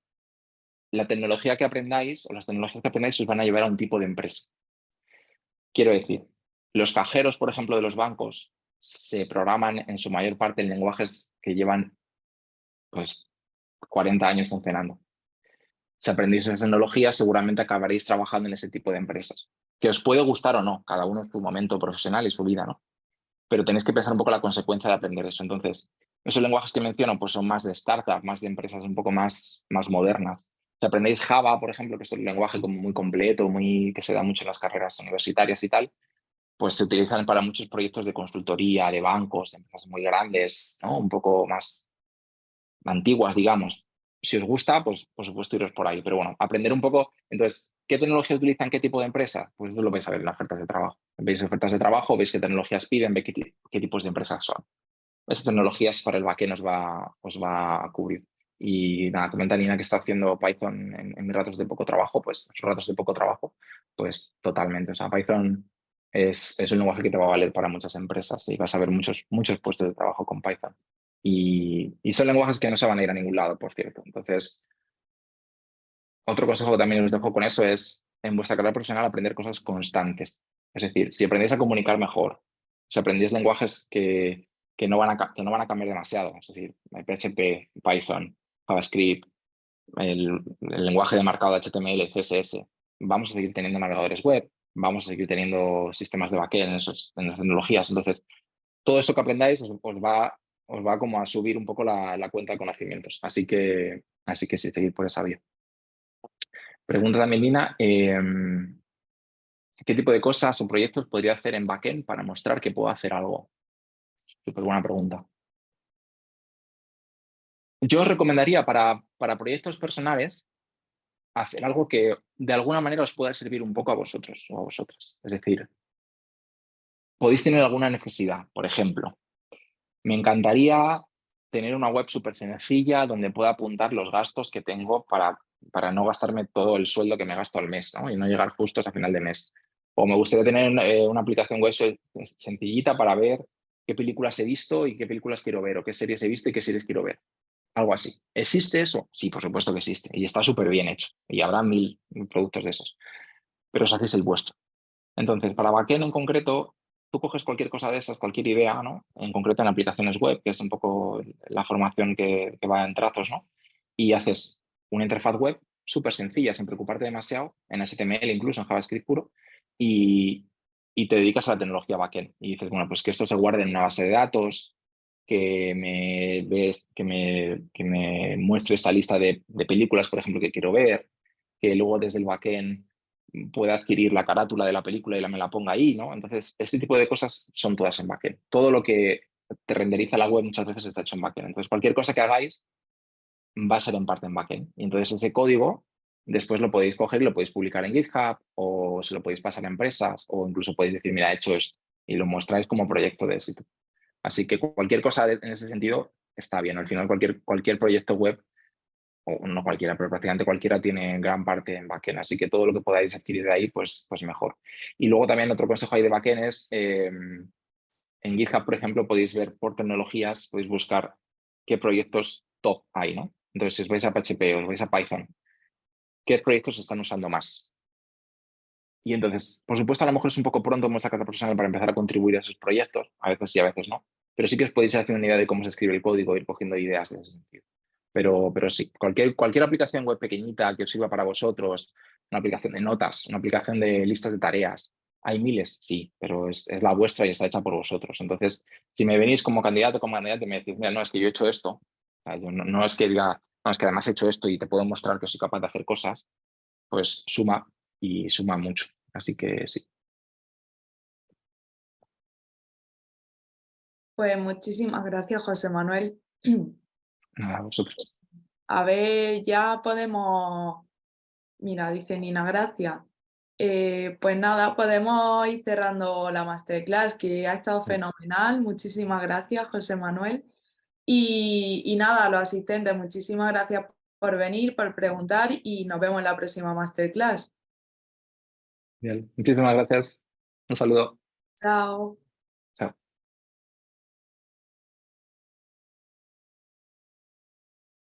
la tecnología que aprendáis o las tecnologías que aprendáis os van a llevar a un tipo de empresa. Quiero decir, los cajeros, por ejemplo, de los bancos se programan en su mayor parte en lenguajes que llevan pues 40 años funcionando. Si aprendéis esas tecnologías, seguramente acabaréis trabajando en ese tipo de empresas. Que os puede gustar o no, cada uno en su momento profesional y su vida, ¿no? Pero tenéis que pensar un poco la consecuencia de aprender eso. Entonces, esos lenguajes que menciono pues son más de startup, más de empresas un poco más modernas. Si aprendéis Java, por ejemplo, que es un lenguaje como muy completo, que se da mucho en las carreras universitarias y tal, pues se utilizan para muchos proyectos de consultoría, de bancos, de empresas muy grandes, ¿no? Un poco más antiguas, digamos. Si os gusta, pues por supuesto iros por ahí. Pero bueno, aprender un poco. Entonces, ¿qué tecnología utilizan qué tipo de empresa? Pues eso lo vais a ver en las ofertas de trabajo. Veis ofertas de trabajo, veis qué tecnologías piden, veis qué tipos de empresas son. Esas tecnologías para el backend os va a cubrir. Y nada, comenta Nina que está haciendo Python en mis ratos de poco trabajo, pues esos ratos de poco trabajo, pues totalmente. O sea, Python es un lenguaje que te va a valer para muchas empresas y vas a ver muchos puestos de trabajo con Python. y son lenguajes que no se van a ir a ningún lado, por cierto. Entonces, otro consejo que también os dejo con eso es, en vuestra carrera profesional, aprender cosas constantes. Es decir, si aprendéis a comunicar mejor, si aprendéis lenguajes que no van a cambiar demasiado, es decir, PHP, Python, JavaScript, el lenguaje de marcado de HTML, CSS, vamos a seguir teniendo navegadores web, vamos a seguir teniendo sistemas de backend en las tecnologías. Entonces, todo eso que aprendáis os va como a subir un poco la cuenta de conocimientos. Así que sí, seguir por esa vía. Pregunta también Nina, ¿qué tipo de cosas o proyectos podría hacer en backend para mostrar que puedo hacer algo? Súper buena pregunta. Yo os recomendaría para proyectos personales hacer algo que de alguna manera os pueda servir un poco a vosotros o a vosotras. Es decir, podéis tener alguna necesidad. Por ejemplo, me encantaría tener una web súper sencilla donde pueda apuntar los gastos que tengo para no gastarme todo el sueldo que me gasto al mes, ¿no? Y no llegar justos a final de mes. O me gustaría tener una aplicación web sencillita para ver qué películas he visto y qué películas quiero ver, o qué series he visto y qué series quiero ver. Algo así. ¿Existe eso? Sí, por supuesto que existe. Y está súper bien hecho. Y habrá 1000 productos de esos. Pero os hacéis el vuestro. Entonces, para backend en concreto, tú coges cualquier cosa de esas, cualquier idea, ¿no? En concreto en aplicaciones web, que es un poco la formación que va en trazos, ¿no? Y haces una interfaz web súper sencilla, sin preocuparte demasiado, en HTML, incluso en JavaScript puro, y, y te dedicas a la tecnología backend. Y dices, bueno, pues que esto se guarde en una base de datos, que me muestre esta lista de películas, por ejemplo, que quiero ver, que luego desde el backend pueda adquirir la carátula de la película y me la ponga ahí, ¿no? Entonces, este tipo de cosas son todas en backend. Todo lo que te renderiza la web muchas veces está hecho en backend. Entonces, cualquier cosa que hagáis va a ser en parte en backend. Y entonces ese código después lo podéis coger y lo podéis publicar en GitHub o se lo podéis pasar a empresas o incluso podéis decir, mira, he hecho esto y lo mostráis como proyecto de éxito. Así que cualquier cosa en ese sentido está bien. Al final, cualquier proyecto web, o no cualquiera, pero prácticamente cualquiera tiene gran parte en backend. Así que todo lo que podáis adquirir de ahí, pues mejor. Y luego también otro consejo ahí de backend es, en GitHub, por ejemplo, podéis ver por tecnologías, podéis buscar qué proyectos top hay, ¿no? Entonces, si os vais a PHP o os vais a Python, ¿qué proyectos se están usando más? Y entonces, por supuesto, a lo mejor es un poco pronto en vuestra carrera profesional para empezar a contribuir a esos proyectos, a veces sí, a veces no, pero sí que os podéis hacer una idea de cómo se escribe el código, ir cogiendo ideas en ese sentido. Pero sí, cualquier aplicación web pequeñita que os sirva para vosotros, una aplicación de notas, una aplicación de listas de tareas, hay miles, sí, pero es la vuestra y está hecha por vosotros. Entonces, si me venís como candidato, y me decís, mira, no, es que yo he hecho esto, o sea, yo no es que diga, no, es que además he hecho esto y te puedo mostrar que soy capaz de hacer cosas, pues suma y suma mucho. Así que sí, Pues muchísimas gracias, José Manuel. nada, vosotros. A ver, ya podemos, mira, dice Nina, gracias. Pues nada, podemos ir cerrando la masterclass, que ha estado fenomenal. Muchísimas gracias, José Manuel. Y nada, a los asistentes, muchísimas gracias por venir, por preguntar y nos vemos en la próxima masterclass. Bien. Muchísimas gracias. Un saludo. Chao.